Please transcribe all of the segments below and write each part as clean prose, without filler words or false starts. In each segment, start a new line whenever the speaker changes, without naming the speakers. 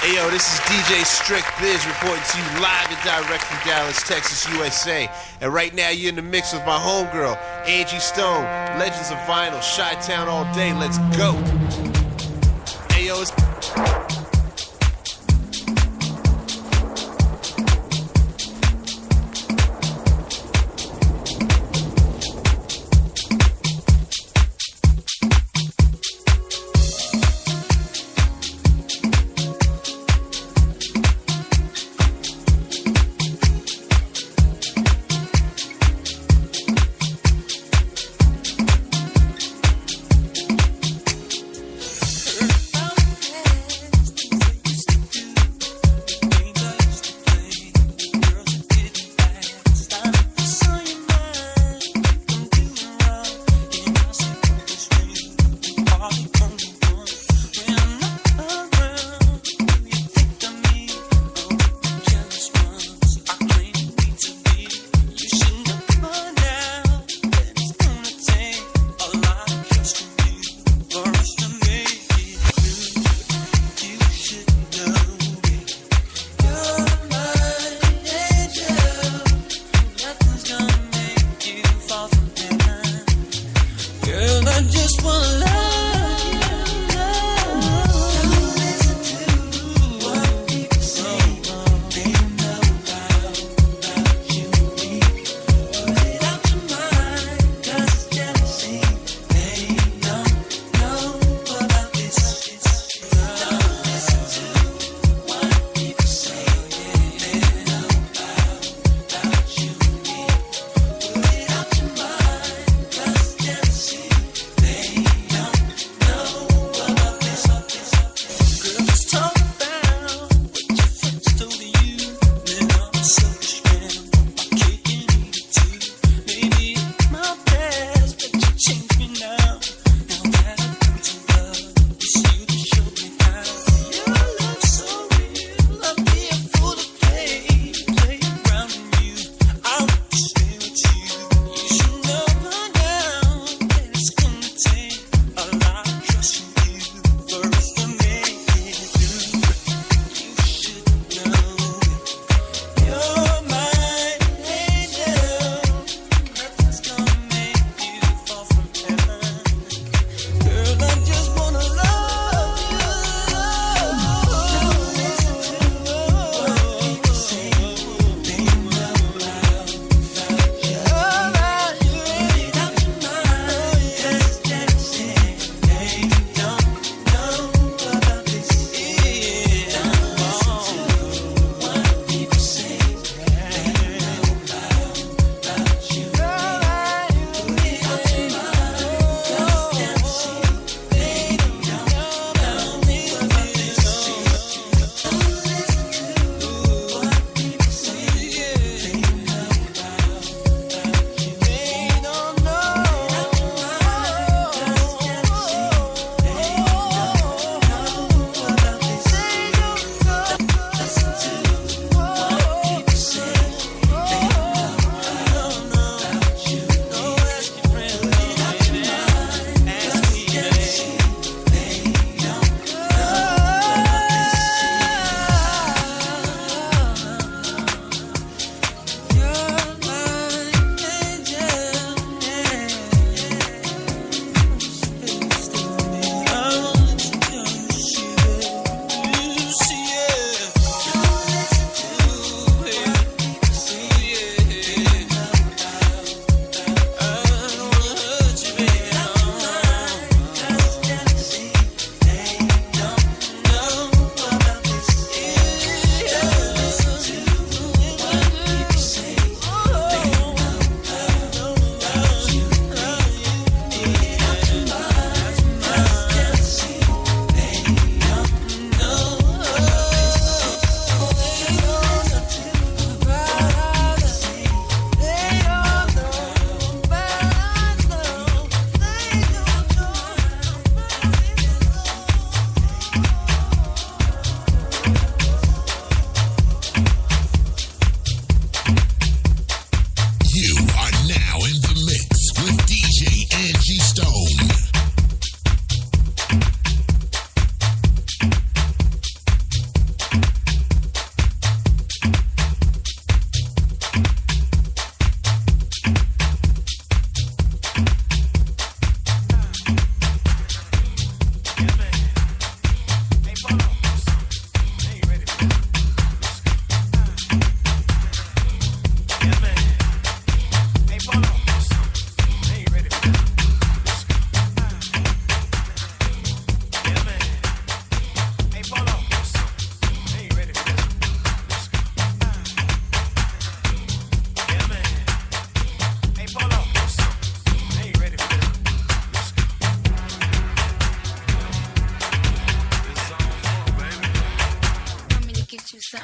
Hey yo, this is DJ Strict Biz reporting to you live and direct from Dallas, Texas, USA. And right now you're in the mix with my homegirl, Angie Stone, Legends of Vinyl, Chi-Town all day, let's go. Hey yo, it's...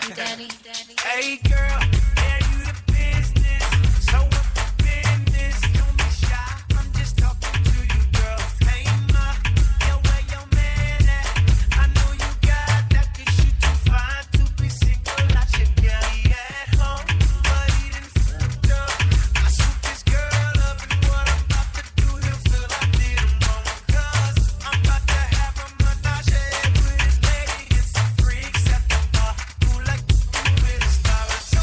Hey girl, yeah, you the business. So what the business? Don't be shy. I'm just talking to you, girl. Hey ma, yeah, where your man at? I know you got that 'cause you too fine to be single. I should get at home, but he didn't fucked up. I swoop this girl up and what I'm about to do, he'll feel I did him wrong. 'Cause I'm about to have a menage with his lady and some freaks at the bar who like to do with a star. So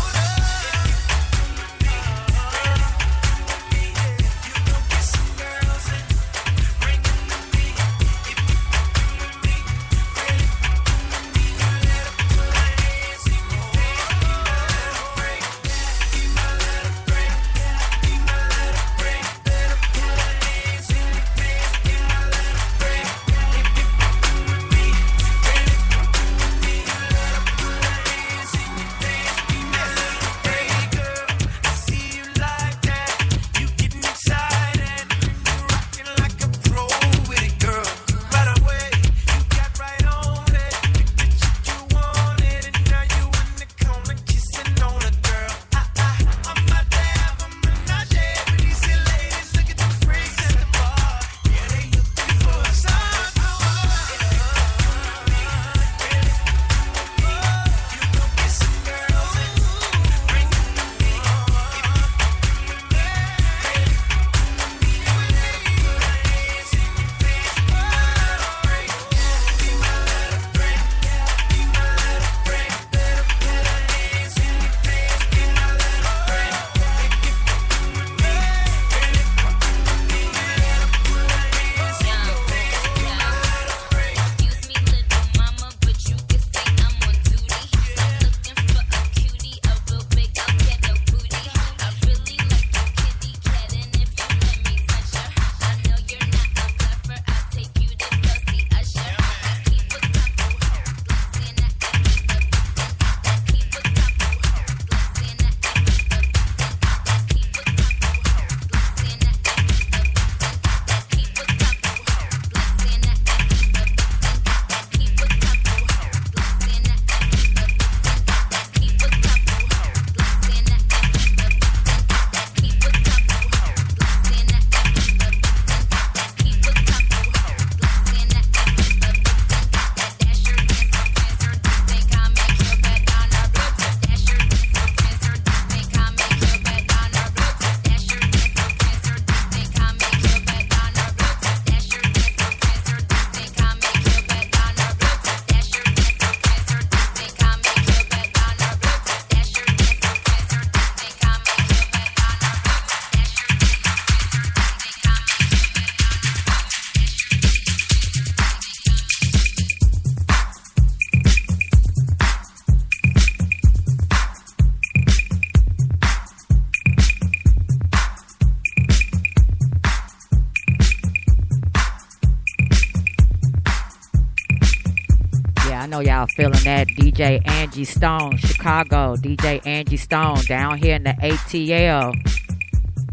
know y'all feeling that. DJ Angie Stone, Chicago. DJ Angie Stone down here in the ATL.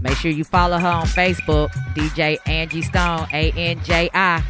Make sure you follow her on Facebook. DJ Angie Stone, ANJI.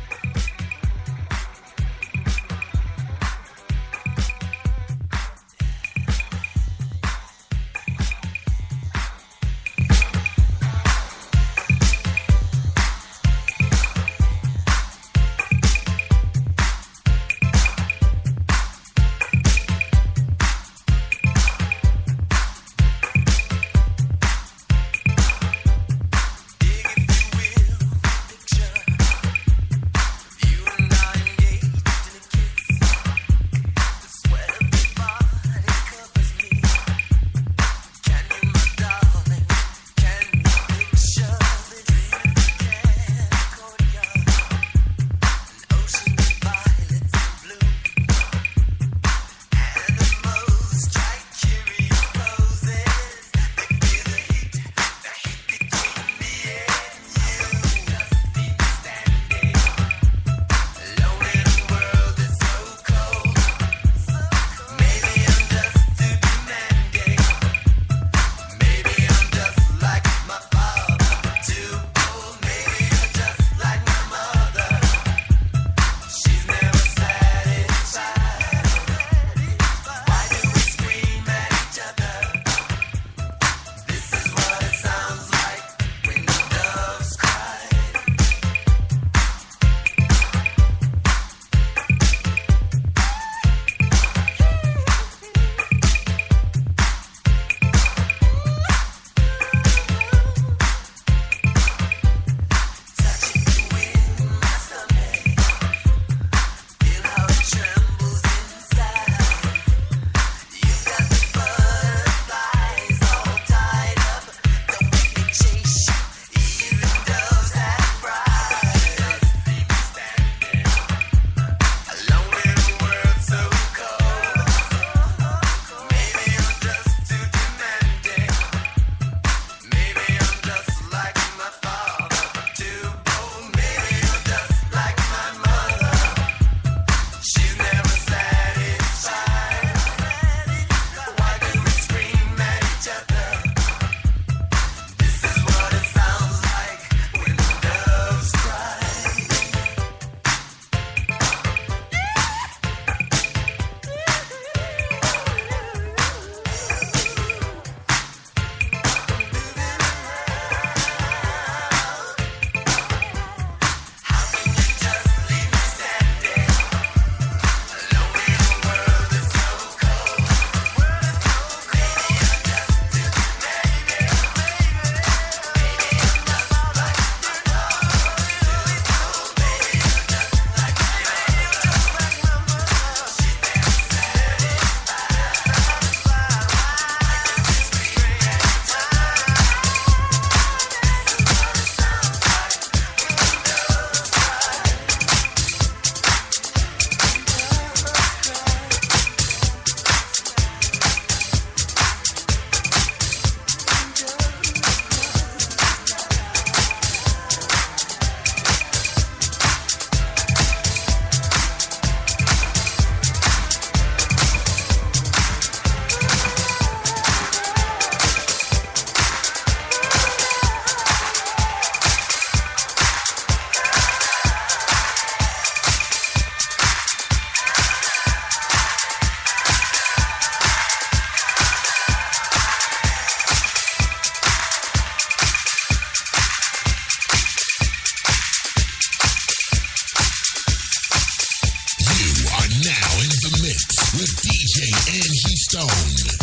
Now in the mix with DJ Angie Stone.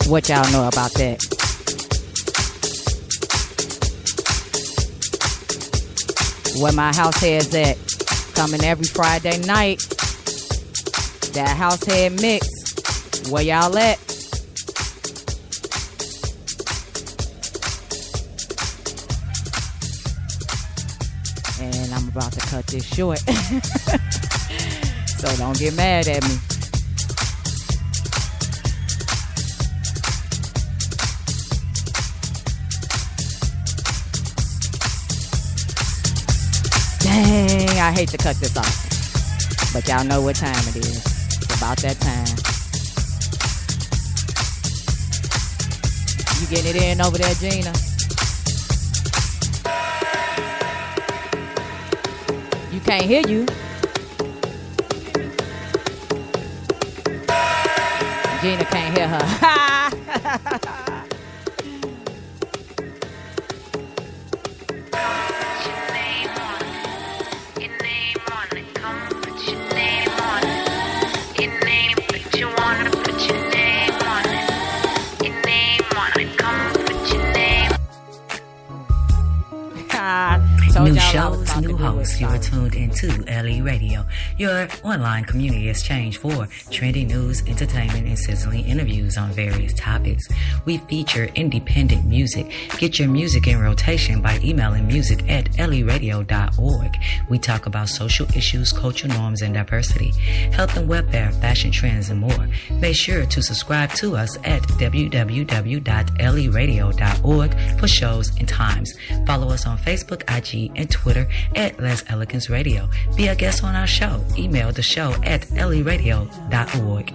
What y'all know about that? Where my house head's at, coming every Friday night. That house head mix. Where y'all at? And I'm about to cut this short. So don't get mad at me. Dang, I hate to cut this off. But y'all know what time it is. It's about that time. You getting it in over there, Gina? You can't hear you. Gina can't hear her.
New shows, new hosts. You're tuned into LE Radio, your online community exchange for trending news, entertainment, and sizzling interviews on various topics. We feature independent music. Get your music in rotation by emailing music@leradio.org. We talk about social issues, cultural norms, and diversity, health and welfare, fashion trends, and more. Make sure to subscribe to us at www.leradio.org for shows and times. Follow us on Facebook, IG, and Twitter at Les Elegance Radio. Be a guest on our show. Email the show at leradio.org.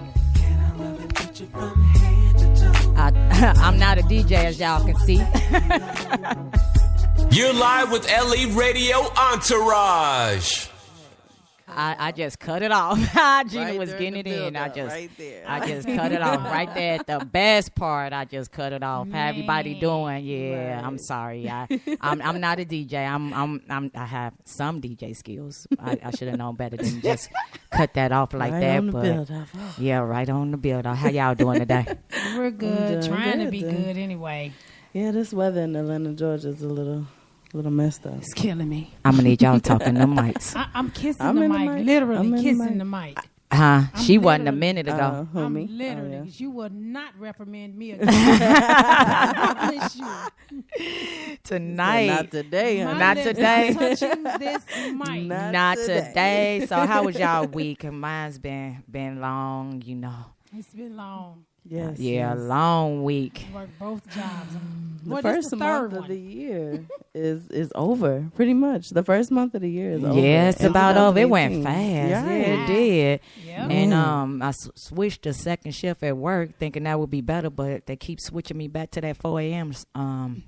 I'm not a DJ, as y'all can see.
You're live with LE Radio Entourage.
I just cut it off. Gina
right
was getting it in. I just cut it off right there at the best part. I just cut it off. How everybody doing? Yeah, right. I'm sorry. I'm not a DJ. I have some DJ skills. I should have known better than just cut that off like
right
that.
On the
but
build off.
Yeah, right on the build off. How y'all doing today?
We're good. Trying to be good anyway.
Yeah, this weather in Atlanta, Georgia is a little messed up.
It's killing me.
I'm gonna need y'all talking to mics.
I'm kissing the mic. Literally kissing the mic.
She wasn't a minute ago.
I'm literally, because you will not reprimand me again. I promise you.
Tonight.
Not today. Huh?
Not today.
Touching this mic.
Not today. So how was y'all week? Mine's been long, you know.
It's been long.
Yes.
Yeah, long week.
Worked both jobs.
The first month of the year is over, pretty much. The first month of the year is over.
Yeah, it's about over. It went fast.
Yeah,
it did.
Yep.
And I switched to second shift at work, thinking that would be better, but they keep switching me back to that 4 a.m.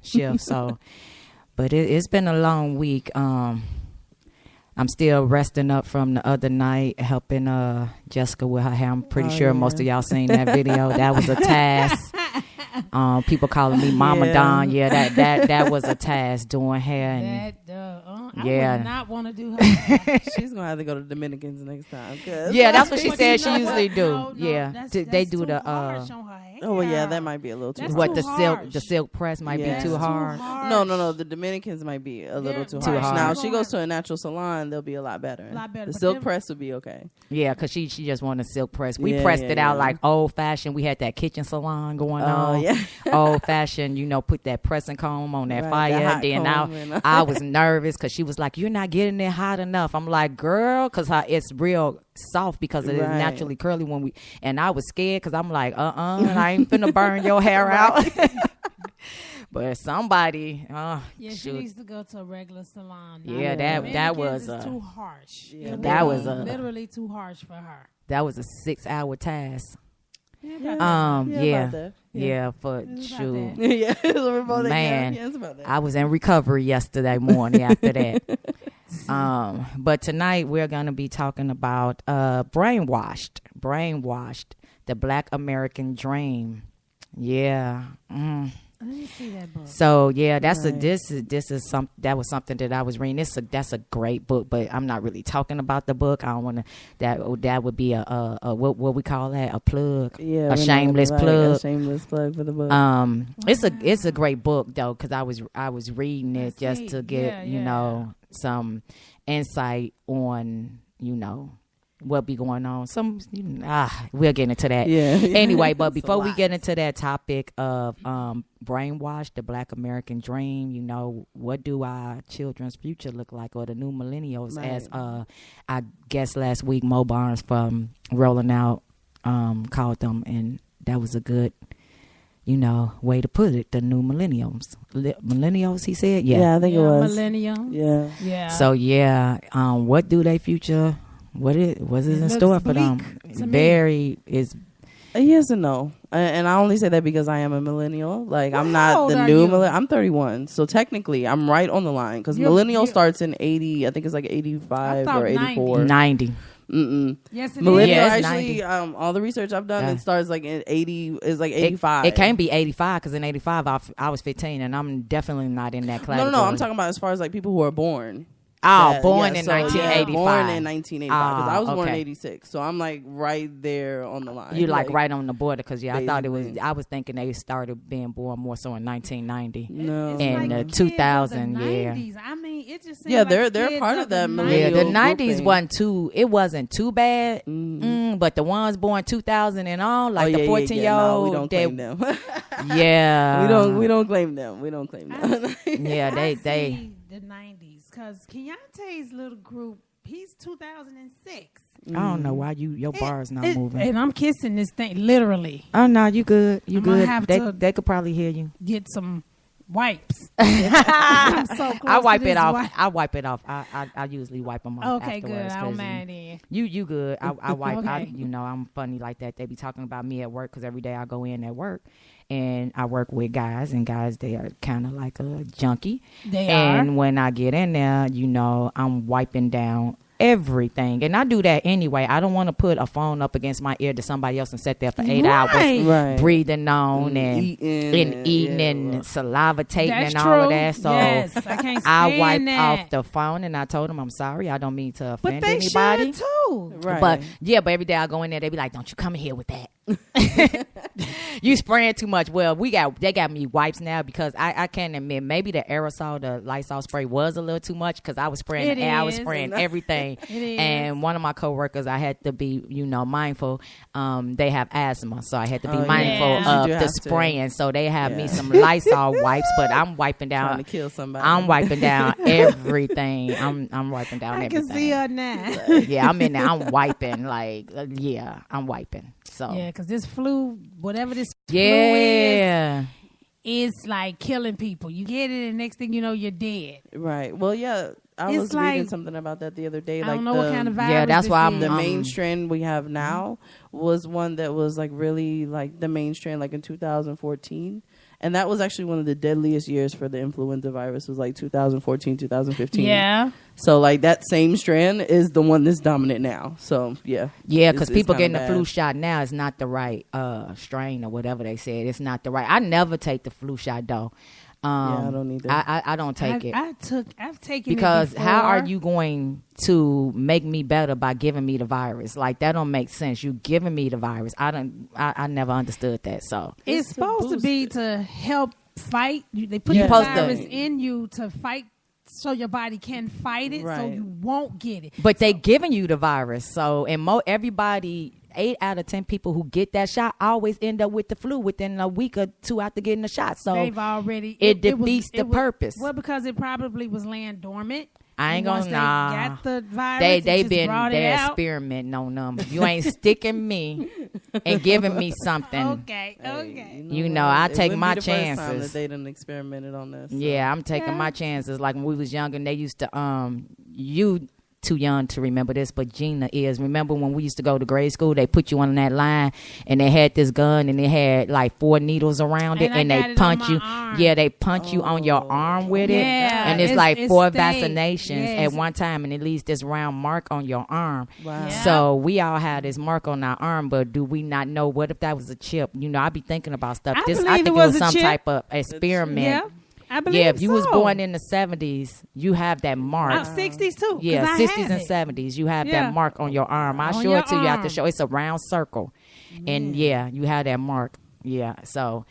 Shift. So, but it's been a long week. I'm still resting up from the other night, helping Jessica with her hair. I'm pretty sure most of y'all seen that video. That was a task. People calling me Mama Don. Yeah, that was a task, doing hair. And,
I would not want to do her hair.
She's going to have to go to Dominicans next time.
Yeah, that's what she said she
know
usually
what?
do.
No,
yeah,
that's
they do
too
the
harsh on her hair.
Oh, well, yeah, that might be a little too
That's
hard.
what
too
the
harsh.
silk press might be too hard.
No, the Dominicans might be a little too harsh.
hard.
Now, if she goes to a natural salon, they'll be a lot better. The
but
silk press would be okay.
Yeah, because she just wanted a silk press. We
Yeah,
pressed
yeah,
it out
yeah.
like old fashioned. We had that kitchen salon going on.
yeah.
Old fashioned, put that pressing comb on that
Right,
fire.
the hot
Then
comb and-
I was nervous because she was like, "You're not getting it hot enough." I'm like, "Girl," because it's real soft because it is
Right.
naturally curly when we. And I was scared because I'm like, I ain't finna burn your hair out. But somebody,
she
shoot.
needs to go to a regular salon.
Yeah, that was
too harsh.
Yeah,
that was
literally too harsh for her.
That was a 6-hour task.
about that.
For shoot.
Yeah, so we're both
Man,
yes about that.
I was in recovery yesterday morning after that. But tonight we're going to be talking about Brainwashed, the Black American Dream. Yeah.
Let me see that book.
So yeah, that's
Right.
that was something that I was reading. That's a great book, but I'm not really talking about the book. I don't want to. That would be a what we call that, a plug,
Yeah,
a shameless plug.
A shameless plug for the book.
It's a great book though, because I was reading it just to get some insight on what be going on. We'll get into that.
Yeah.
Anyway, but before we get into that topic of Brainwashed, the Black American Dream, what do our children's future look like, or the new millennials,
Right.
as I guess last week Mo Barnes from Rolling Out called them, and that was a good way to put it. The new millennials, he said.
Yeah, I think it was.
Millennium.
Yeah.
Yeah.
So what do they future? What is in
looks
store for
bleak
them?
to me.
Very is.
Yes and no. And I only say that because I am a millennial. Like, I'm
How
not
old
the
are
new
you?
millennial. I'm 31. So technically, I'm right on the line. Because
You're-
millennial
you're-
starts in 80. I think it's like 85
I thought
or 84.
90.
Mm-mm.
Yes, it
Millennial,
Yeah, it's
actually, all the research I've done,
Yeah.
it starts like in 80, is like 85.
It can't be 85 because in 85 I was 15 and I'm definitely not in that class.
No. I'm talking about as far as like people who are born.
Oh,
Yeah,
born
yeah,
in
so, yeah,
1985.
born in 1985. Because I was born in
okay.
86. So I'm like right there on the line.
You like right on the border because I thought it was.
basically.
I was thinking they started being born more so in 1990.
No.
It's
And,
like kids
2000,
of the
yeah.
90s. I mean, it just seems
Yeah,
like
they're
kids
part of that
the
millennial
Yeah,
90s.
the
group
90s
thing.
wasn't too bad. But the ones born 2000 and on, like the 14-year-old,
we don't claim them.
yeah,
we don't claim them. We don't claim them.
Yeah,
I
they
see the 90s because Keontae's little group, he's 2006.
I don't know why your bar is not moving.
And I'm kissing this thing literally.
Oh no, you good. You
I'm gonna
good.
have
They
to-
they could probably hear you.
Get some wipes. I'm so close
I wipe
to
it
this
off.
wipe.
I wipe it off. I usually wipe them off.
Okay, good.
afterwards
I don't
'cause
mind then.
You good. I wipe.
Okay.
I'm funny like that. They be talking about me at work because every day I go in at work and I work with guys, and guys, they are kind of like a junkie.
They
and
are.
when I get in there, I'm wiping down everything, and I do that anyway. I don't want to put a phone up against my ear to somebody else and sit there for 8 hours
Right.
Right.
breathing on and
Eating
eating
and-
and salivating
That's
and
true.
all of that. So
Yes, I can't
I
stand
wiped
that.
off the phone and I told them I'm sorry. I don't mean to
But
offend
they
anybody.
should too.
Right.
But every day I go in there, they be like, "Don't you come in here with that? You spraying too much." Well, they got me wipes now because I can't admit maybe the aerosol, the Lysol spray was a little too much because I was spraying
It
the air, I was
is.
spraying everything.
It is.
And one of my coworkers, I had to be mindful. They have asthma, so I had to be
Oh, yeah.
mindful
Yeah.
of
You
the
have to.
spraying. So they have me
Yeah.
some Lysol wipes, but I'm wiping
Trying
down.
to kill somebody.
I'm wiping down everything. I'm wiping down
I
everything.
can see her now.
Yeah, I'm in there. I'm wiping. I'm wiping. So
Yeah, because this flu, whatever this flu
yeah.
is like killing people. You get it, and next thing you know, you're dead.
Right. Well, yeah. I
It's
was reading
like-
something about that the other day.
I
Like
don't know what kind of virus.
Yeah, that's
this
why
is.
the
I'm-
main strand we have now was one that was like really like the main strand like in 2014. And that was actually one of the deadliest years for the influenza virus was like 2014, 2015.
Yeah.
So like that same strand is the one that's dominant now. So yeah.
Yeah, because
It's
people
kinda
getting the flu
bad.
shot now is not the right strain or whatever they said. It's not the right. I never take the flu shot though.
I don't either.
I don't take it.
I've taken
Because
it
how are
before.
you going to make me better by giving me the virus? Like that don't make sense. You giving me the virus. I never understood that. So
It's supposed to
boost
be
it.
to help fight. They put
Yeah.
the
Supposed to-
virus in you to fight, so your body can fight it, so
Right.
you won't get it.
but they giving you the virus. So and everybody 8 out of 10 people who get that shot always end up with the flu within a week or two after getting the shot. So
They've already
it
was-
defeats the
was-
purpose.
Well, because it probably was laying dormant.
I ain't
Once
gonna
they
nah.
got the virus,
They
it just
been
brought it
they're
out.
experimenting on them. You ain't sticking me and giving me something.
Okay, okay.
You know,
what?
I
It
take
wouldn't
my
be the first time
chances.
that they done experimented on this. So.
Yeah, I'm taking
Yeah.
my chances. Like when we was younger, and they used to too young to remember this, but Gina is. Remember when we used to go to grade school, they put you on that line and they had this gun and it had like 4 needles around it
And
and
I got
they
it on
punch
my
you.
arm.
Yeah, they punch you on your arm with it.
Yeah,
And it's like
it
4
stayed.
vaccinations
Yes.
at one time and it leaves this round mark on your arm.
Wow.
Yeah.
So we all had this mark on our arm, but do we not know what if that was a chip? You know, I be thinking about stuff.
I
I
believe
think
it
it
was
was
a
some
chip.
type of experiment.
Yeah, I believe
Yeah, if you was
so.
born in the 70s, you have that mark.
I'm 60s too. 'cause
Yeah,
I
60s
had
and
it.
70s, you have
Yeah.
that mark on your arm. I'll
On
show
your
it to you after
arm.
show. It's a round circle. And yeah, you have that mark. Yeah, so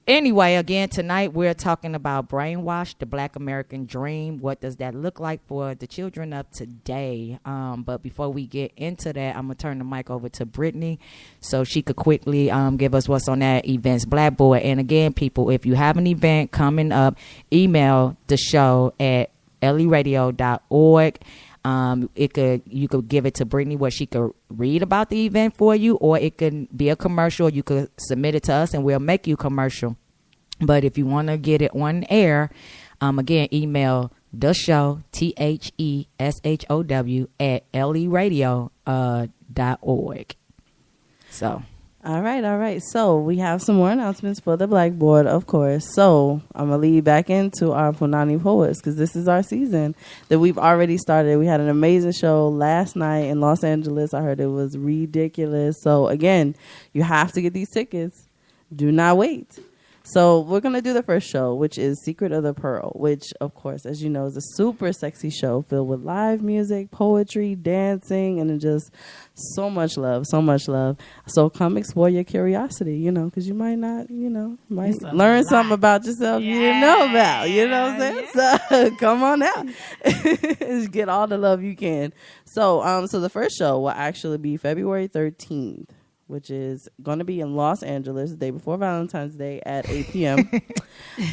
anyway, again, tonight we're talking about Brainwashed, the Black American Dream. What does that look like for the children of today? But before we get into that, I'm going to turn the mic over to Brittany so she could quickly give us what's on that event's Blackboard. And again, people, if you have an event coming up, email the show at leradio.org. You could give it to Brittany where she could read about the event for you, or it could be a commercial. You could submit it to us and we'll make you commercial. But if you want to get it on air, again, email the show, THESHOW at leradio.org. So.
All right. So we have some more announcements for the Blackboard, of course. So I'm going to lead back into our Punani Poets because this is our season that we've already started. We had an amazing show last night in Los Angeles. I heard it was ridiculous. So, again, you have to get these tickets. Do not wait. So we're going to do the first show, which is Secret of the Pearl, which, of course, as you know, is a super sexy show filled with live music, poetry, dancing, and just so much love, so much love. So come explore your curiosity, because you might not, might
It's a
learn
lot.
something about yourself you didn't know about, you know what I'm saying? So come on out. Get all the love you can. So, so the first show will actually be February 13th. Which is going to be in Los Angeles the day before Valentine's Day at 8 p.m.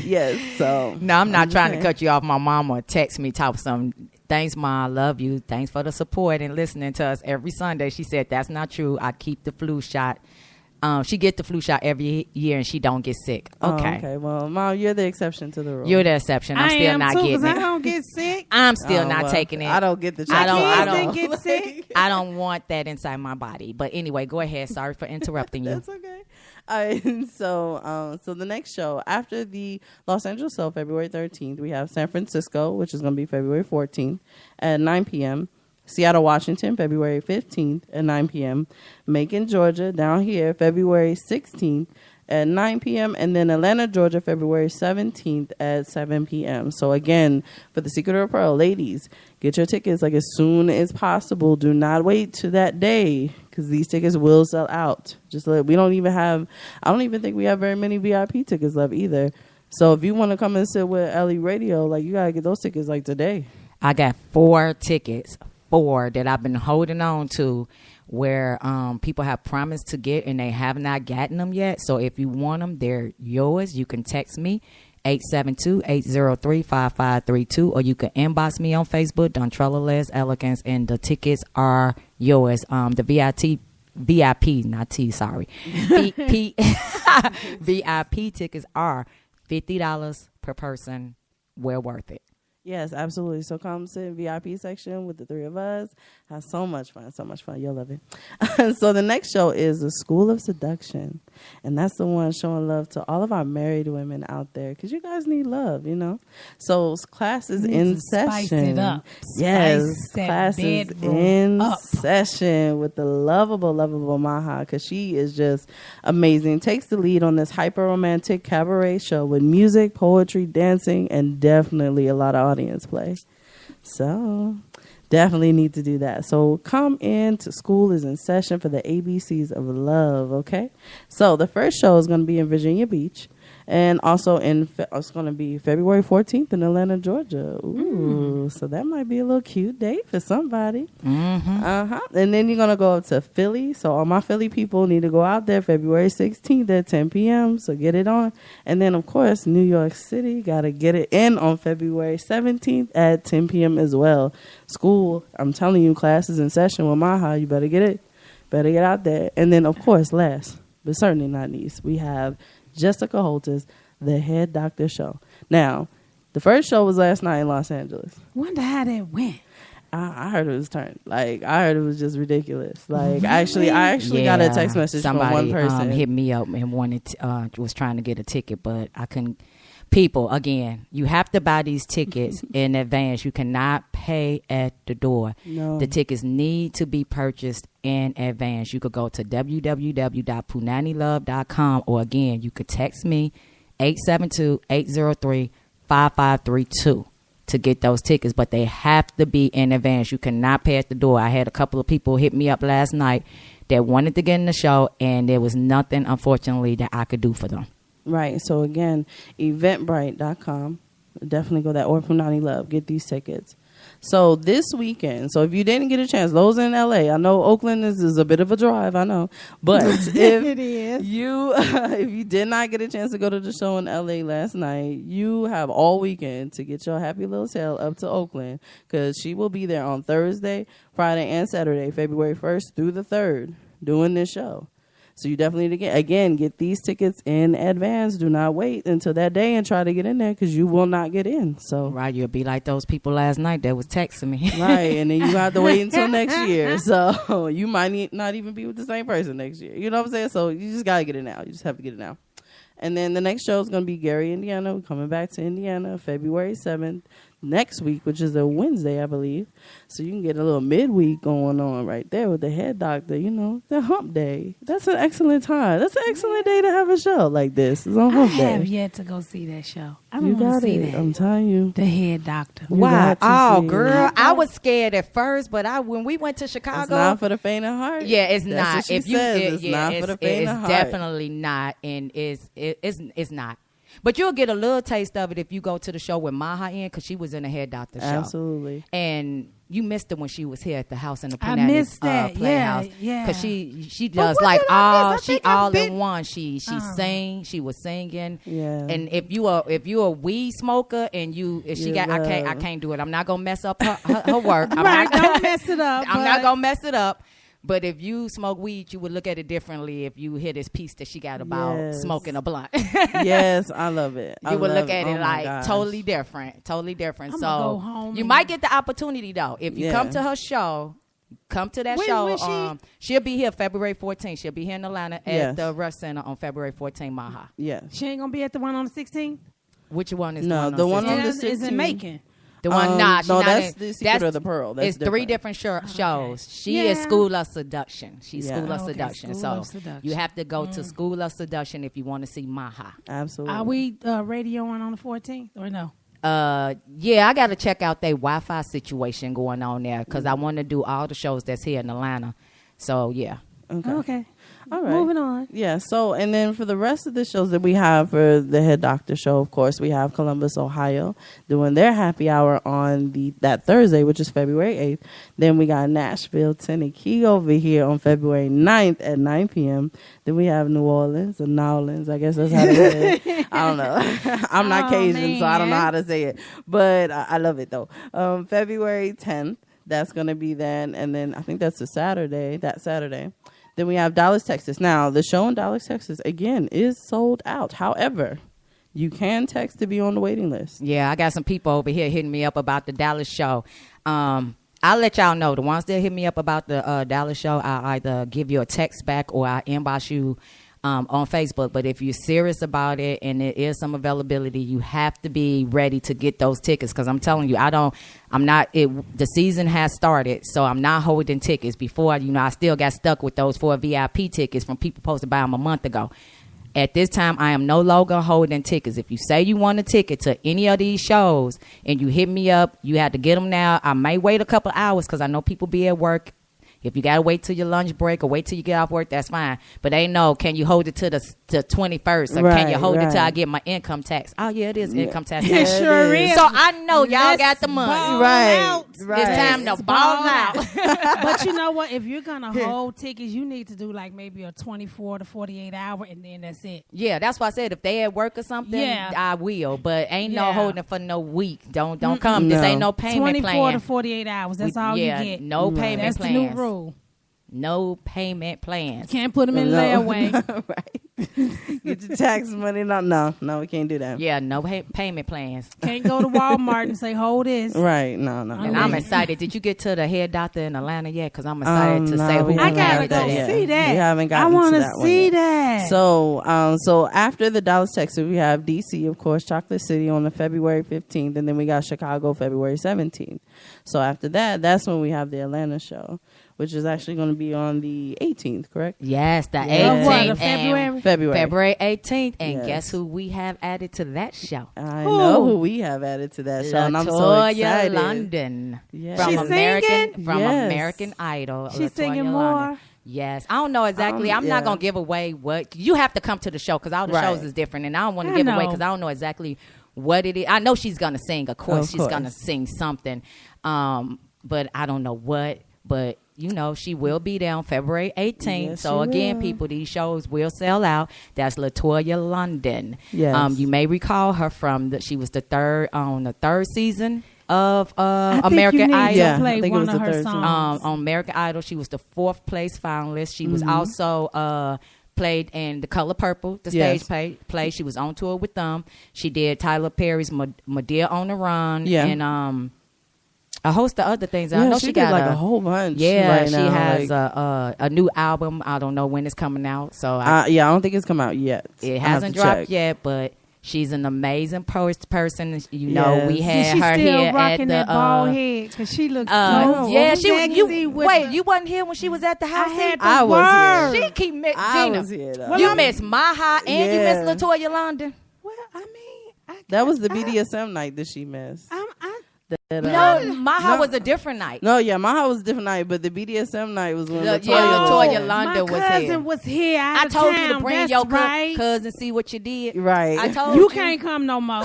Yes, so.
No, I'm not trying to
saying.
cut you off. My mama text me, talk some. Thanks, Ma. I love you. Thanks for the support and listening to us every Sunday. She said, that's not true. I keep the flu shot. She get the flu shot every year and she don't get sick. Okay.
Oh, okay. Well, Mom, you're the exception to the rule.
You're the exception. I'm
I
still
am
not
too, 'cause
getting
I
it.
don't get sick.
I'm still
Oh,
not
well,
taking it.
I don't get the
I don't-
My
I
kids
don't-
didn't get sick.
I don't want that inside my body. But anyway, go ahead. Sorry for interrupting you.
That's okay. All right, so the next show after the Los Angeles show, February 13th, we have San Francisco, which is going to be February 14th at 9 p.m. Seattle, Washington, February 15th at 9 p.m. Macon, Georgia, down here, February 16th at 9 p.m. And then Atlanta, Georgia, February 17th at 7 p.m. So again, for the Secret of the Pearl, ladies, get your tickets like as soon as possible. Do not wait to that day because these tickets will sell out. I don't even think we have very many VIP tickets left either. So if you want to come and sit with Ellie Radio, you got to get those tickets today.
I got 4 tickets. 4 that I've been holding on to where people have promised to get and they have not gotten them yet. So if you want them, they're yours. You can text me 872-803-5532 or you can inbox me on Facebook, Dontrella Les Elegance, and the tickets are yours. The VIP, not T, sorry. VIP tickets are $50 per person. Well worth it.
Yes, absolutely. So come sit in VIP section with the 3 of us. Have so much fun. You'll love it. So the next show is the School of Seduction. And that's the one showing love to all of our married women out there. Because you guys need love, So class is in
Spice
session.
it up.
Yes,
Spice that
class is
bedroom
in
up.
session with the lovable Maha. Because she is just amazing. Takes the lead on this hyper-romantic cabaret show with music, poetry, dancing, and definitely a lot of audience play. So definitely need to do that. So come in to School is in session for the ABCs of love. Okay. So the first show is going to be in Virginia Beach. And also it's going to be February 14th in Atlanta, Georgia. Ooh, so that might be a little cute date for somebody.
Mm-hmm.
And then you're going to go up to Philly. So all my Philly people need to go out there February 16th at 10 p.m. So get it on. And then, of course, New York City. Got to get it in on February 17th at 10 p.m. as well. School, I'm telling you, class is in session with Maha. You better get it. Better get out there. And then, of course, last, but certainly not least, we have Jessica Holter's The Head Doctor Show. Now, the first show was last night in Los Angeles.
Wonder how that went.
I heard it was turned. Like, I heard it was just ridiculous. Like, I actually got a text message from one person.
Hit me up and was trying to get a ticket, but I couldn't. People, again, you have to buy these tickets in advance. You cannot pay at the door.
No.
The tickets need to be purchased in advance. You could go to www.punanilove.com, or again, you could text me 872-803-5532 to get those tickets, but they have to be in advance. You cannot pay at the door. I had a couple of people hit me up last night that wanted to get in the show, and there was nothing, unfortunately, that I could do for them.
Right. So again, eventbrite.com. Definitely go that, or Punani Love. Get these tickets. So this weekend, so if you didn't get a chance, those in LA, I know Oakland is a bit of a drive, I know. But if
It is.
if you did not get a chance to go to the show in LA last night, you have all weekend to get your happy little tail up to Oakland, because she will be there on Thursday, Friday, and Saturday, February 1st through the 3rd, doing this show. So you definitely need to get these tickets in advance. Do not wait until that day and try to get in there, because you will not get in. So
Right, you'll be like those people last night that was texting me.
right, and then you have to wait until next year. So you might not even be with the same person next year. You know what I'm saying? So you just gotta get it now. You just have to get it now. And then the next show is going to be Gary, Indiana. We're coming back to Indiana February 7th next week, which is a Wednesday, I believe. So you can get a little midweek going on right there with the head doctor, you know, the hump day. That's an excellent time. That's an excellent day to have a show like this. It's on
I
hump
have
day.
yet to go see that show. I
You
want to
got
see
it.
that.
I'm telling you.
The Head Doctor.
You
Wow.
got to
Oh,
see it.
girl. I was scared at first, but when we went to Chicago.
It's not for the faint of heart.
Yeah, it's
That's
not.
what she
If you,
says.
it,
It's
yeah,
not for the faint
it's
of heart.
definitely not, and it's not. But you'll get a little taste of it if you go to the show with Maha in, because she was in the Head Doctor show.
Absolutely.
And you missed her when she was here at the house in the
I
Punani
missed that.
Playhouse.
Yeah.
Because she
But
does
what
like
did I miss? I
she
think I've
all
been-
in one. She sing. She was singing.
Yeah.
And if you a weed smoker and if she
You
got I
love.
can't do it. I'm not gonna mess up her work. I'm
Right,
not,
don't mess it up.
I'm
but-
not gonna mess it up. But if you smoke weed, you would look at it differently if you hear this piece that she got about
Yes.
smoking a blunt.
Yes, I love it. I
You would
love
look at
Oh
it
my
like
gosh.
totally different.
I'ma
So
go home
you
and-
might get the opportunity though. If you
Yeah.
come to her show, come to that
When-
show.
when she-
She'll be here February 14th. She'll be here in Atlanta at
Yes.
the Rush Center on February 14th, Maha.
Yes.
She ain't going to be at the one on the 16th?
Which one is
No,
the
the
one
one
on
on the
Is in
16th.
Macon.
the one?
no,
Nah, she's not
that's
in-
the Secret of the Pearl. That's
it's three
different.
different shows. She
Yeah.
is School of Seduction. She's
Yeah.
School of
Okay,
Seduction.
School
So
of Seduction.
you have to go to School of Seduction if you want to see Maha.
Absolutely.
Are we radioing on the 14th or no?
Yeah, I got to check out their Wi-Fi situation going on there because I want to do all the shows that's here in Atlanta. So yeah.
Okay.
All right.
Moving on.
Yeah. So, and then for the rest of the shows that we have for the Head Doctor show, of course, we have Columbus, Ohio, doing their happy hour on that Thursday, which is February 8th. Then we got Nashville, Tennessee over here on February 9th at 9 p.m. Then we have New Orleans or Nowlands. I guess that's how they say it. I don't know. I'm not Cajun, so I don't know how to say it. But I love it, though. February 10th, that's going to be then. And then I think that's that Saturday. Then we have Dallas, Texas. Now, the show in Dallas, Texas, again, is sold out. However, you can text to be on the waiting list.
Yeah, I got some people over here hitting me up about the Dallas show. I'll let y'all know. The ones that hit me up about the Dallas show, I'll either give you a text back or I'll inbox you on Facebook. But if you're serious about it and there is some availability, you have to be ready to get those tickets. Because I'm telling you, the season has started, so I'm not holding tickets. Before, I still got stuck with those 4 VIP tickets from people supposed to buy them a month ago. At this time, I am no longer holding tickets. If you say you want a ticket to any of these shows and you hit me up, you have to get them now. I may wait a couple hours because I know people be at work. If you got to wait till your lunch break or wait till you get off work, that's fine. But they know, can you hold it to the 21st or can you hold it till I get my income tax? Oh, yeah, it is income tax.
It sure is.
So I know y'all got the money.
ball
Right,
out.
right.
It's time to
Let's
ball out.
But you know what? If you're going to hold tickets, you need to do like maybe a 24 to 48 hour and then that's it.
Yeah, that's why I said if they at work or something,
Yeah.
I will. But ain't no
Yeah.
holding for no week. Don't come. This
No.
ain't no payment
24
plan.
to 48 hours. That's all
yeah,
you get.
no payment
That's
plans.
the new rule.
No payment plans.
Can't put them in layaway.
Right. Get your tax money. No, we can't do that.
Yeah, no payment plans.
Can't go to Walmart and say, hold this.
Right. No.
And I'm excited. Did you get to the hair doctor in Atlanta yet? Because I'm excited to say who
I
haven't
gotta
got
go
that yet.
see that.
We haven't gotten
I want
to
to
that one
see
yet.
that.
So after the Dallas, Texas, we have DC, of course, Chocolate City on the February 15th, and then we got Chicago February 17th. So after that, that's when we have the Atlanta show, which is actually going to be on the 18th, correct?
Yes, the
Yeah.
18th.
What, February?
February
18th. And
Yes.
guess who we have added to that show?
I know who we have added to that show, and I'm so
Latoya
excited.
London.
Yes.
From
She's
American
singing?
Yes.
American Idol.
She's
Latoya
singing
London.
more?
Yes. I don't know exactly. I'm
yeah.
not going to give away what. You have to come to the show because all the
Right.
shows is different. And I don't want to
I
give away
know.
because I don't know exactly what it is. I know she's going to sing. Of course, she's going to sing something. But I don't know what. But, you know, she will be there on February 18th.
Yes,
so,
she
again,
will.
people, these shows will sell out. That's Latoya London.
Yes.
You may recall her from, she was the third season of
I think
American
you need
Idol.
Yeah,
to play
I think it
one
was
of
the
her
third
songs.
On American Idol, she was the 4th place finalist. She was also played in The Color Purple, the
Yes.
stage play. She was on tour with them. She did Tyler Perry's Madea on the Run,
Yeah.
and a host of other things. I
Yeah,
know
she
she
did
got
like a whole bunch.
Yeah,
right
she
now,
has
like,
a new album. I don't know when it's coming out, so
I don't think it's come out yet.
it
I have
hasn't
to
dropped
check.
yet, but. She's an amazing person. You know, we
Yes.
had
She's
her
still
here at
rocking
the
that bald head because she looks so
yeah,
sexy
you
with
wait.
the-
You wasn't here when she was at the house.
I had the
I was
word.
here.
She keep mixing.
I was here, though.
You miss Maha and you
Yeah.
miss Latoya London.
Well, I mean,
That was the BDSM night that she missed.
No, Maha was a different night.
No, yeah, my house was a different night, but the BDSM night was when
Yeah,
Latoya
Latoya
was
London
my
was
cousin
here.
was here.
I told you to bring
That's
your
right.
cousin, see what you did.
Right.
I told
You
you.
can't come no more.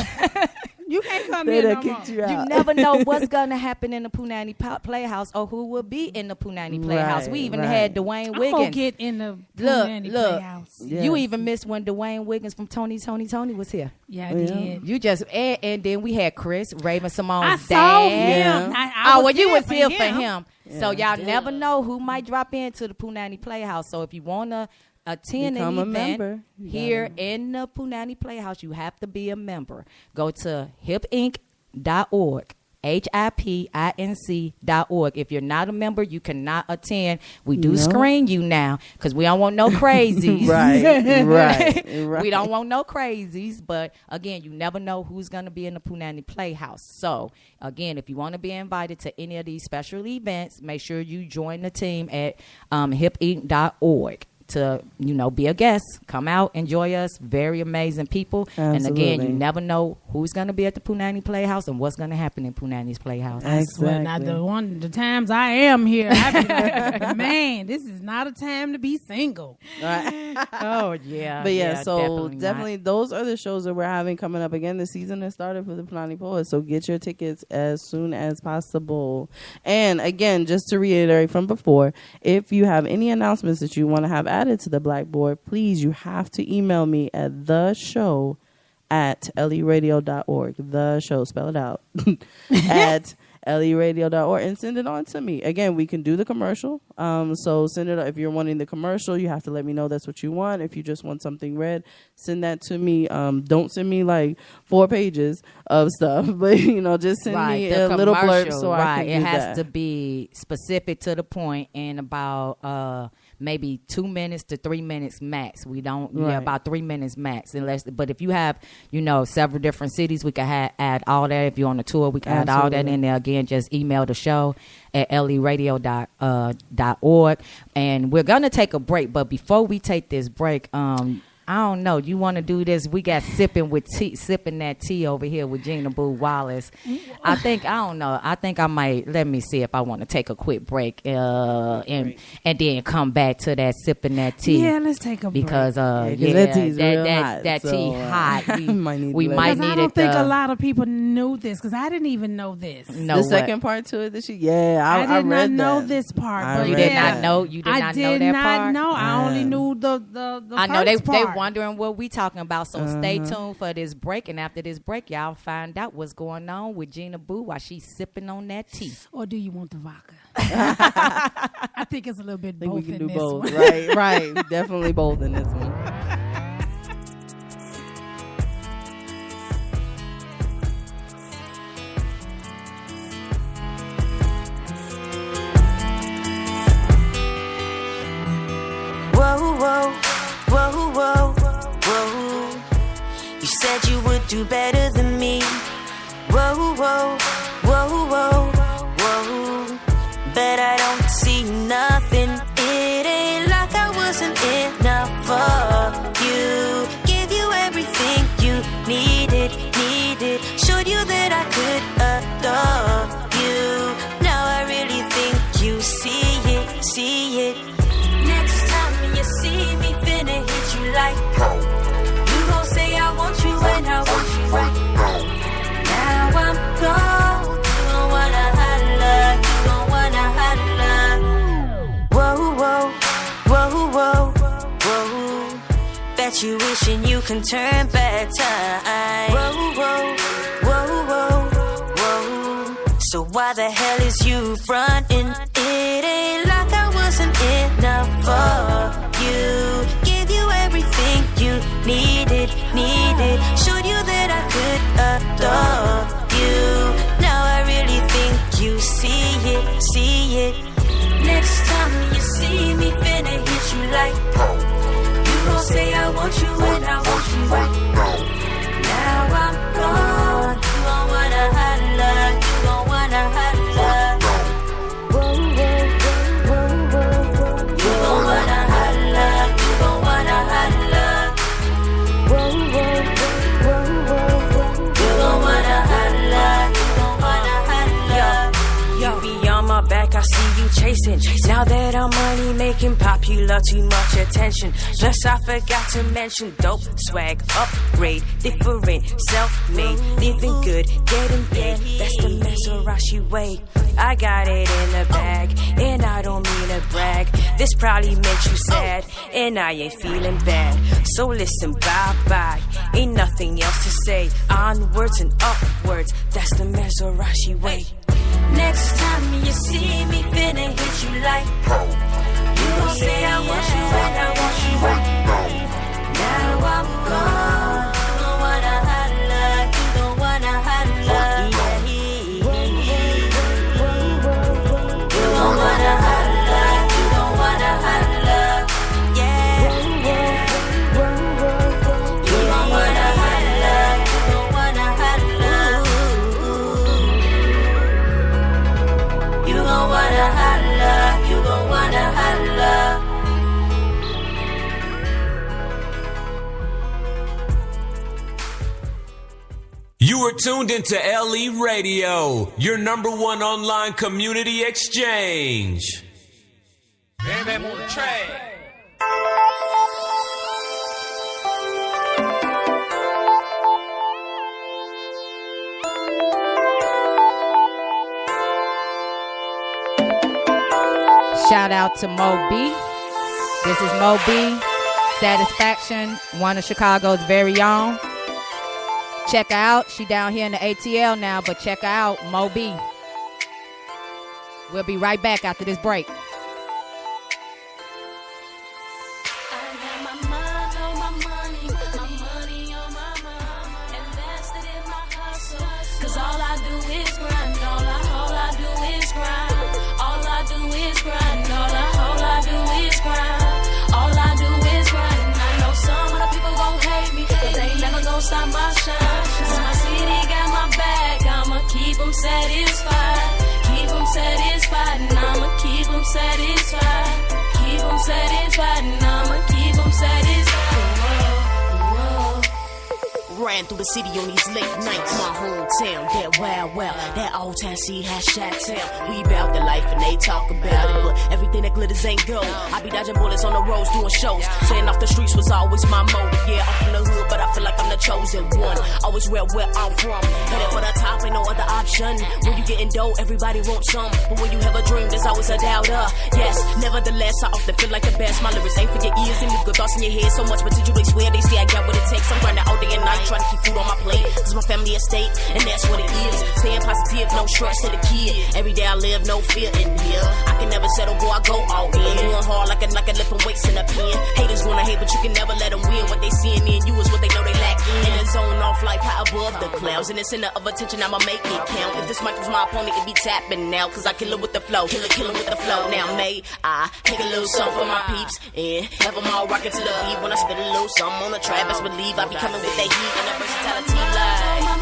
You can't come
They
here
done
no more.
kicked you
You
out.
never know what's going to happen in the Punani Playhouse or who will be in the Punani Playhouse.
Right,
We even
right.
had Dwayne
I'm gonna
Wiggins.
get in the
Look,
Punani
look.
Playhouse.
Yes.
You even missed when Dwayne Wiggins from Tony was here.
Yeah, I
Yeah.
did.
You just and then we had Chris Raven
I
Simone's
saw
dad.
him.
Yeah.
I
Oh,
was
well, you
there
was
for
here for him. So
Yeah.
y'all never know who might drop into the Punani Playhouse. So if you want to attend
Become a
an event
member. You
here in the Punani Playhouse, you have to be a member. Go to hipinc.org. HIPINC.org. If you're not a member, you cannot attend. We do
No.
screen you now because we don't want no crazies.
right.
We don't want no crazies, but again, you never know who's going to be in the Punani Playhouse. So, again, if you want to be invited to any of these special events, make sure you join the team at hipinc.org to, be a guest. Come out, enjoy us. Very amazing people. And again,
Absolutely.
you never know who's going to be at the Punani Playhouse and what's going to happen in Punani's Playhouse.
I swear, not the times I am here, I be like, man, this is not a time to be single.
Oh, yeah.
But yeah, so
not.
definitely those are the shows that we're having coming up again. The season has started for the Punani Poets, so get your tickets as soon as possible. And again, just to reiterate from before, if you have any announcements that you want to have added to the Blackboard, please, you have to email me at theshow@leradio.org. The show, spell it out, at leradio.org, and send it on to me. Again, we can do the commercial. So send it. If you're wanting the commercial, you have to let me know that's what you want. If you just want something read, send that to me. Don't send me like 4 pages of stuff, but just send me
the
a little blurb
commercial,
so I can
it
do
has
that.
to be specific to the point and about maybe 2 minutes to 3 minutes max. We don't about 3 minutes max, but if you have several different cities, we can add all that. If you're on a tour, we can add all that in there. Again, just email the show at leradio.org. And we're gonna take a break, but before we take this break, I don't know. You want to do this? We got sipping that tea over here with Gina Boo Wallace. I don't know. I think I might. Let me see if I want to take a quick break and then come back to that sipping that tea.
Yeah, let's take a break.
that
Because
tea's real hot,
that
so,
tea hot. We
to
might
Because
need
I don't
it.
think a lot of people knew this because I didn't even know this.
know
The
what?
second part to it that
I did not
read
know
that.
this part.
I
but
You
read
did
yeah,
not know. You did
I
not
did
know that
not
part.
know. I only
Man.
knew the
I know they
first part.
wondering what we talking about. So stay tuned for this break. And after this break, y'all find out what's going on with Gina Boo while she's sipping on that tea.
Or do you want the vodka? I think it's a little bit
I think
both
we can
in
do
this
both.
one.
Right. Definitely both in this one.
Whoa, whoa, whoa, whoa. You said you would do better than me. Whoa, whoa, whoa, whoa, whoa. But I don't see nothing. It ain't like I wasn't enough for you. Give you everything you needed. Showed you that I could adore you. Now I really think you see it. Next time you see me, finna hit you like you gon' say I want you and I want you right now. I'm gone. You gon' wanna holla. You gon' wanna holla. Whoa, whoa, whoa, whoa, whoa. Bet you wishing you can turn back time. Whoa, whoa, whoa, whoa, whoa. So why the hell is you frontin'? It ain't like I wasn't enough for you. Give you everything you needed. Showed you that I could adore you. Now I really think you see it. Next time you see me, finna hit you like you gon' say I want you and I want you right now. I'm gone. You gon' wanna holla. You gon' wanna holla. You gon' wanna holla. You gon' wanna holla. You gon' wanna holla. You gon' wanna holla.
You be on my back, I see you chasing. Now that I'm money making, popular, too much attention. Plus I forgot to mention dope, swag, upgrade, different, self-made, living good, getting paid. That's the Maserati way. I got it in the bag, and I don't mean to brag. This probably makes you sad, and I ain't feeling bad. So listen, bye-bye, ain't nothing else to say. Onwards and upwards, that's the Maserati way.
Next time you see me, finna hit you like you gon' say I want you and I want you right now. I'm gone. You gon' wanna holla. You gon' wanna holla. You gon' wanna holla. You gon' wanna holla. Yeah. You gon' wanna holla. You gon' wanna holla. You gon' wanna holla. You gon' wanna holla.
You are tuned into LE Radio, your number one online community exchange.
Shout out to Mo B. This is Mo B. Satisfaction, one of Chicago's very own. Check her out. She down here in the ATL now, but check her out, Mo B. We'll be right back after this break.
Stop my shine. Since my city got my back, I'ma keep them satisfied. Keep them satisfied, and I'ma keep them satisfied. Keep them satisfied, and I'ma keep them satisfied. Whoa, whoa,
ran through the city on these late nights. My hometown, that wild, that old town she has shot town. We bout the life and they talk about it, but everything that glitters ain't gold. I be dodging bullets on the roads doing shows. Saying off the streets was always my motive. Yeah, I'm from the hood, but I feel like I'm the chosen one. Always where I'm from. Headed for the top, ain't no other option. When you getting dough, everybody wants some. But when you have a dream, there's always a doubter. Yes, nevertheless, I often feel like the best. My lyrics ain't for your ears and leave good thoughts in your head. So much potential, they swear they say I got what it takes. I'm grinding all day and night, trying to keep food on my plate. Cause my family estate, and that's what it is. Staying positive, no stress to the kid. Every day I live, no fear in here. I can never settle, boy, I go all in. Going hard like a lifting weights in a pen. Haters wanna hate, but you can never let them win. What they seeing in you is what they know they lack. In the zone off life, high above the clouds. In the center of attention, I'ma make it count. If this mic was my opponent, it'd be tapping now. Cause I kill it with the flow, kill it with the flow. Now, may I take a little something for my peeps and have them all rocking to the beat. When I spit a little something on the track, best believe I be coming with that heat and that versatility like.
My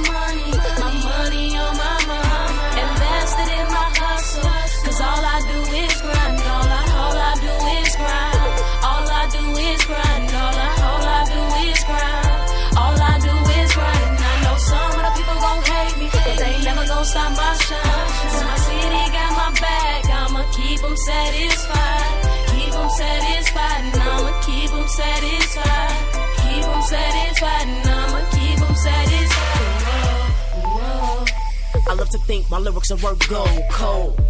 money on my mind, invested in my hustle. Cause all I do is grind, all I do is grind. All I do is grind, all I do is grind. All I do is grind. And I know some of the people gon' hate me, but they never gon' stop my shine. Cause my city got my back, I'ma keep them satisfied. Keep them satisfied, and I'ma keep them satisfied. Keep them satisfied, and I'ma keep them satisfied. Whoa.
I love to think my lyrics are worth gold, cold.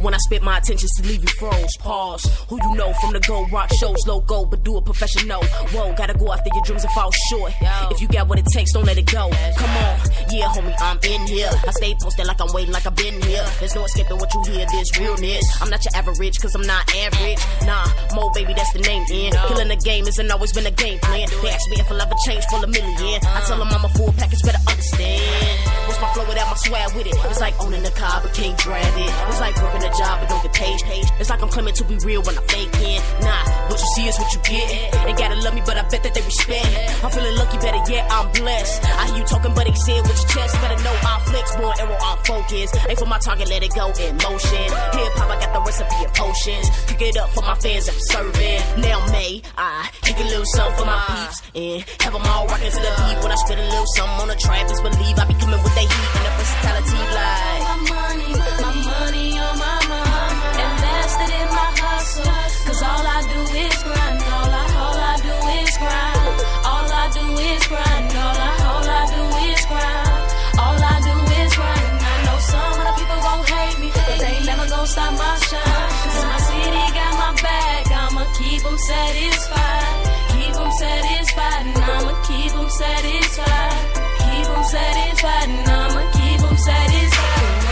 When I spit my intentions to leave you froze, pause. Who you know from the Gold Rock shows, logo, but do it professional. Whoa, gotta go after your dreams and fall short. If you got what it takes, don't let it go. Come on, yeah, homie, I'm in here. I stay posted like I'm waiting, like I've been here. There's no escaping what you hear, this realness. I'm not your average, cause I'm not average. Nah, Mo, baby, that's the name, in. Killing the game hasn't always been a game plan. They ask me if I'll ever change for a million. I tell them I'm a full package, better understand. What's my flow without my swag with it? It's like owning a car, but can't drive it. It's like working a job, but don't get paid. It's like I'm claiming to be real when I'm faking. Nah, what you see is what you get. Ain't gotta love me, but I bet that they respect. I'm feeling lucky, better yet, I'm blessed. I hear you talking, but they say it with your chest. Better know I'm flex, more arrow, I'm focused. Ain't for my target, let it go in motion. Hip hop, I got the recipe and potions. Pick it up for my fans, I'm serving. Now, may I kick a little something for my peeps and have them all rocking to the beat. When I spit a little something on the track, just believe I be coming with that heat and the versatility like.
My money on my mind, invested in my hustle. Cause all I do is grind, all I do is grind. All I do is grind, all I do is grind. All I do is grind. And I know some of the people gon' hate me, but they never gon' stop my shine. Cause my city got my back, I'ma keep them satisfied. Keep them satisfied, and I'ma keep them satisfied. Keep them satisfied, and I'ma keep them satisfied.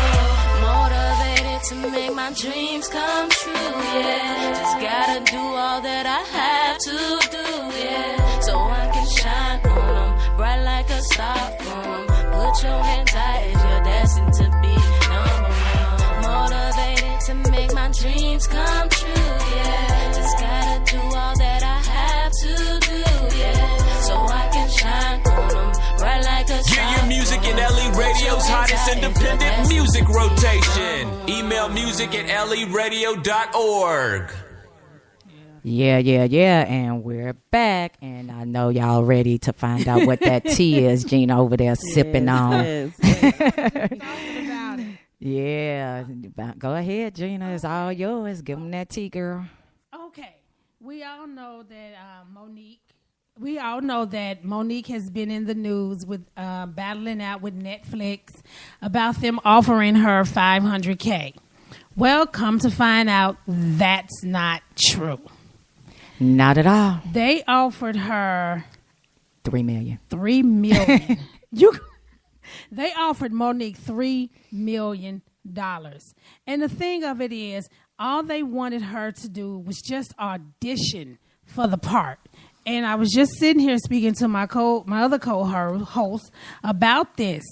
Motivated to make my dreams come true, yeah. Just gotta do all that I have to do, yeah. So I can shine on them, bright like a star from 'em. Put your hands high as you're destined to be number one. Motivated to make my dreams come true, yeah. Just gotta do all that I have to do, yeah. So I can shine on them, bright like a star.
Get your music in LE Radio's hottest independent music rotation. Email music@leradio.org.
Yeah, and we're back, and I know y'all ready to find out what that tea is Gina over there sipping on.
Yes.
Talking about it.
Yeah, go ahead, Gina, it's all yours. Give them that tea, girl.
Okay, we all know that Monique. We all know that Monique has been in the news with battling out with Netflix about them offering her $500K. Well, come to find out, that's not true.
Not at all.
They offered her
$3 million.
$3 million. They offered Monique $3 million. And the thing of it is, all they wanted her to do was just audition for the part. And I was just sitting here speaking to my other co-host about this.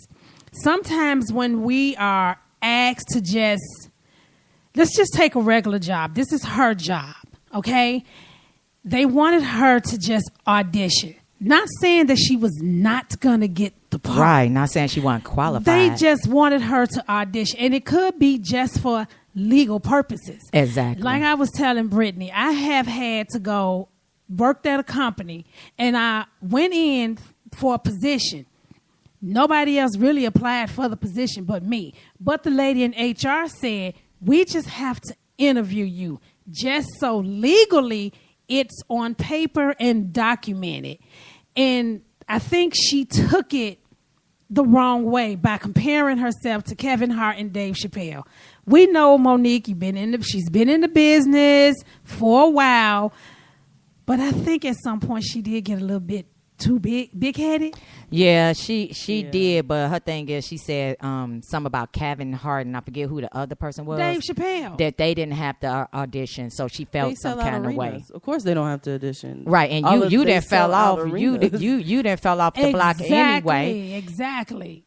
Sometimes when we are asked to let's just take a regular job. This is her job, okay? They wanted her to just audition. Not saying that she was not going to get the part.
Right, not saying she wasn't qualified.
They just wanted her to audition. And it could be just for legal purposes.
Exactly.
Like I was telling Brittany, I have had to go worked at a company, and I went in for a position. Nobody else really applied for the position but me. But the lady in HR said, we just have to interview you just so legally it's on paper and documented. And I think she took it the wrong way by comparing herself to Kevin Hart and Dave Chappelle. We know Monique, she's been in the business for a while, but I think at some point she did get a little bit too big-headed.
Yeah, she did, but her thing is she said something about Kevin Hart, and I forget who the other person was.
Dave Chappelle.
That they didn't have to audition, so she felt some kind of way.
Of course they don't have to audition.
Right, and you didn't fell off. You didn't fell off the block anyway.
Exactly.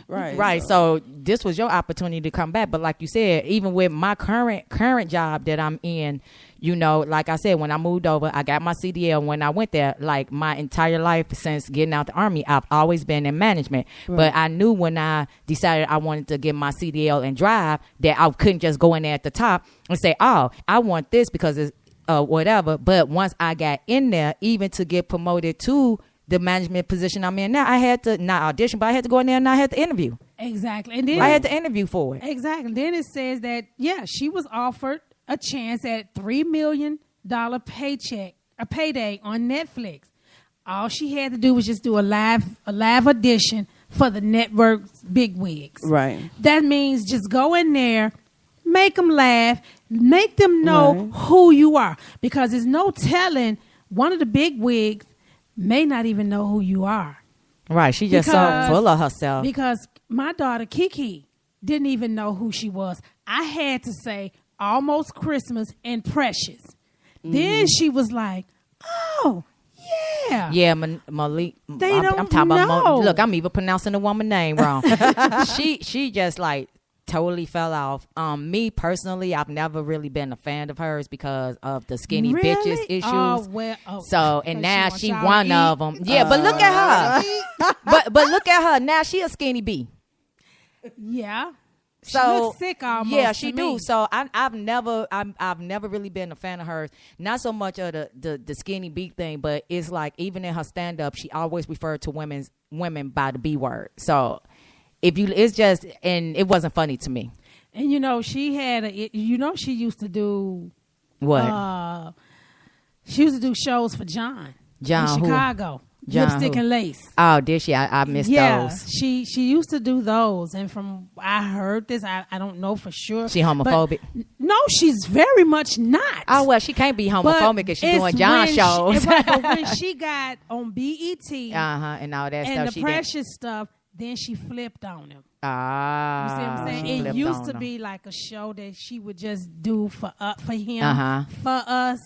Right. So this was your opportunity to come back. But like you said, even with my current job that I'm in, you know, like I said, when I moved over, I got my CDL. When I went there, like my entire life since getting out the Army, I've always been in management. Right. But I knew when I decided I wanted to get my CDL and drive that I couldn't just go in there at the top and say, oh, I want this because it's whatever. But once I got in there, even to get promoted to the management position I'm in now, I had to not audition, but I had to go in there and I had to interview.
Exactly. And then
I had to interview for it.
Exactly. Then it says that, she was offered a chance at $3 million payday on Netflix. All she had to do was just do a live audition for the network's bigwigs.
Right.
That means just go in there, make them laugh, make them know who you are. Because there's no telling, one of the bigwigs may not even know who you are.
Right. She just so full of herself.
Because my daughter, Kiki, didn't even know who she was. I had to say Almost Christmas and Precious. Then she was like, oh, yeah.
Yeah, Malik.
I'm talking
about look, I'm even pronouncing the woman's name wrong. She just like totally fell off. Me personally, I've never really been a fan of hers because of the skinny bitches issues. So and now she one of them. Yeah, but look at her. but look at her now. She a skinny bee.
Yeah.
So
she looks sick almost.
Yeah, she
do.
So I've never really been a fan of hers. Not so much of the skinny bee thing, but it's like even in her stand up, she always referred to women by the B word. So it's just, and it wasn't funny to me.
And she had she used to do
what?
She used to do shows for John in Chicago. Lipstick and Lace.
Oh, did she? I missed those.
She used to do those, and from I heard this, I don't know for sure.
She homophobic?
No, she's very much not.
Oh well, she can't be homophobic if she's doing John shows.
But when she got on BET,
and all that
and
stuff,
the Precious stuff, then she flipped on him.
Ah,
you see what I'm saying? It used to be like a show that she would just do for him, for us.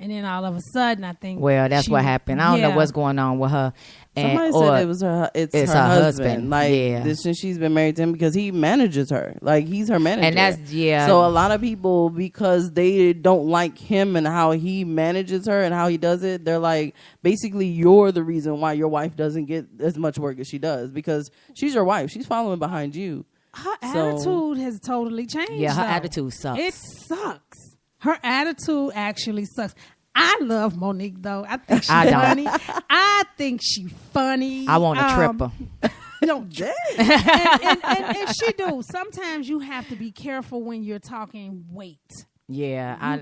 And then all of a sudden, I think.
Well, that's what happened. I don't know what's going on with her.
Somebody said it was her. It's her husband. Like since she's been married to him, because he manages her. Like he's her manager.
And that's
So a lot of people, because they don't like him and how he manages her and how he does it, they're like, basically, you're the reason why your wife doesn't get as much work as she does, because she's your wife. She's following behind you.
Her attitude has totally changed.
Yeah, her attitude sucks.
It sucks. Her attitude actually sucks. I love Monique though. I think she's funny. I think she's funny.
I want to trip her.
And she do. Sometimes you have to be careful when you're talking weight.
Yeah,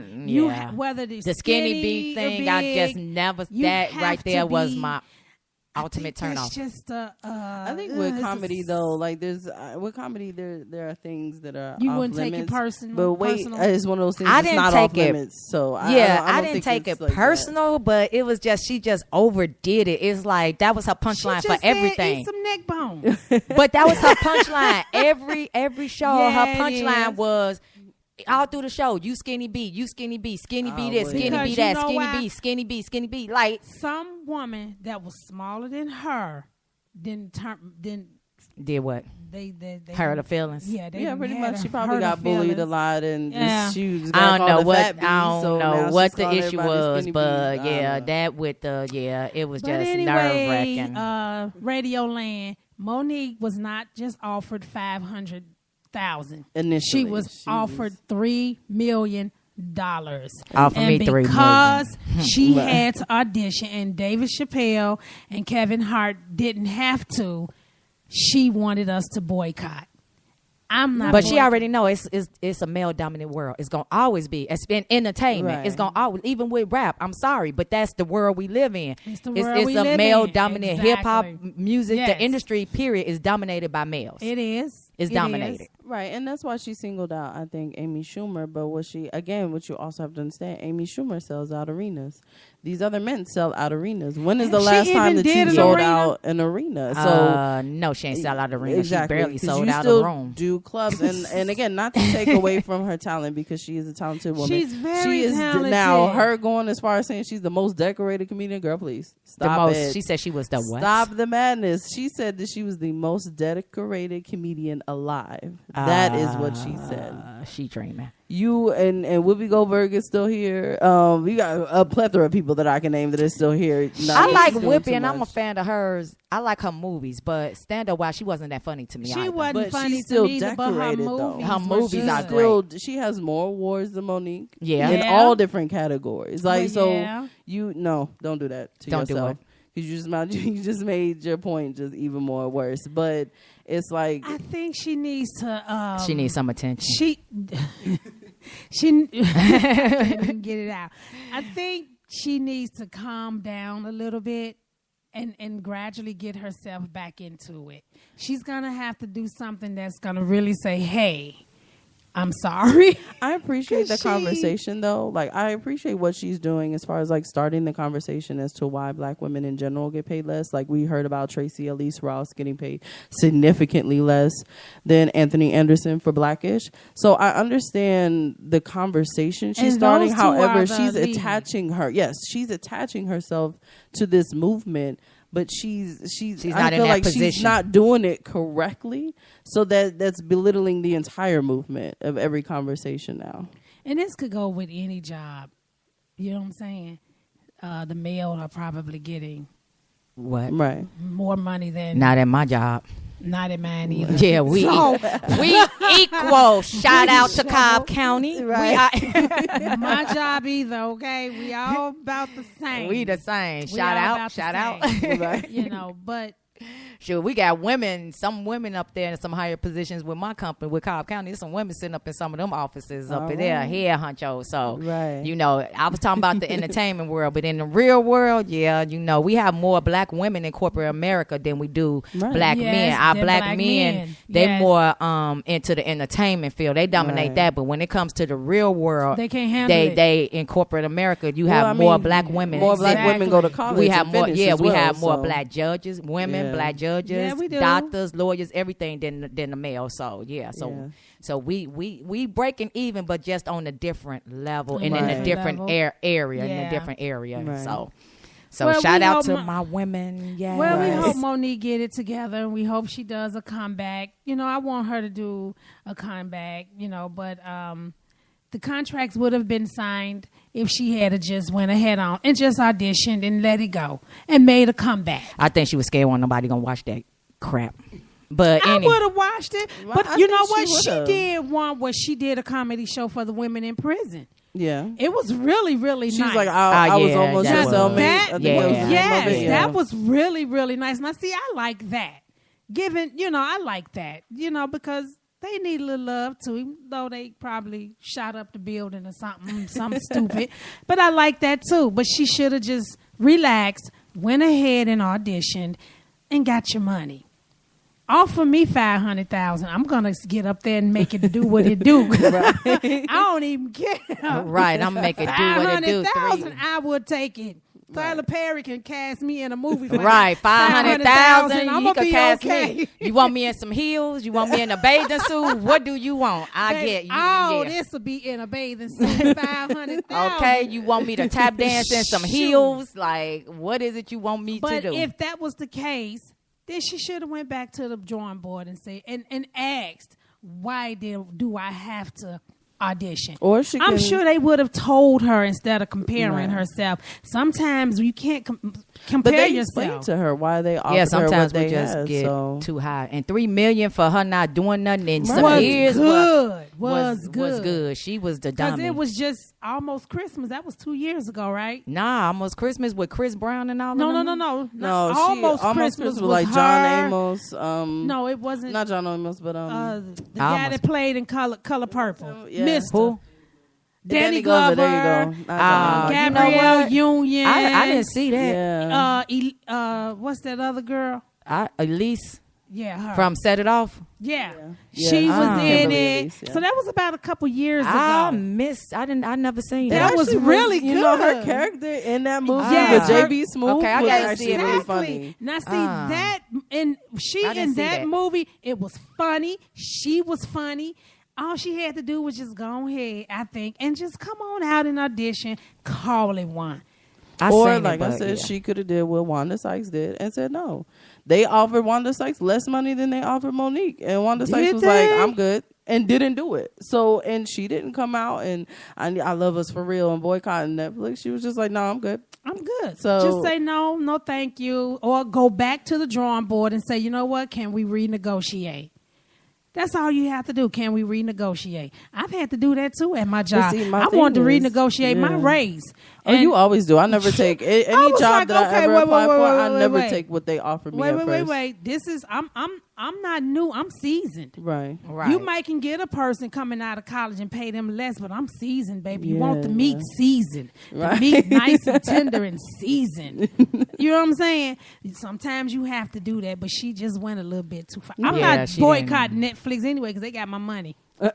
whether
the skinny bee thing,
big,
I just never. That right there was my ultimate turn off.
Just
I think with comedy though, like there's with comedy there are things that are
you
off
wouldn't
limits,
take it personal.
But weight is one of those things.
I
that's
didn't
not
take
off
it.
Limits, so
I
don't
didn't take it
like
personal, but it was just she just overdid it. It's like that was her punchline for everything.
Eat some neck bones.
But that was her punchline. Every show, her punchline was. All through the show, you skinny bee, skinny bee this, skinny bee that, skinny bee, skinny bee. Like
some woman that was smaller than her did
what?
They
hurt her feelings.
Yeah,
pretty much. She probably got bullied a lot, and she was
I don't know what
the
issue was, but that with it was just nerve wracking.
Radioland, Monique was not just offered $500,000.
Initially,
she was offered $3 million.
Offer
and
me $3 million.
because she had to audition, and David Chappelle and Kevin Hart didn't have to, she wanted us to boycott. I'm not.
But she already know it's a male dominant world. It's gonna always be. It's been entertainment.
Right.
It's gonna always, even with rap. I'm sorry, but that's the world we live in.
It's the world we
a
live
male
in.
dominant hip hop
Exactly.
music.
Yes.
The industry period is dominated by males.
It is.
It's
It
dominated.
is.
Right, and that's why she singled out, I think, Amy Schumer. But what you also have to understand, Amy Schumer sells out arenas. These other men sell out arenas. When is the
She
last time
even
that
did
you
an
sold
arena?
out an arena? So
No, she ain't sell out the arena.
exactly,
She barely
'cause
sold
you
out
still
a room.
do clubs, and again, not to take away from her talent because she is a talented woman.
She's very
she is
talented.
now her going as far as saying she's the most decorated comedian. Girl, please stop it.
She said she was the what?
Stop the madness. She said that she was the most decorated comedian alive. That is what she said.
She dreaming.
You and Whoopi Goldberg is still here. We got a plethora of people that I can name that is still here.
I like
doing
Whoopi,
too
and I'm a
much.
fan of hers. I like her movies, but stand up, she wasn't that funny to me.
She
either.
wasn't
But
funny
she's
to
still
me, but her
decorated, though.
movies,
Her
were
movies
good.
are
Still, she has more awards than Monique.
Yeah.
in
Yeah.
all different categories. Like
But
so,
yeah.
don't do that to
Don't do
yourself.
it.
Because you just made your point just even more worse. But it's like
I think she needs to.
She needs some attention.
She get it out. I think she needs to calm down a little bit and gradually get herself back into it. She's gonna have to do something that's gonna really say, "Hey, I'm sorry."
I appreciate the conversation though. Like I appreciate what she's doing as far as like starting the conversation as to why black women in general get paid less. Like we heard about Tracy Elise Ross getting paid significantly less than Anthony Anderson for Blackish. So I understand the conversation she's
And
starting.
those two
However,
are the
she's
lead.
she's attaching herself to this movement. But she's
not
I
in
feel
that
like she's
position.
not doing it correctly. So that's belittling the entire movement of every conversation now.
And this could go with any job. You know what I'm saying? The male are probably getting
What?
Right.
more money than
Not at my job.
not in mine either.
Yeah, we equal. Shout out to Cobb County.
Right.
My job either. Okay, we all about the same.
We the same.
We
Shout
all
out.
about the
Shout out.
same.
Right.
You know, but
Sure, we got some women up there in some higher positions with my company, with Cobb County. There's some women sitting up in some of them offices up in there, head honcho. So,
Right.
you know, I was talking about the entertainment world, but in the real world, yeah, you know, we have more black women in corporate America than we do
Right.
black
Yes,
men. Our
they're
black
black
men,
men.
they
Yes.
more into the entertainment field. They dominate
Right.
that, but when it comes to the real world,
They can't handle it.
They in corporate America, you
Well,
have
I
more
mean,
black women.
More black
Exactly.
women go to college.
We have
and
more,
finish
yeah.
as
We
well,
have more
so.
black judges, women,
Yeah.
black judges,
Yeah, we do.
doctors, lawyers, everything than the male. So yeah, so we breaking even, but just on a different level and in a
Right.
different
Level.
area, in
Yeah.
a different area.
Right.
So
Well,
shout
we
out
hope
to my women. Yeah.
well, we
Right.
hope Monique get it together, and we hope she does a comeback. You know, I want her to do a comeback. You know, but the contracts would have been signed if she had just went ahead on and just auditioned and let it go and made a comeback.
I think she was scared when nobody gonna watch that crap. But
I would have watched it, but
I
you know
think
what?
she
She
would've.
did one where she did a comedy show for the women in prison.
Yeah.
It was really, really
She's
nice.
like, I was
yeah,
almost
that
your
was-
cellmate.
That-
I think that was the name of
yes,
it, yeah.
that was really, really nice. Now, see, I like that. Given, you know, I like that, you know, because they need a little love too, even though they probably shot up the building or something stupid. But I like that too. But she should have just relaxed, went ahead and auditioned, and got your money. Offer me $500,000. I'm gonna get up there and make it do what it do. I don't even care.
right, I'm making do what it do.
$500,000, I would take it. Tyler Perry can cast me in a movie. For
Right, 500,000.
I'm
You
gonna
could
be
cast
okay.
me. You want me in some heels? You want me in a bathing suit? What do you want? I
Baby,
get you.
all
yeah.
this will be in a bathing suit. 500,000.
Okay, you want me to tap dance in some heels? Like, what is it you want me
But
to do?
if that was the case, then she should have went back to the drawing board and say and asked, why do I have to audition?
Or she
I'm
can-
sure they would have told her instead of comparing
Right.
herself. Sometimes you can't
But
compare
they explained
yourself.
to her why they offered
yeah,
her
sometimes
what
we
they
just
had,
get
so.
too high. And $3 million for her not doing nothing in some
Was
years.
good. was good.
Was good. She was the
Because
dummy.
it was just almost Christmas. That was 2 years ago, right?
Nah, Almost Christmas with Chris Brown and all
No,
of
no,
them.
no, no.
No,
Not
almost
Christmas
was
was
like
her.
John Amos.
No, it wasn't.
Not John Amos, but
the guy
Almost.
that played in Color Purple.
Yeah.
Mister.
Who?
Danny Glover.
There you go. Not John Amos.
You know
Gabrielle
what?
Union.
I didn't see that.
Yeah.
What's that other girl?
Elise
Yeah, her.
from Set It Off.
Yeah.
Yeah.
She was in
Kimberly
it.
Elise, yeah.
So that was about a couple years
I
ago.
missed. I never seen
That
that.
was
Actually
really
You know, her
good.
character in that movie
Yes,
with
her-
JB Smoove
Okay, I
was
gotta
actually
see it.
really
Exactly.
funny.
Now see that and she
I didn't
in
see
that
that.
movie, it was funny. She was funny. All she had to do was just go ahead, I think, and just come on out and audition, call it one.
I
Or
seen
like
it,
I
but,
said,
yeah.
she could have did what Wanda Sykes did and said no. They offered Wanda Sykes less money than they offered Monique, and Wanda Sykes was like, "I'm good," and didn't do it. So, and she didn't come out and I love us for real and boycotting Netflix. She was just like, "No, I'm good."
I'm good.
So-
just say no, no thank you, or go back to the drawing board and say, you know what, can we renegotiate? That's all you have to do. Can we renegotiate? I've had to do that too at my job.
see, my
I wanted to
thing is-
renegotiate my
yeah.
raise.
Oh, you always do. I never take any
was
job
like,
that I
okay,
ever
wait,
apply
wait,
for.
wait,
I
wait,
never
wait.
take what they offer me.
Wait,
at
wait,
first.
wait. This is I'm not new. I'm seasoned.
Right.
Right.
You might can get a person coming out of college and pay them less, but I'm seasoned, baby. You want the
Yeah.
meat seasoned.
Right.
The meat nice and tender and seasoned. You know what I'm saying? Sometimes you have to do that, but she just went a little bit too far. I'm
Yeah,
not
she
boycotting Netflix anyway because they got my money. They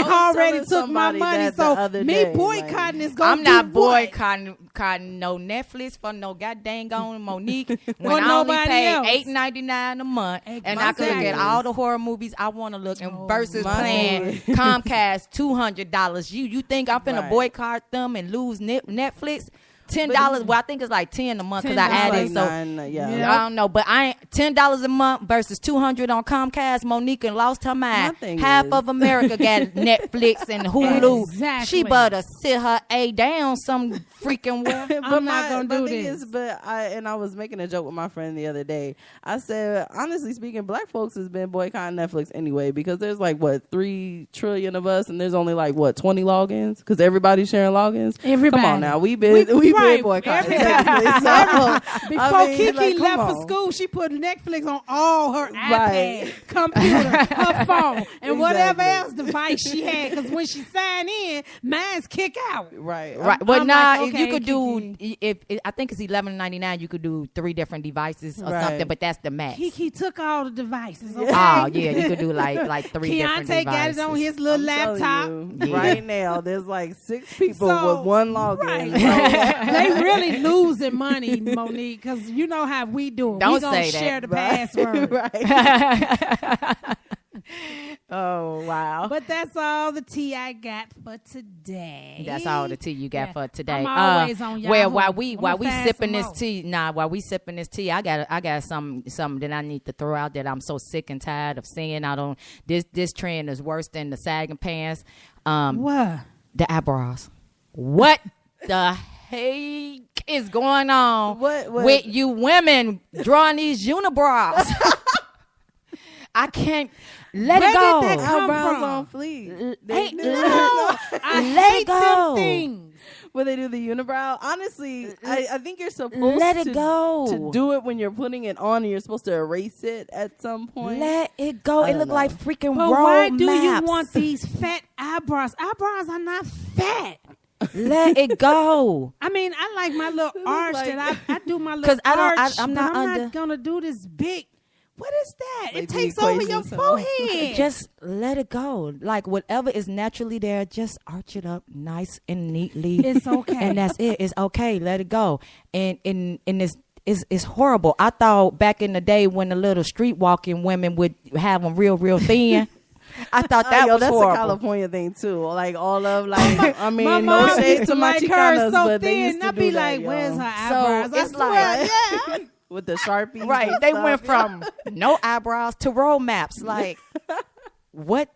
was
already
telling
took my
somebody
money,
that the
so
other
me
day,
boycotting is going to
I'm not
do what?
boycotting no Netflix for no goddamn on Monique
Or
when I only
nobody
pay
else.
$8.99 a month and I can look
Exactly.
at all the horror movies I want to look and versus
my
paying Comcast $200. You think I'm finna
Right.
boycott them and lose Netflix? $10. Well, I think it's like 10 a month because I
$10.
added
Like
so.
yeah.
Yeah.
I don't know, but I ain't $10 a month versus $200 on Comcast. Monique and lost her mind.
My thing
Half
is-
of America got Netflix and Hulu.
Exactly.
She better sit her A down some freaking well.
But
I'm not gonna
my
do
thing
this.
Is, but I was making a joke with my friend the other day. I said, honestly speaking, black folks has been boycotting Netflix anyway because there's like what 3 trillion of us, and there's only like what 20 logins because everybody's sharing logins.
Everybody.
Come on now, we've been
right.
boycotting.
Everybody.
technically. So,
Before
I mean,
Kiki
like, come
left
on.
for school, she put Netflix on all her iPad,
Right.
computer, her phone, and whatever
Exactly.
else device she had. Because when she signed in, mine's kick out.
Right.
Right, but
I'm
nah,
like,
if you
okay,
could do,
Kiki.
if I think it's $11.99, you could do 3 different devices or
Right.
something, but that's the max.
Kiki took all the devices. Okay?
Oh yeah, you could do like 3 different
Keontae
devices.
got it on his little
I'm telling
laptop.
you, right now, there's like 6 people
So,
with one login.
right.
Right.
They really losing money, Monique, because you know how we do it.
Don't
we gonna
say that.
share the
Right.
password.
Right.
Oh wow.
But that's all the tea I got for today.
That's all the tea you got
Yeah.
for today.
I'm always on Yahoo.
Well, while we
I'ma find
sipping
some
this
more.
tea, I got something that I need to throw out that I'm so sick and tired of seeing. I don't. This trend is worse than the sagging pants.
What?
The eyebrows. What the heck is going on
What?
with you women drawing these unibrows? I can't let
Where
it go.
did that come
Eyebrows
from?
on fleek.
Hey,
They-
no.
I
Let
hate
it go.
them things.
When they do the unibrow, honestly, I think you're supposed
Let it
to,
go.
to do it when you're putting it on, and you're supposed to erase it at some point.
Let it go.
I
It
don't
look
know.
like freaking
But
road
why do you
maps.
want these fat eyebrows? Eyebrows are not fat.
Let it go.
I mean, I like my little
look
arch
like-
that I do my little
'Cause I don't-
arch,
I'm
but
not
I'm
under-
not gonna do this big. What is that?
Like
It
the
takes over your
equation, so-
forehead.
Just let it go. Like whatever is naturally there, just arch it up nice and neatly.
It's okay.
And that's it. It's okay. Let it go. And it's horrible. I thought back in the day when the little street walking women would have them real thin. I thought that was
that's
horrible.
a California thing too. Like all of like, I mean,
my
no
mom
shade
used
to my
like her
Chicanas,
so
but they
thin.
used to
I'd
do
be
that,
like,
yo.
"Where's her eyebrows?" I
it's
swear,
like-
yeah.
with the Sharpie,
Right.
and
They
stuff.
went from no eyebrows to road maps. Like, what?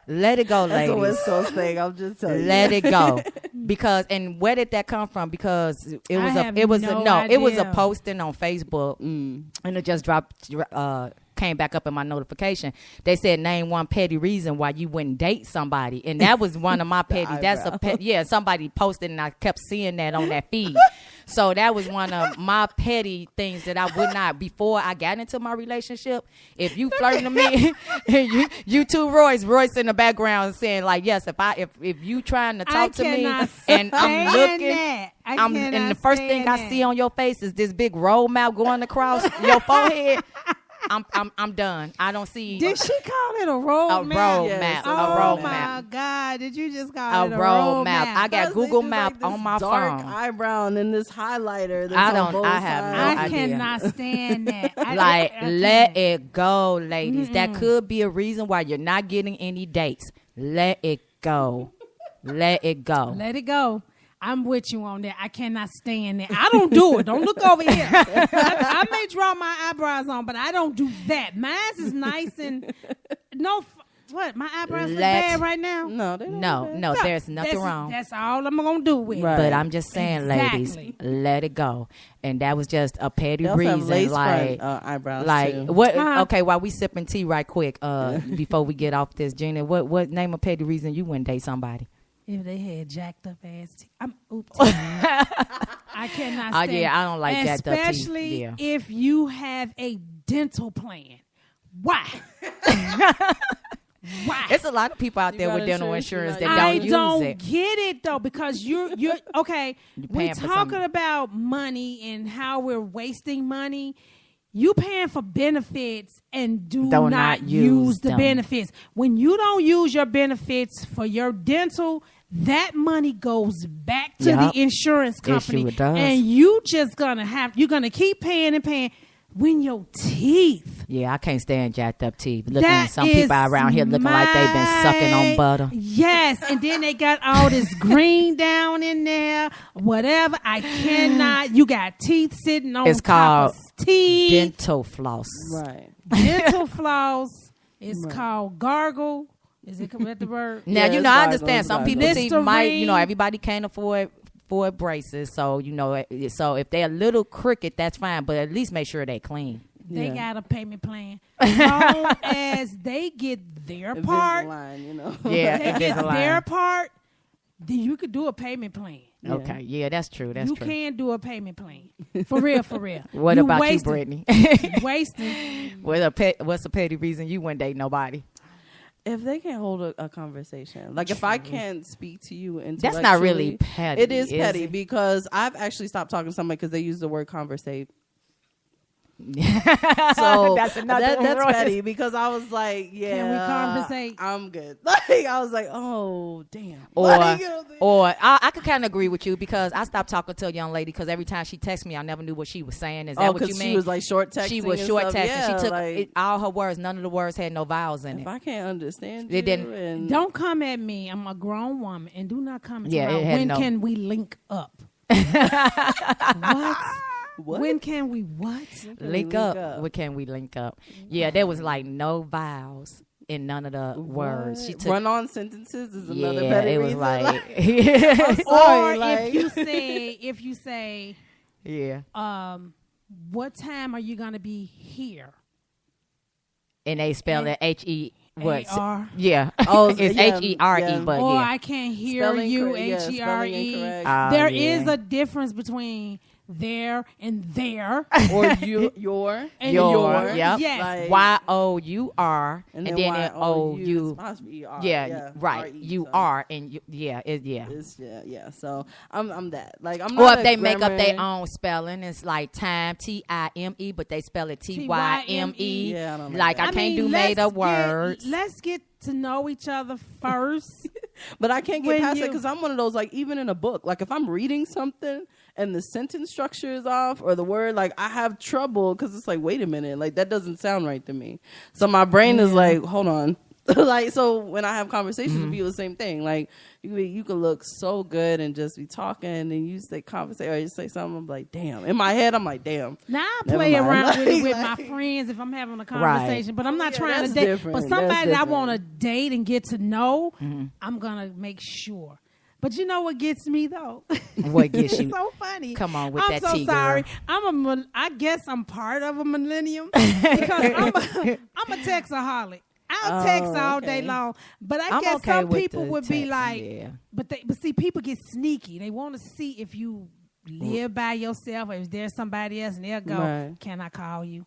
Let it go,
That's a
ladies.
West Coast thing. I'm just telling you.
Let it go. Because and where did that come from? Because it was
I have
it was
no
it was a
idea.
posting on Facebook, and it just dropped came back up in my notification. They said name one petty reason why you wouldn't date somebody, and that was one of my petty. That's a somebody posted, and I kept seeing that on that feed. So that was one of my petty things that I would not, before I got into my relationship. If you flirting to me, you too, Royce in the background saying like, yes, if you trying to talk to me and I'm looking, and the first thing I see on your face is this big road map going across your forehead. I'm done. I don't see.
Did she call it a road map?
Map.
Oh
a road
my
map.
God! Did you just call it
a road map? I got
Because
Google
they do,
Map
like,
on
this
my
dark
phone.
eyebrow and then this highlighter.
I have no
I
idea.
cannot stand that.
Let it go, ladies. That could be a reason why you're not getting any dates. Let it go. Let it go.
Let it go. I'm with you on that. I cannot stand that. I don't do it. Don't look over here. I may draw my eyebrows on, but I don't do that. Mine's is nice and what? My eyebrows look bad right now?
No, they don't.
No, there's nothing wrong.
That's all I'm gonna do with it.
But I'm just saying, ladies, let it go. And that was just a petty
They also have
reason.
lace
Like,
front, eyebrows
like
too.
what? Okay, while we sipping tea, right quick, before we get off this, Gina, what name a petty reason you wouldn't date somebody?
If they had jacked up ass teeth. I cannot stand
yeah, I don't like jacked up teeth.
Especially if you have a dental plan. Why? Why?
It's a lot of people out there with dental insurance that don't use it.
I don't get it though, because you're okay. We're talking about money and how we're wasting money. You paying for benefits and do not use the benefits. When you don't use your benefits for your dental, that money goes back to the insurance company.
It does.
And you're gonna keep paying and paying. When your teeth.
Yeah, I can't stand jacked up teeth. Looking at some people around here looking like they've been sucking on butter.
Yes, and then they got all this green down in there. Whatever. I cannot. You got teeth sitting on top of teeth.
Dental floss.
Right.
Dental floss. It's called gargle. Is it the word?
Now, I understand. Some people teeth might,
Listerine.
everybody can't afford braces. So, so if they're a little crooked, that's fine. But at least make sure they clean.
They got a payment plan. As long as they get their part.
Invisalign,
Yeah,
they get their part, then you could do a payment plan.
Okay, yeah, that's true.
You can do a payment plan. For real, for real.
What about you, Brittany?
Wasting.
What's a petty reason you wouldn't date nobody?
If they can't hold a conversation, like if I can't speak to you intellectually,
that's not really petty.
It is petty because I've actually stopped talking to somebody because they use the word conversate. So that's petty because I was like, yeah,
can we conversate?
I'm good. Like I was like, oh damn.
Or I could kind of agree with you because I stopped talking to a young lady because every time she texted me, I never knew what she was saying. Is that what you mean?
She was like short texting.
She was short texting.
Yeah,
she took all her words. None of the words had no vowels in it.
If I can't understand
it
didn't.
Don't come at me. I'm a grown woman, and do not come at me.
When
can we link up? What? When can we
link up? When can we link up? Yeah, there was like no vowels in none of the words. She took
run-on sentences is another
yeah,
better
it was
reason.
like
if you say
yeah,
what time are you gonna be here?
And they spell it H-E. What?
A-R.
Yeah.
Oh,
it's H-E-R-E, but
or
yeah.
I can't hear you. H-E-R-E.
There
is a difference between there and there.
Or your.
And
your. Yep.
Yes.
Like,
Y-O-U-R. And then it O-U.
Yeah,
right.
R-E,
You
so.
are. And yeah.
Yeah. So I'm that. Like I'm
or
not
if they make up their own spelling, it's like time, T-I-M-E, but they spell it T-Y-M-E.
Yeah, I don't know
like
that.
I can't do made up words.
Let's get to know each other first.
But I can't get
When
past it
you-
because I'm one of those, like, even in a book, like if I'm reading something and the sentence structure is off or the word, like I have trouble because it's like, wait a minute, like that doesn't sound right to me. So my brain is like, hold on. Like, so when I have conversations with people, the same thing. Like you could look so good and just be talking and you say conversation or you say something, I'm like, damn. In my head, I'm like, damn.
Now I
Never
play
mind.
around with it with
Like-
my friends if I'm having a conversation, but I'm not trying
that's
to date.
different.
But
That's
somebody that I
different.
want to date and get to know, I'm gonna make sure. But you know what gets me though?
What gets
It's
you?
so funny.
Come on with
I'm
that
so
tea,
sorry.
girl.
I guess I'm part of a millennium because I'm a texaholic. I'll text all day long, but I
I'm
guess
okay
some
with
people
the
would be
texting,
like,
yeah.
but see, people get sneaky. They want to see if you live by yourself or if there's somebody else, and they'll go,
Right.
"Can I call you?"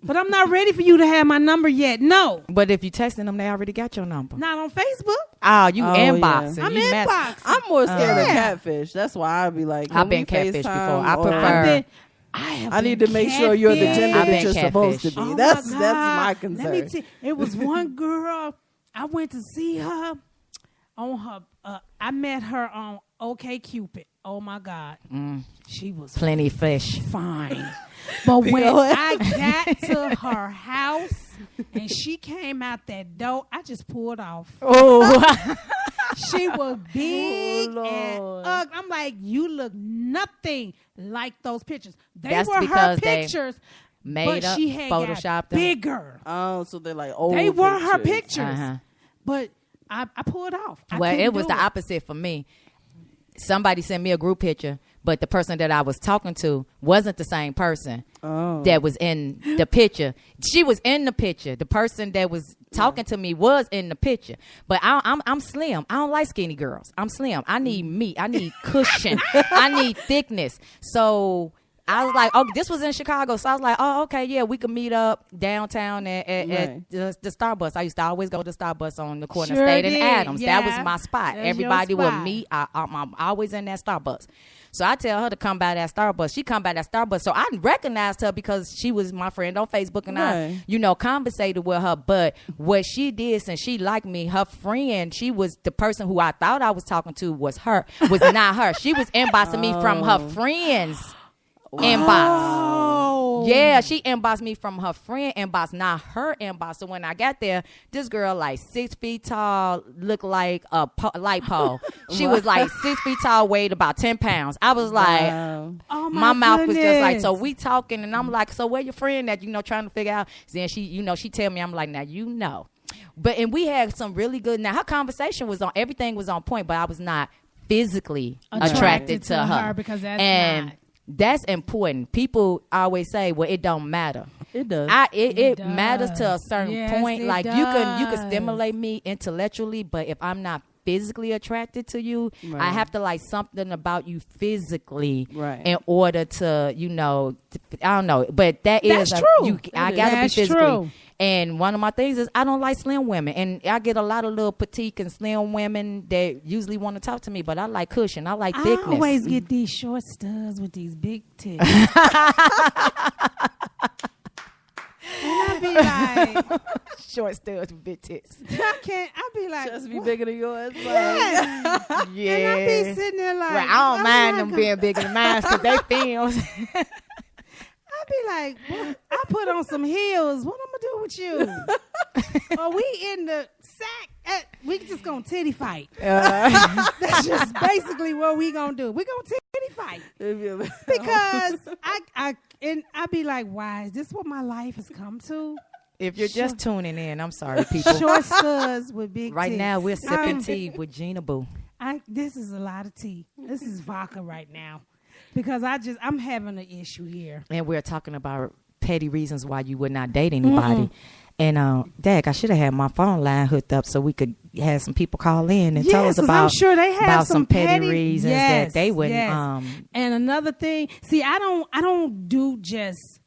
But I'm not ready for you to have my number yet. No,
But if you texting them, they already got your number.
not on Facebook.
Oh, you
Oh,
inboxing.
I'm
you
inboxing.
I'm more scared of
Yeah.
catfish. That's why I'd be like,
I've
can
been
we
catfished
FaceTime
before. I
or-
prefer-
I need to make sure you're the gender
I've
that
been
you're supposed to
catfished.
be.
Oh
That's
my
my
God.
concern.
Let me tell you, it was one girl. I went to see her on her. I met her on OK Cupid. Oh my God, she was
Plenty fish.
fine. But when
POS.
I got to her house and she came out that door, I just pulled off.
Oh,
She was big
Oh,
and
Lord.
ugly. I'm like, you look nothing like those pictures. They
That's
were her
because they
pictures,
made
but
up,
she had
photoshopped
got
them.
bigger.
Oh, so they're like old
They were her
pictures.
pictures,
Uh-huh.
but I pulled off. I
Well,
couldn't
it was
do
the opposite for me. Somebody sent me a group picture, but the person that I was talking to wasn't the same person that was in the picture. She was in the picture. The person that was talking to me was in the picture. But I'm slim. I don't like skinny girls. I'm slim. I need meat. I need cushion. I need thickness. So I was like, oh, this was in Chicago. So I was like, oh, okay, yeah, we could meet up downtown at
Right.
the Starbucks. I used to always go to Starbucks on the corner
Sure
of State and
did,
Adams. That
yeah.
was my spot.
That's your
Everybody would
spot.
meet. I'm always in that Starbucks. So I tell her to come by that Starbucks. She come by that Starbucks. So I recognized her because she was my friend on Facebook and
Right.
I, conversated with her. But what she did, since she liked me, her friend, she was the person who I thought I was talking to was not her. She was inboxing me from her friend's inbox.
Oh,
Yeah, she inboxed me from her friend inbox, not her inbox. So when I got there, this girl like 6 feet tall, looked like a light pole. She was like 6 feet tall, weighed about 10 pounds. I was like,
Wow.
Oh
my mouth was just like,
goodness.
so we talking, and I'm like, so where your friend at? Trying to figure out. Then she tell me, I'm like, now and we had some really good. Now her conversation was on, everything was on point, but I was not physically attracted to her
because that's
and.
not.
That's important. People always say, "Well, it don't matter."
It does.
It
does.
matters to a certain
Yes,
point.
it
Like you can
does.
stimulate me intellectually, but if I'm not physically attracted to you,
Right.
I have to like something about you physically
Right.
in order to, I don't know. But that's
true.
I
It
gotta be
That's
physically.
true.
And one of my things is I don't like slim women, and I get a lot of little petite and slim women that usually want to talk to me. But I like cushion. I like thickness.
I always get these short studs with these big tits. And I be like,
short studs with big tits.
I can't. I be like,
Just be
what?
bigger than yours. Like,
Yes.
Yeah.
And I be sitting there like,
Well, I don't mind
like,
them being bigger than mine because they films.
I be like, what? I put on some heels. What I'm gonna do with you? Or we in the sack? We just gonna titty fight. That's just basically what we gonna do. We gonna titty fight because I be like, why is this what my life has come to?
If you're just tuning in, I'm sorry, people.
Short studs with big
Right
tits.
now, we're sipping tea with Gina Boo.
This is a lot of tea. This is vodka right now because I'm having an issue here.
And we're talking about petty reasons why you would not date anybody. And, Dag, I should have had my phone line hooked up so we could have some people call in and tell us
'cause
about,
I'm sure they have
about
some
petty reasons
yes,
that they wouldn't.
yes. And another thing, see, I don't do just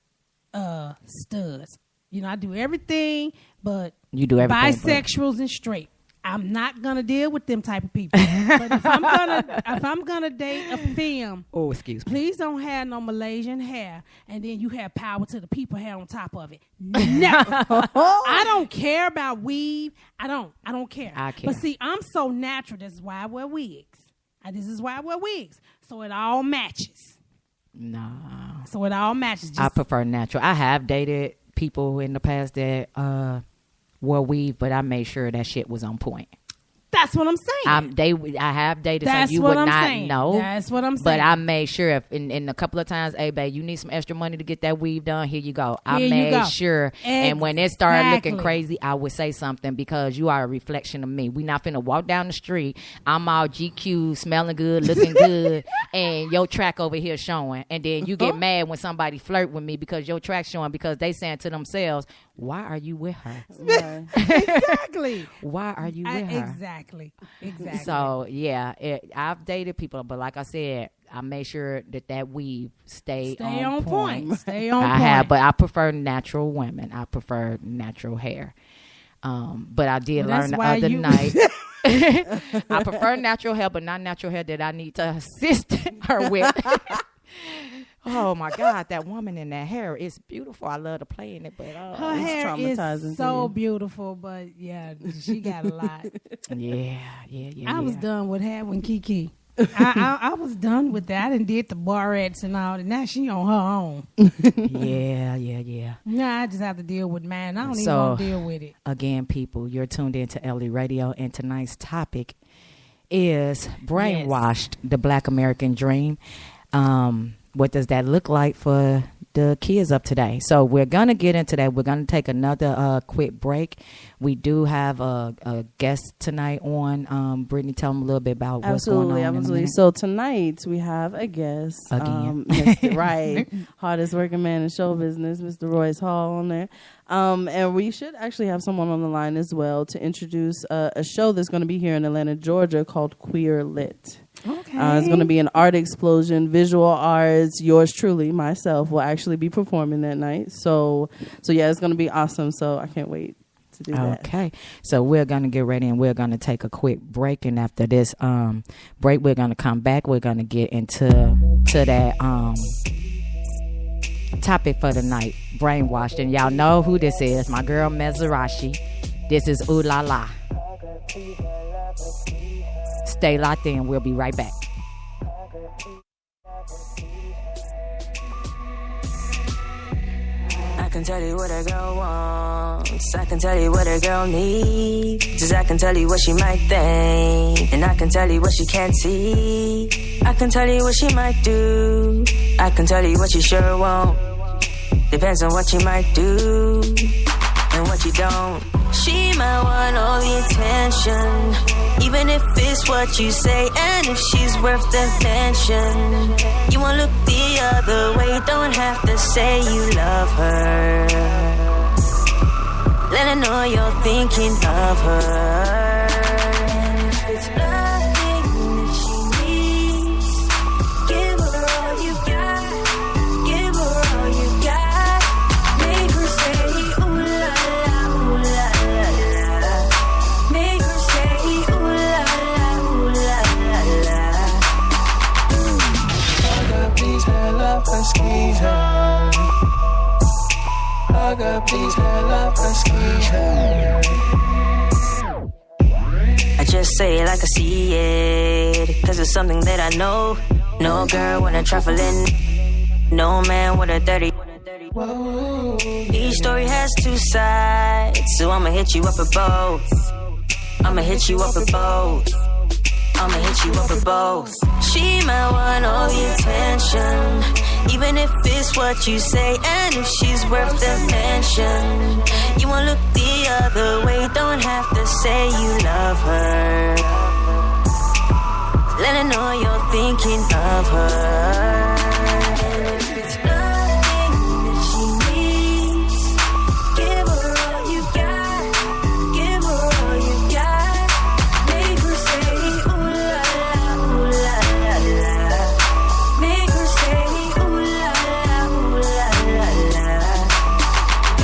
studs. I do everything, but
You do everything.
bisexuals and straight. I'm not gonna deal with them type of people. But if I'm gonna date a femme,
Oh, excuse me.
please don't have no Malaysian hair, and then you have power to the people hair on top of it. Never. I don't care about weave. I don't care.
I care.
But see, I'm so natural. This is why I wear wigs. This is why I wear wigs. So it all matches.
No.
So it all matches.
I prefer natural. I have dated people in the past that wore weave, but I made sure that shit was on point.
That's what I'm saying.
I have dated,
That's
so you
what
would
I'm
not
saying.
know.
That's what I'm saying.
But I made sure if in a couple of times, hey, babe, you need some extra money to get that weave done. Here you go. I
Here you
made
go.
sure. And when it started looking
Exactly.
crazy, I would say something because you are a reflection of me. We not finna walk down the street. I'm all GQ, smelling good, looking good, and your track over here showing. And then you get mad when somebody flirt with me because your track's showing because they saying to themselves, why are you with her?
Exactly.
Why are you with her?
Exactly.
So yeah, I've dated people, but like I said, I made sure that weave stay on point.
Stay on
I
point.
have, but I prefer natural women. I prefer natural hair. But I did
Well,
learn the
that's why
other
you-
night. I prefer natural hair, but not natural hair that I need to assist her with. Oh my God, that woman in that hair is beautiful. I love to play in it, but
Her hair is so beautiful, but yeah, she got a lot.
yeah.
I was done with having Kiki. I was done with that. I done did the barrettes and all that. Now she on her own.
Yeah.
Now I just have to deal with mine. I don't even
So,
want to deal with it.
Again, people, you're tuned into LE Radio, and tonight's topic is Brainwashed, the Black American Dream. What does that look like for the kids of today? So we're going to get into that. We're going to take another quick break. We do have a guest tonight on. Brittany, tell them a little bit about what's going on.
Absolutely. So tonight we have a guest.
Again.
Right. Hardest working man in show business, Mr. Royce Hall on there. And we should actually have someone on the line as well to introduce a show that's going to be here in Atlanta, Georgia called Queer Lit.
Okay.
It's going to be an art explosion, visual arts. Yours truly, myself, will actually be performing that night. So yeah, it's going to be awesome. So I can't wait to do that.
Okay, so we're going to get ready and we're going to take a quick break. And after this break, we're going to come back. We're going to get into that topic for the night, Brainwashed. And y'all know who this is. My girl Mezarashi. This is Ooh La La. Stay locked in. We'll be right back.
I can tell you what a girl wants. I can tell you what a girl needs. Just I can tell you what she might think. And I can tell you what she can't see. I can tell you what she might do. I can tell you what she sure won't. Depends on what you might do and what you don't. She might want all the attention, even if it's what you say, and if she's worth the mention. You won't look the other way, don't have to say you love her. Let her know you're thinking of her. And if it's nothing that she needs, give her all you got. Give her all you got. Make her say, ooh la la, ooh la la la. Make her say, ooh la la, ooh la la la.
I got these hella huskies. I got these hella huskies.
I just say it like I see it, 'cause it's something that I know. No girl wanna trifling, no man with a dirty.
Whoa.
Each story has two sides, so I'ma hit you up with both. I'ma hit you up with both. I'ma hit you up with both. She might want all the attention, even if it's what you say, and if she's worth the mention. You won't look the other way, don't have to say you love her. Let her know you're thinking of her. And if it's nothing that she needs, give her all you got. Give her all you got. Make her say, ooh la la, ooh la la la. Make her say, ooh la la, ooh la la la.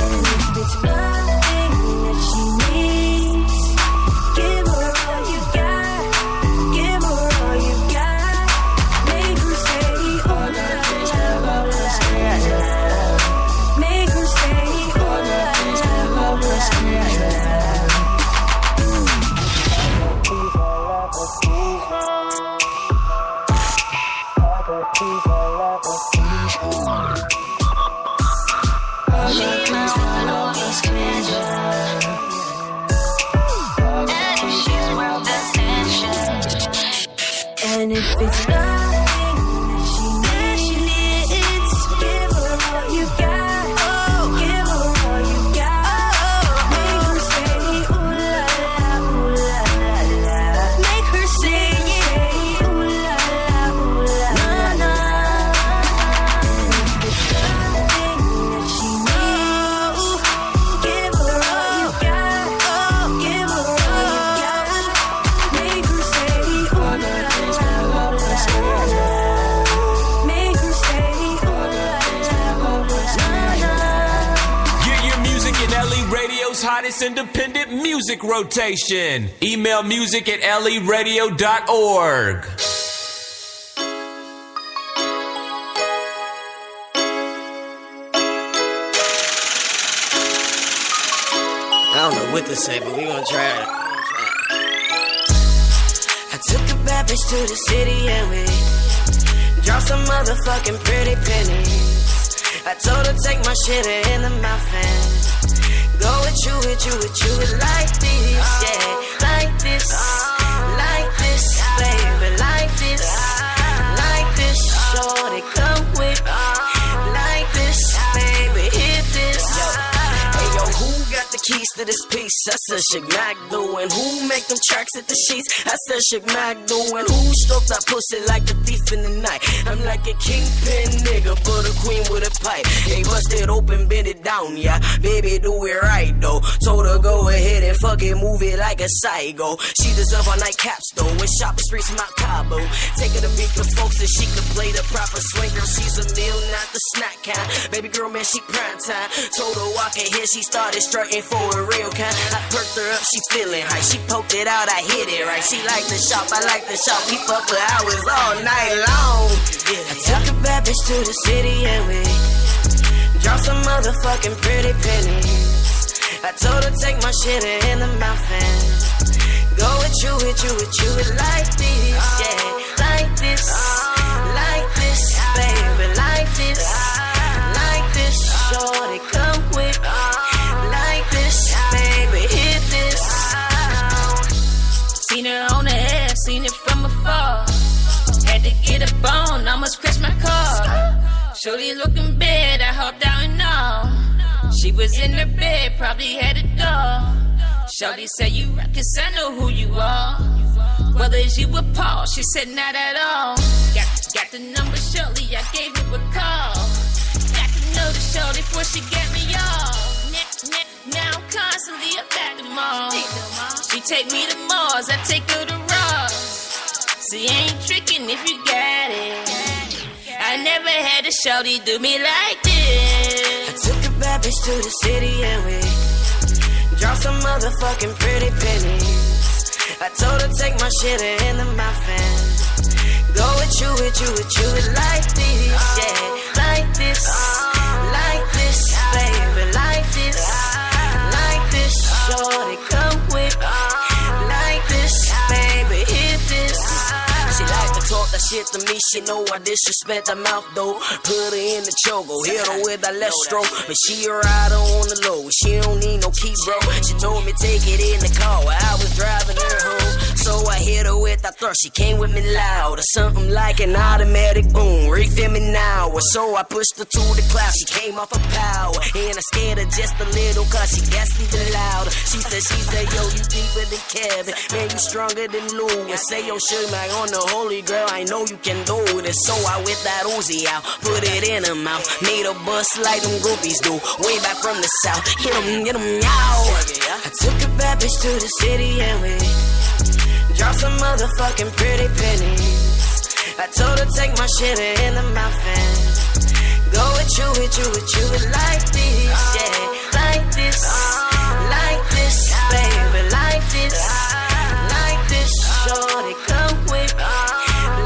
And if it's nothing that she needs, give her all you got. Give her all you got. Make her say,
LE Radio's hottest independent music rotation. Email music at leradio.org.
I don't know what to say, but we gonna try it.
I took a bad bitch to the city and we dropped some motherfucking pretty pennies. I told her take my shit in the mouth and go with you like this, yeah, like this, baby, like this, shorty, come with, like this, baby, hit this.
Hey yo, who got the keys to this piece? I said Shig Mac doing. Who make them tracks at the sheets? I said Shig Mac doing. Who stroked that pussy like the thief in the night? I'm like a kingpin nigga, but a queen with a pipe. Hey, bust it open, bend it down, yeah. Baby, do it right though. Told her go ahead and fuck it, move it like a psycho. She deserve her nightcaps though. When shopping streets Mount Cabo, take her to meet the folks and she could play the proper swing. Girl, she's a meal, not the snack kind. Baby girl, man, she prime time. Told her walk in here, she started strutting for a real kind. I perked her up, she feeling high. She poked it out, I hit it right. She like the shop, I like the shop. We fuck for hours all night long.
I took a bad bitch to the city and we dropped some motherfucking pretty pennies. I told her take my shit in the mouth and go with you like this, yeah, like this, baby, like this, shorty, come with, like this, baby, hit this.
Seen her on the air, seen it from afar. Had to get a bone, almost crashed my car. Shorty looking bad, I hopped out and all. She was in her bed, probably had a dog. Shorty said you rock, cause I know who you are. Whether it's you or Paul, she said not at all. Got the number shortly, I gave her a call. Got to know the shorty before she get me off. Now I'm constantly up at the mall. She take me to Mars, I take her to Ross. See, I ain't tricking if you got it. I never had a shorty do me like this.
I took a bad bitch to the city and we dropped some motherfucking pretty pennies. I told her take my shit in the mouth and go with you like this, yeah, like this, baby, like this, shorty, come with, like this, baby, hit this.
She like to talk that shit to me, she know I disrespect her mouth though. Put her in the chogo, hit her with that left stroke. But she a rider on the low, she don't need no key, bro. She told me take it in the car while I was driving her home. So I hit her with that thrust, she came with me loud. Or something like an automatic boom, refill me now. Or so I pushed her to the clouds, she came off her power. And I scared her just a little cause she gasped even louder. She said, yo, you deeper than Kevin. Man, you stronger than Lou. And say, yo, Suge Mac on the holy girl, I know you can do this. So I whipped that Uzi out, put it in her mouth. Made her bust like them groupies do, way back from the south. Hit 'em, yow.
I took a bad bitch to the city and we dropped some motherfucking pretty pennies. I told her take my shit in the mouth and go with you like this, yeah, like this, baby, like this, shorty, come with,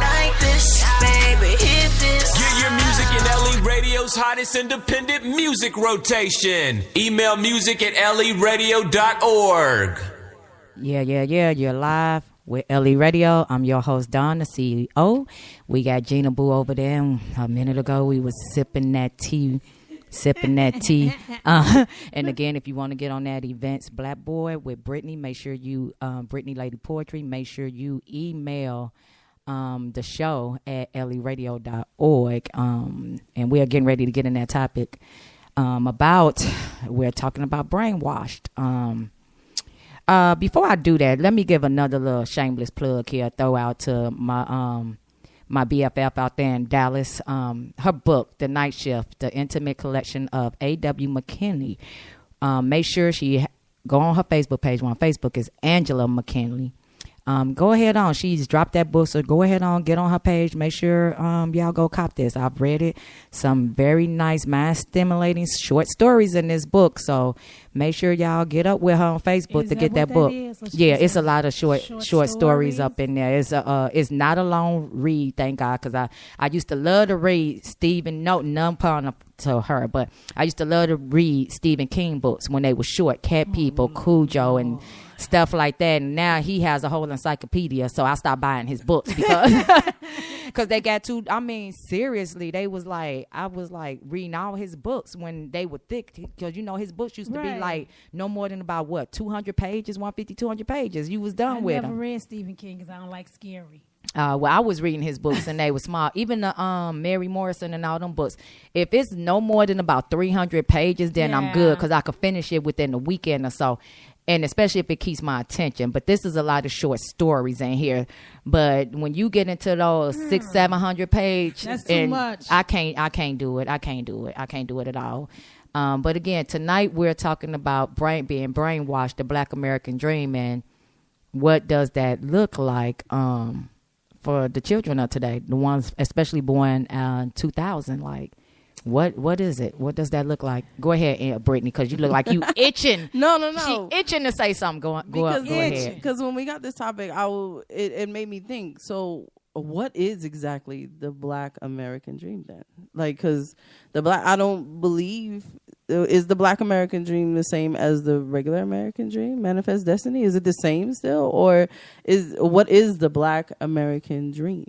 like this, baby, hit this.
Get your music in LE Radio's hottest independent music rotation. Email music at leradio.org.
Yeah. You're live with LE Radio. I'm your host, Don, the CEO. We got Gina Boo over there. A minute ago, we was sipping that tea. And again, if you want to get on that events Black Boy with Brittany, make sure you, Brittany Lady Poetry, make sure you email the show at leradio.org. And we are getting ready to get in that topic we're talking about Brainwashed. Before I do that, let me give another little shameless plug here, throw out to my BFF out there in Dallas. Her book, The Night Shift, the intimate collection of A.W. McKinley. Make sure she go on her Facebook page. On Facebook is Angela McKinley. Go ahead on. She's dropped that book, so go ahead on, get on her page. Make sure y'all go cop this. I've read it. Some very nice, mind-stimulating short stories in this book. So make sure y'all get up with her on Facebook to get that book. Yeah, it's a lot of short stories up in there. It's not a long read, thank God, because I used to love to read Stephen Norton, none pun to her, but I used to love to read Stephen King books when they were short, Cat People, Cujo, and stuff like that. And now he has a whole encyclopedia, so I stopped buying his books because they got too, I mean, seriously, I was like reading all his books when they were thick, because his books used to be like no more than about 200 pages, 150, 200 pages. You was done with them.
I never read Stephen King because I don't like scary.
Well, I was reading his books and they were small. Even the Mary Morrison and all them books. If it's no more than about 300 pages, then I'm good, because I could finish it within a weekend or so. And especially if it keeps my attention. But this is a lot of short stories in here. But when you get into those 600-700 page,
that's too much.
I can't do it. I can't do it at all. But again, tonight we're talking about being brainwashed, the Black American dream, and what does that look like for the children of today, the ones especially born in 2000. Like, what is it? What does that look like? Go ahead, Brittany, because you look like you itching.
No.
She itching to say something. Go ahead.
Because when we got this topic, it made me think. So, what is exactly the Black American dream then? Like, because I don't believe, is the Black American dream the same as the regular American dream, Manifest Destiny? Is it the same still, or what is the Black American dream?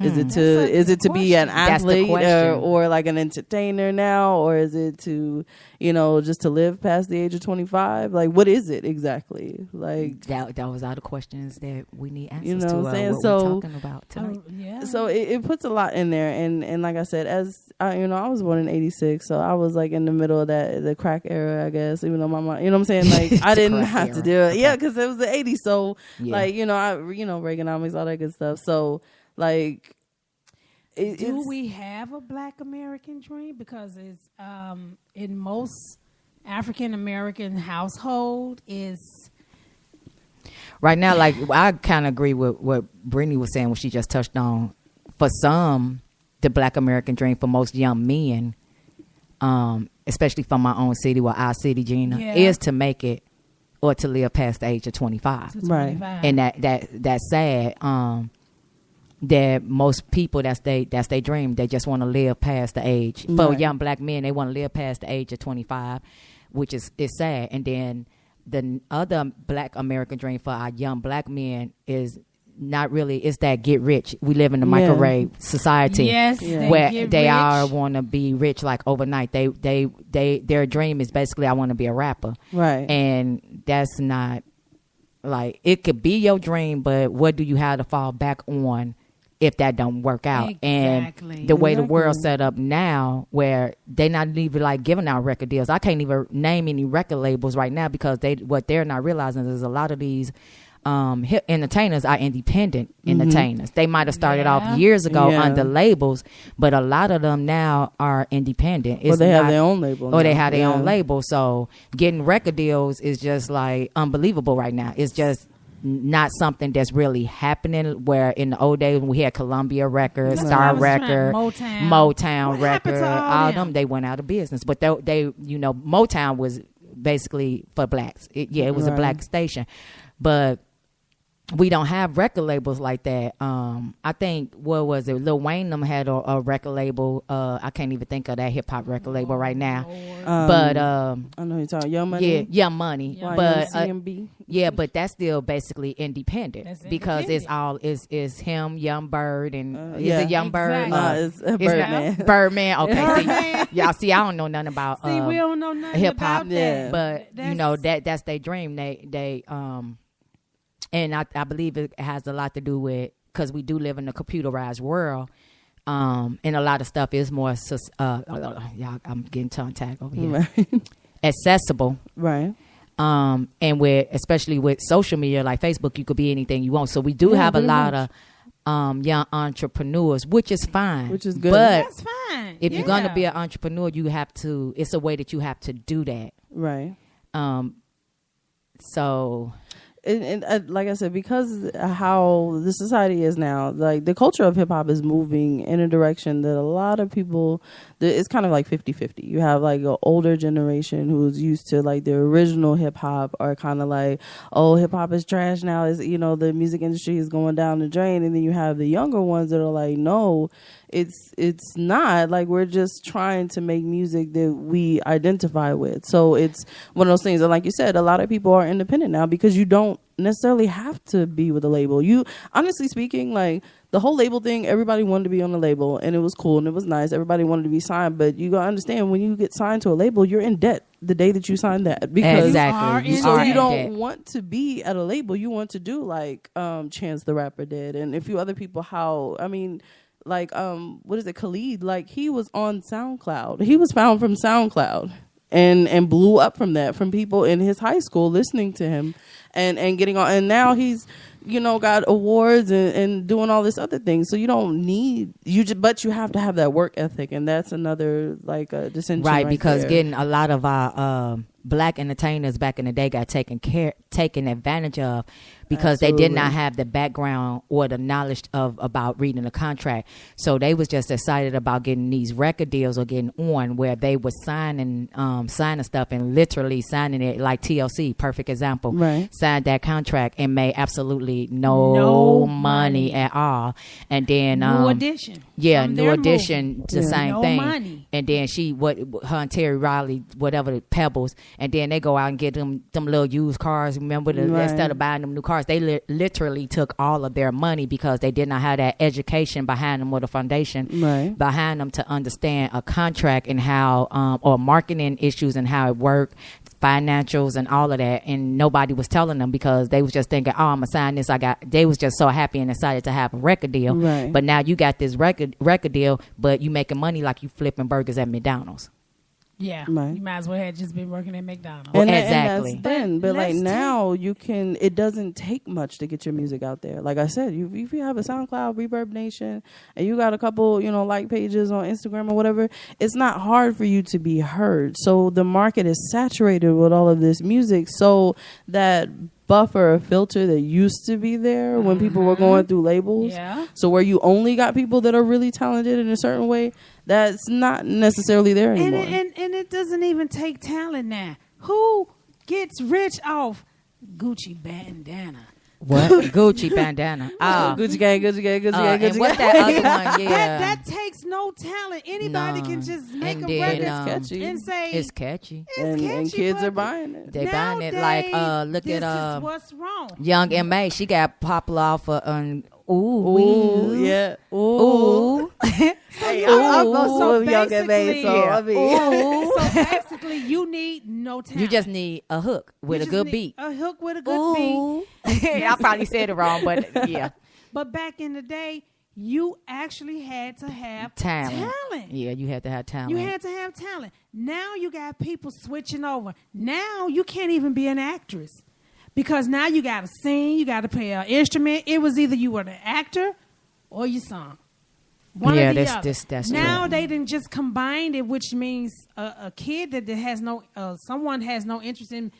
Is it to be an athlete or like an entertainer now, or is it to just to live past the age of 25? Like, what is it exactly? Like,
that was all the questions that we need answers
you know
to.
what I'm saying?
What we're talking about tonight.
So it puts a lot in there, and like I said, as I was born in '86, so I was like in the middle of the crack era, I guess. Even though my mom, what I'm saying, like I didn't have to do it, okay. Yeah, because it was the '80s. So like Reaganomics, all that good stuff. So like.
Do we have a Black American dream? Because it's in most African American household is
right now. Like, I kind of agree with what Brittany was saying when she just touched on. For some, the Black American dream for most young men, especially from my own city, our city, Gina, is to make it or to live past the age of 25.
Right,
and that's sad. That most people, that's they dream. They just want to live past the age. For young Black men, they want to live past the age of 25, which is sad. And then the other Black American dream for our young Black men is not really. It's that get rich. We live in the microwave society, where they all want to be rich like overnight. Their dream is basically, I want to be a rapper,
right?
And that's not, like, it could be your dream, but what do you have to fall back on if that don't work out?
Exactly.
And the way the world's set up now, where they not even like giving out record deals. I can't even name any record labels right now, because what they're not realizing is a lot of these hip entertainers are independent entertainers. They might have started off years ago under labels, but a lot of them now are independent.
Or they have their own label.
Or they have their own label. So getting record deals is just like unbelievable right now. It's just not something that's really happening, where in the old days when we had Columbia Records, Star Record, Motown Record, all them, they went out of business. But they Motown was basically for blacks. It was a black station. But we don't have record labels like that. I think, what was it? Lil Wayne them had a record label. I can't even think of that hip hop record label right now. But
I know you're talking Young Money.
Yeah, Young Money. But but that's still basically independent, because it's all is him, Young Bird, and is it Young Bird?
It's Birdman.
Birdman. Okay, y'all see, I don't know nothing about
we don't know nothing
hip hop.
about that.
But that's their dream. They and I believe it has a lot to do with, because we do live in a computerized world, and a lot of stuff is more y'all, I'm getting tongue tied over here.
Right.
Accessible,
right?
And especially with social media like Facebook, you could be anything you want. So we do have a lot of young entrepreneurs, which is fine,
which is good.
But
that's fine.
If you're gonna be an entrepreneur, you have to. It's a way that you have to do that,
right?
So.
like I said, because how the society is now, like the culture of hip hop is moving in a direction that a lot of people, it's kind of like 50-50. You have like an older generation who's used to like the original hip hop, are kind of like, oh, hip hop is trash now. Is, you know, the music industry is going down the drain. And then you have the younger ones that are like, no, it's not. Like, we're just trying to make music that we identify with. So it's one of those things. And like you said, a lot of people are independent now because you don't necessarily have to be with a label. You, honestly speaking, like the whole label thing, everybody wanted to be on the label and it was cool and it was nice. Everybody wanted to be signed, but you gotta understand, when you get signed to a label, you're in debt the day that you sign that, because
exactly.
so you don't want to be at a label. You want to do like Chance the Rapper did and a few other people. How, I mean, like what is it, Khalid, like he was on SoundCloud. He was found from SoundCloud and blew up from that, from people in his high school listening to him and getting on, and now he's, you know, got awards and doing all this other things. So you don't need but you have to have that work ethic, and that's another like a dissension,
right? Because
there.
Getting a lot of our black entertainers back in the day got taken advantage of because they did not have the background or the knowledge about reading a contract. So they was just excited about getting these record deals or getting on, where they was signing stuff and literally signing it, like TLC, perfect example.
Right.
Signed that contract and made absolutely no money at all. And then
New Edition.
Yeah, New Edition, the same
no
thing.
Money.
And then her and Terry Riley, whatever, the Pebbles, and then they go out and get them little used cars. Remember, instead of buying them new cars, they literally took all of their money because they did not have that education behind them or the foundation behind them to understand a contract and how, or marketing issues and how it worked, financials and all of that. And nobody was telling them because they was just thinking, oh, I'm gonna sign this. They was just so happy and excited to have a record deal.
Right.
But now you got this record deal, but you making money like you flipping burgers at McDonald's.
Yeah,
right.
You might as well have just been working at McDonald's.
Well, exactly.
And that's then, but like now you can. It doesn't take much to get your music out there. Like I said, if you have a SoundCloud, Reverb Nation, and you got a couple, like pages on Instagram or whatever, it's not hard for you to be heard. So the market is saturated with all of this music. So that buffer or filter that used to be there when people were going through labels.
Yeah.
So where you only got people that are really talented in a certain way, that's not necessarily there anymore.
And it doesn't even take talent now. Who gets rich off Gucci bandana?
What? Gucci bandana.
Gucci gang, Gucci gang, Gucci gang, Gucci
and what's
gang.
that other one? Yeah.
That takes no talent. Anybody can just make a record and say
it's catchy.
And kids are buying it.
They buying it like look
this
at
is what's wrong.
Young M.A. She got popular off of
Ooh, yeah.
Ooh.
Hey, I'm so Young M.A.
So basically, you need no talent.
You just need a hook with a good beat.
A hook with a good beat.
I probably said it wrong, but yeah.
But back in the day, you actually had to have talent.
Yeah, you had to have talent.
You had to have talent. Now you got people switching over. Now you can't even be an actress. Because now you got to sing, you got to play an instrument. It was either you were an actor or you sung. One or the other.
That's
now
true.
they didn't just combine it, which means a kid that has no, someone has no interest in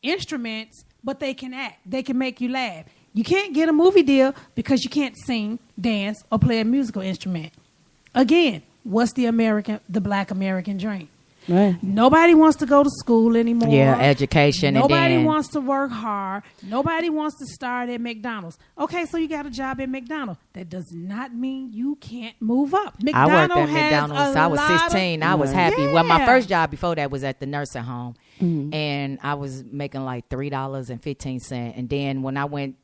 instruments, but they can act. They can make you laugh. You can't get a movie deal because you can't sing, dance, or play a musical instrument. Again, what's the black American dream?
Right.
Nobody wants to go to school anymore.
Yeah, education.
Nobody
and then
wants to work hard. Nobody wants to start at McDonald's. Okay, so you got a job at McDonald's. That does not mean you can't move up.
I worked at McDonald's. I was 16. I was happy. Well, my first job before that was at the nursing home. Mm-hmm. And I was making like $3.15. And then when I went,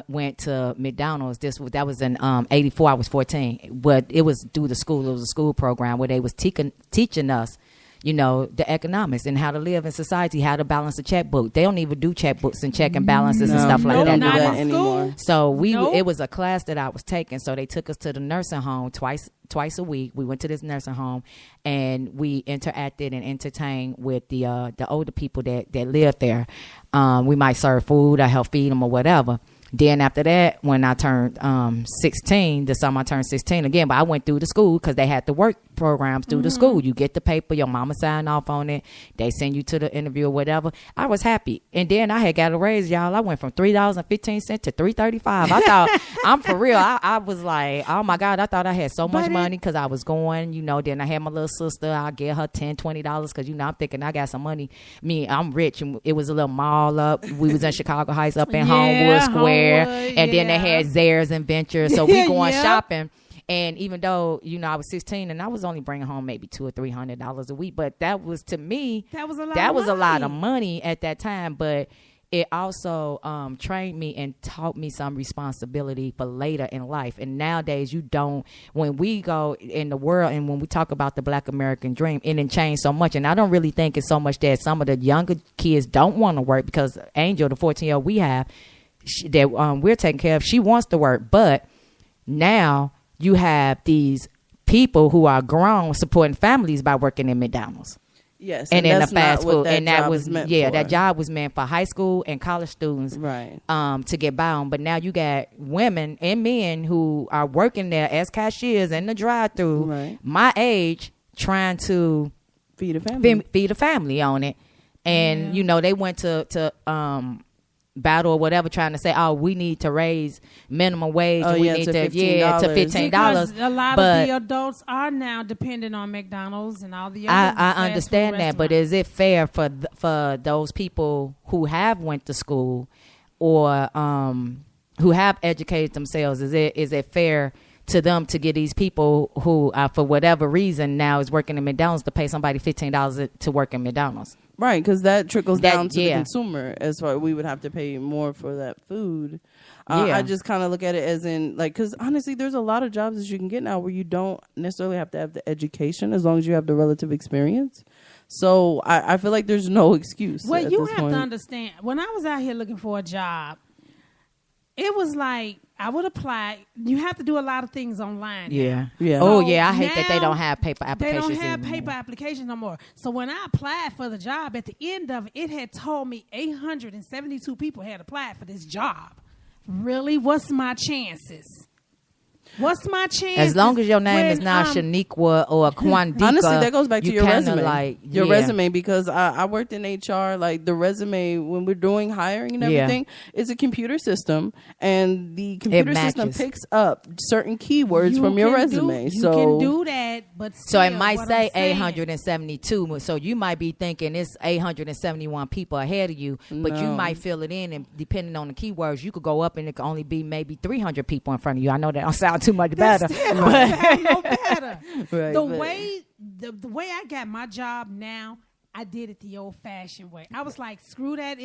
went to McDonald's, that was in 84. I was 14. But it was through the school. It was a school program where they was teaching us, the economics and how to live in society, how to balance a checkbook. They don't even do checkbooks and check and balances and stuff like that
not
anymore. So it was a class that I was taking. So they took us to the nursing home twice a week. We went to this nursing home and we interacted and entertained with the older people that lived there. We might serve food or help feed them or whatever. Then after that, when I turned 16, the summer I turned 16 again, but I went through the school because they had to work programs through the school. You get the paper, your mama sign off on it. They send you to the interview or whatever. I was happy. And then I had got a raise, y'all. I went from $3.15 to $3.35. I thought, I'm for real. I was like, oh my God, I thought I had so much money because I was going, then I had my little sister. I'll get her $10, $20 because, I'm thinking I got some money. I'm rich. And it was a little mall up. We was in Chicago Heights up in Homewood Square. And then they had Zayres and Ventures. So we going shopping. And even though, I was 16 and I was only bringing home maybe $200 or $300 a week, but that was, to me, that was a lot of money at that time. But it also trained me and taught me some responsibility for later in life. And nowadays, when we go in the world and when we talk about the Black American dream, it done changed so much. And I don't really think it's so much that some of the younger kids don't want to work, because Angel, the 14-year-old we have, that we're taking care of, she wants to work. But now you have these people who are grown supporting families by working in McDonald's.
Yes,
and in the fast food,
and that was meant for.
That job was meant for high school and college students,
right?
To get by on. But now you got women and men who are working there as cashiers in the drive-through,
right,
my age, trying to
feed a family
on it. And they went to battle or whatever, trying to say, oh, we need to raise minimum wage. We need to $15.
Because a lot of the adults are now dependent on McDonald's and all the other
I understand that, but is it fair for those people who have went to school or who have educated themselves? Is it fair to them to get these people who, for whatever reason, now is working in McDonald's to pay somebody $15 to work in McDonald's?
Right, because that trickles down to the consumer. As far we would have to pay more for that food. I just kind of look at it as in, like, because honestly, there's a lot of jobs that you can get now where you don't necessarily have to have the education as long as you have the relative experience. So I feel like there's no excuse.
Well, you have to understand, when I was out here looking for a job, it was like, I would apply. You have to do a lot of things online.
Yeah.
Yeah.
So I hate that they don't have paper applications.
They don't have paper applications no more. So when I applied for the job, at the end of it, it had told me 872 people had applied for this job. Really? What's my chances? What's my chance?
As long as your name is not Shaniqua or Kwandika.
Honestly, that goes back to your resume.
Your
resume, because I worked in HR. Like, the resume, when we're doing hiring and everything, is a computer system, and the computer system picks up certain keywords from your resume.
You can do that, but still,
so it might say 872. So you might be thinking it's 871 people ahead of you, but you might fill it in, and depending on the keywords, you could go up and it could only be maybe 300 people in front of you. I know that don't sound too much better.
No better.
Right,
the way I got my job now, I did it the old-fashioned way. I was like, screw that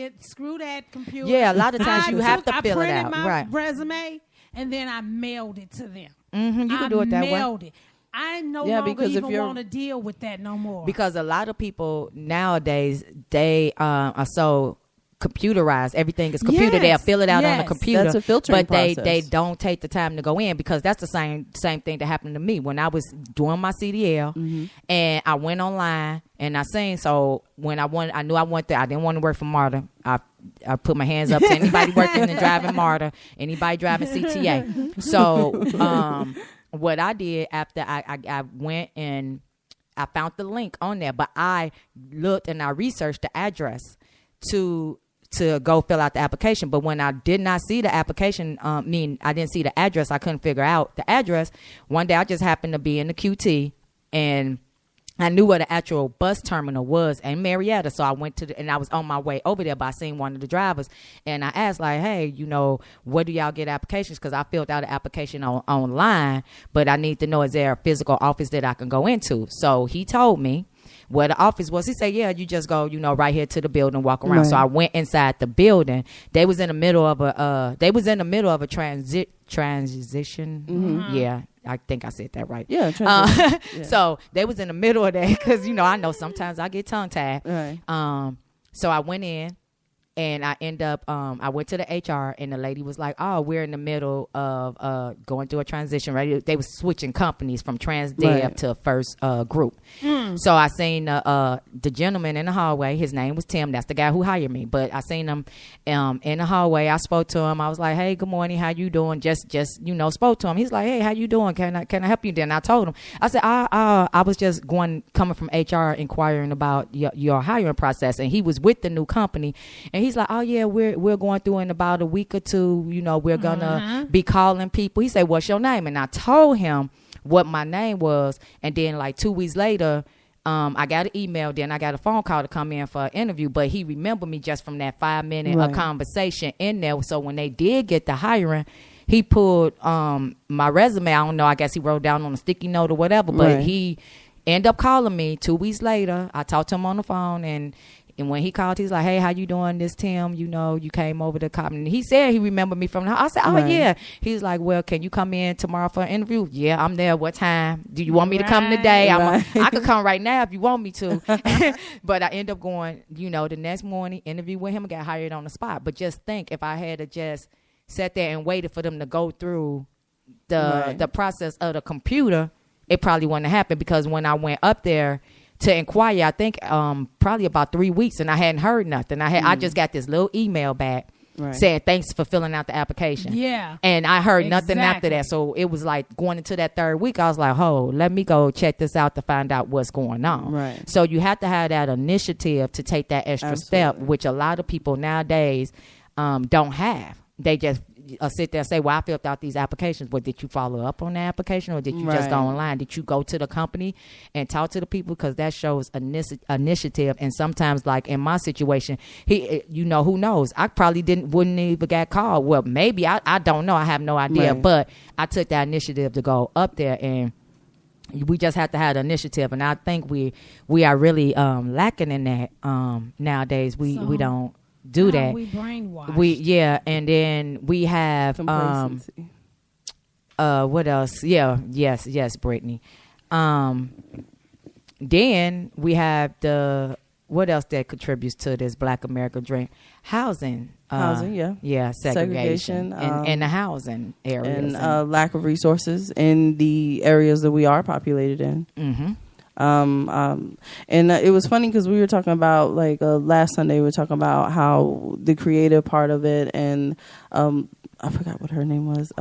computer.
Yeah, a lot of times you have to fill it out.
I printed my resume, and then I mailed it to them.
Mm-hmm, you can do it that way.
I mailed it. I no longer even want to deal with that no more.
Because a lot of people nowadays, they are so computerized. Everything is computer. They'll fill it out on the computer.
That's a filtering process.
But they don't take the time to go in, because that's the same thing that happened to me when I was doing my CDL, and I went online and I seen. So when I knew I wanted. I didn't want to work for MARTA. I put my hands up to anybody working and driving MARTA, anybody driving CTA. So what I did after I went and I found the link on there, but I looked and I researched the address to go fill out the application. But when I did not see the application, I didn't see the address, I couldn't figure out the address. One day I just happened to be in the QT, and I knew where the actual bus terminal was in Marietta. So I went and I was on my way over there, but I seen one of the drivers, and I asked, like, hey, where do y'all get applications? Because I filled out an application online, but I need to know, is there a physical office that I can go into? So he told me where the office was. He said, yeah, you just go, right here to the building, walk around. Right. So I went inside the building. They was in the middle of a transition. Mm-hmm. Yeah, I think I said that right.
Yeah.
So they was in the middle of that, because I know sometimes I get tongue tied.
Right.
So I went in, and I end up, I went to the HR, and the lady was like, oh, we're in the middle of going through a transition, right? They was switching companies from TransDev to First Group. So I seen the gentleman in the hallway. His name was Tim. That's the guy who hired me. But I seen him in the hallway. I spoke to him. I was like, "Hey, good morning. How you doing?" Just spoke to him. He's like, "Hey, how you doing? Can I help you?" Then I told him. I said, I was just coming from HR inquiring about your hiring process, and he was with the new company, and he's like, "Oh yeah, we're going through in about a week or two. We're gonna be calling people." He said, "What's your name?" And I told him what my name was, and then like 2 weeks later, I got an email, then I got a phone call to come in for an interview, but he remembered me just from that 5-minute conversation in there. So when they did get the hiring, he pulled my resume. I don't know, I guess he wrote down on a sticky note or whatever, but he ended up calling me 2 weeks later. I talked to him on the phone, and when he called, he's like, "Hey, how you doing, this Tim? You came over to cop." And he said he remembered me from the house. I said, "Oh, yeah." He's like, "Well, can you come in tomorrow for an interview?" "Yeah, I'm there. What time? Do you want me to come today?" I could come right now if you want me to. But I end up going, the next morning, interview with him and got hired on the spot. But just think, if I had to just sat there and waited for them to go through the process of the computer, it probably wouldn't have happened, because when I went up there to inquire, I think probably about 3 weeks, and I hadn't heard nothing. I just got this little email back saying thanks for filling out the application.
Yeah.
And I heard nothing after that. So it was like going into that third week, I was like, let me go check this out to find out what's going on.
Right.
So you have to have that initiative to take that extra step, which a lot of people nowadays don't have. They just sit there and say, "Well, I filled out these applications." But did you follow up on the application, or did you just go online? Did you go to the company and talk to the people? Because that shows initiative. And sometimes, like in my situation, who knows? I probably wouldn't even get called. Well, maybe I don't know. I have no idea. But I took that initiative to go up there, and we just have to have the initiative. And I think we are really lacking in that nowadays. We don't do that.
We brainwashed.
And then we have what else? Yes, Brittany. Then we have what else that contributes to this Black American dream? Housing, segregation in the housing areas,
and lack of resources in the areas that we are populated in.
Mm-hmm.
And it was funny because we were talking about last Sunday, we were talking about how the creative part of it, and I forgot what her name was.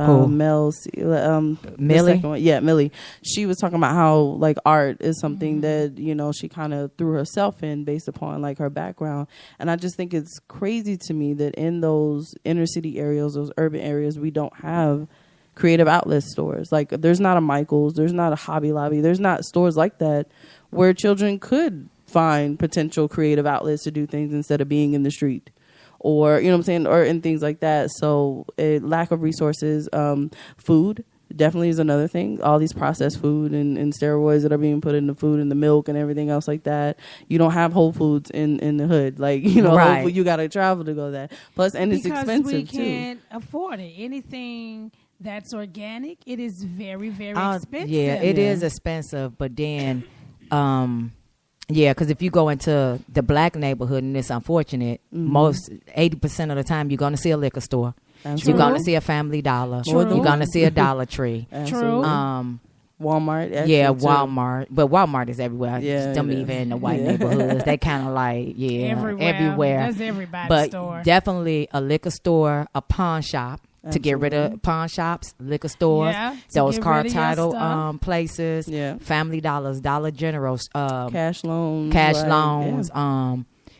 Millie.
Millie. She was talking about how art is something that she kind of threw herself in based upon her background, and I just think it's crazy to me that in those inner city areas, those urban areas, we don't have creative outlet stores. There's not a Michael's, there's not a Hobby Lobby, there's not stores like that where children could find potential creative outlets to do things instead of being in the street, or or and things like that. So lack of resources. Food definitely is another thing. All these processed food and steroids that are being put in the food and the milk and everything else like that. You don't have Whole Foods in the hood. Whole Food, you got to travel to go there. Plus, and it's expensive too.
Because we can't afford it. Anything that's organic, it is very, very expensive.
Yeah, it is expensive. But then, because if you go into the Black neighborhood, and it's unfortunate, most 80% of the time you're going to see a liquor store.
Absolutely.
You're going to see a Family Dollar.
True.
You're going to see a Dollar Tree.
True. Walmart.
Walmart. But Walmart is everywhere.
Yeah,
them even in the white neighborhoods. They kind of everywhere.
That's everybody's store.
But definitely a liquor store, a pawn shop.
Absolutely.
To get rid of pawn shops, liquor stores, those car title places, Family Dollars, Dollar Generals,
cash loans,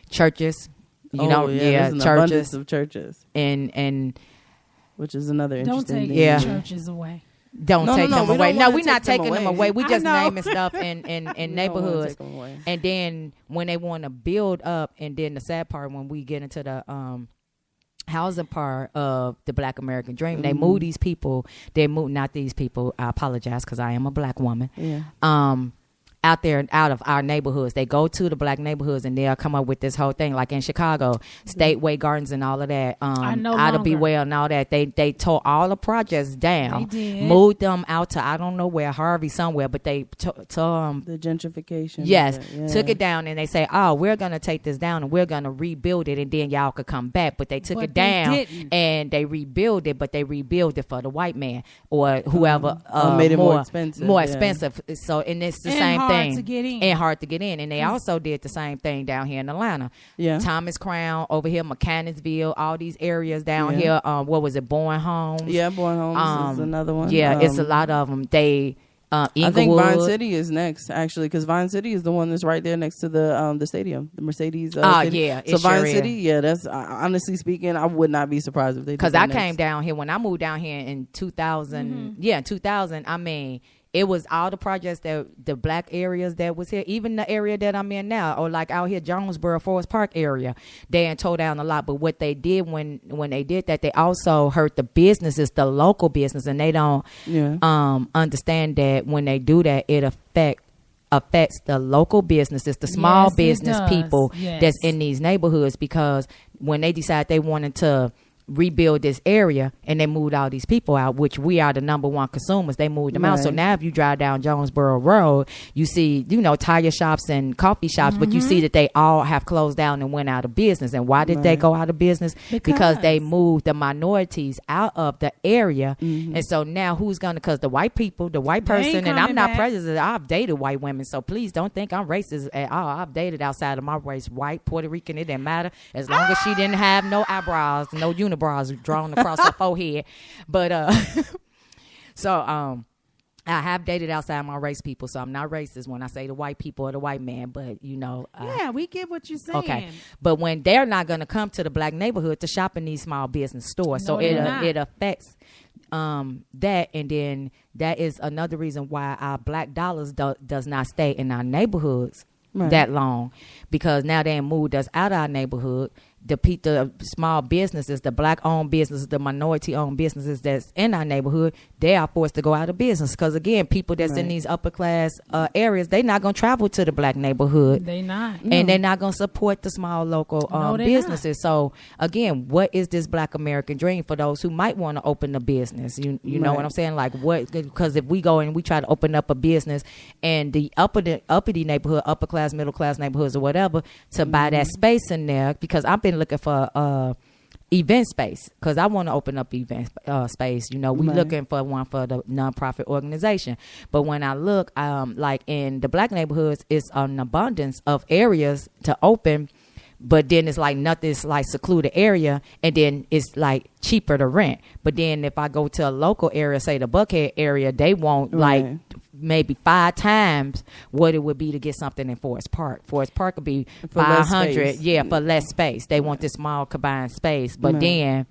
churches.
There's an
churches,
abundance of churches,
and
which is another interesting
thing.
Don't
take the churches away.
Don't take them away. No, we're not taking them away. We just
know.
naming stuff in neighborhoods, and then when they want to build up, and then the sad part when we get into the housing part of the Black American dream, they move these people. They move not these people. I apologize because I am a Black woman.
Yeah.
Out there, out of our neighborhoods, they go to the Black neighborhoods and they'll come up with this whole thing. Like in Chicago, Stateway Gardens and all of that. Out of Be Well and all that. They tore all the projects down.
They did.
Moved them out to I don't know where, Harvey somewhere, but they
the gentrification.
Yes, took it down and they say, "Oh, we're gonna take this down and we're gonna rebuild it and then y'all could come back." But they took it down and they rebuild it, but they rebuild it for the white man or whoever
made it more expensive.
More expensive. So and it's the same thing thing.
to get in.
And hard to get in. And they also did the same thing down here in Atlanta.
Yeah.
Thomas Crown, over here, Mechanicsville, all these areas down
Yeah.
here. What was it, Bourne Homes?
Yeah, Bourne Homes is another one.
Yeah, it's a lot of them. They, Inglewood.
I think Vine City is next, actually, because Vine City is the one that's right there next to the stadium, the Mercedes. Stadium.
Yeah.
So
it
Vine
sure is.
City, yeah, that's honestly speaking, I would not be surprised if they did
Because
that
I
next.
came down here when I moved down here in 2000.
Mm-hmm.
Yeah, 2000. I mean, it was all the projects that the black areas that was here, even the area that I'm in now, or like out here, Jonesboro, Forest Park area. They ain't tore down a lot, but what they did when they did that, they also hurt the businesses, the local business, and they don't understand that when they do that, it affects the local businesses, the small
Yes, it
business
does.
people
Yes.
that's in these neighborhoods, because when they decide they wanted to rebuild this area and they moved all these people out, which we are the number one consumers, they moved them out. So
Right.
now if you drive down Jonesboro Road, you see, tire shops and coffee shops, but you see that they all have closed down and went out of business. And why did they
Right.
go out of business? Because they
Because-
moved the minorities out of the area. And so now who's gonna, because the white people, the white
They ain't
person, and I'm
coming
not
back.
prejudiced, I've dated white women, so please don't think I'm racist at all. I've dated outside of my race, white, Puerto Rican, it didn't matter, as long as she didn't have no eyebrows, no unibrows drawn across her forehead. But I have dated outside my race people, so I'm not racist when I say the white people or the white man, but
Yeah, we get what you're saying.
okay. But when they're not going to come to the black neighborhood to shop in these small business stores, so
No, they're not.
it affects that, and then that is another reason why our black dollars does not stay in our neighborhoods
Right.
that long, because now they moved us out of our neighborhood. The small businesses, the black-owned businesses, the minority-owned businesses that's in our neighborhood, they are forced to go out of business. Because, again, people that's in
Right.
these upper-class areas, they're not going to travel to the black neighborhood.
They not.
And they're not going to support the small local
No, they
businesses. So, again, what is this black American dream for those who might want to open a business? You know
Right.
what I'm saying? Like, what? Because if we go and we try to open up a business and the uppity neighborhood, upper class, middle class neighborhoods or whatever, to buy that space in there, because I've been looking for event space, because I want to open up event space. We
Right.
looking for one for the nonprofit organization. But when I look, like in the black neighborhoods, it's an abundance of areas to open, but then it's like nothing, it's like secluded area, and then it's like cheaper to rent. But then if I go to a local area, say the Buckhead area, they want like
Right.
maybe 5 times what it would be to get something in Forest Park. Forest Park would be
For less
500,
space.
for less space. They want this small combined space, but
Right.
then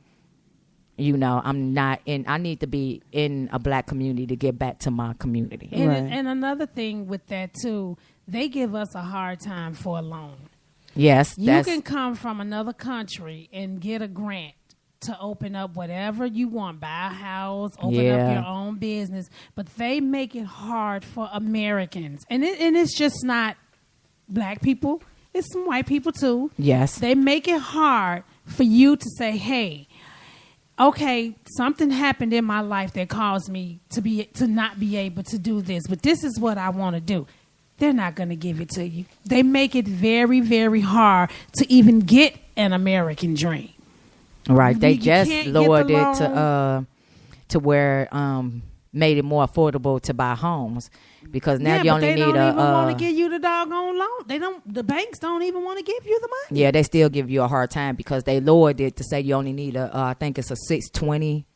I'm not in. I need to be in a black community to get back to my community.
And,
Right.
and another thing with that too, they give us a hard time for a loan.
Yes,
You
that's
can come from another country and get a grant to open up whatever you want, buy a house, open up
Yeah.
your own business, but they make it hard for Americans. And it's just not black people, it's some white people too.
yes.
They make it hard for you to say, hey, okay, something happened in my life that caused me to not be able to do this, but this is what I want to do. They're not going to give it to you. They make it very, very hard to even get an American dream.
Right. They
You
just
can't get
lowered
the
it to where made it more affordable to buy homes, because now you
but
only
they
need
don't even want
a
to give you the doggone loan. The banks don't even want to give you the money.
yeah, they still give you a hard time because they lowered it to say you only need I think it's a 620.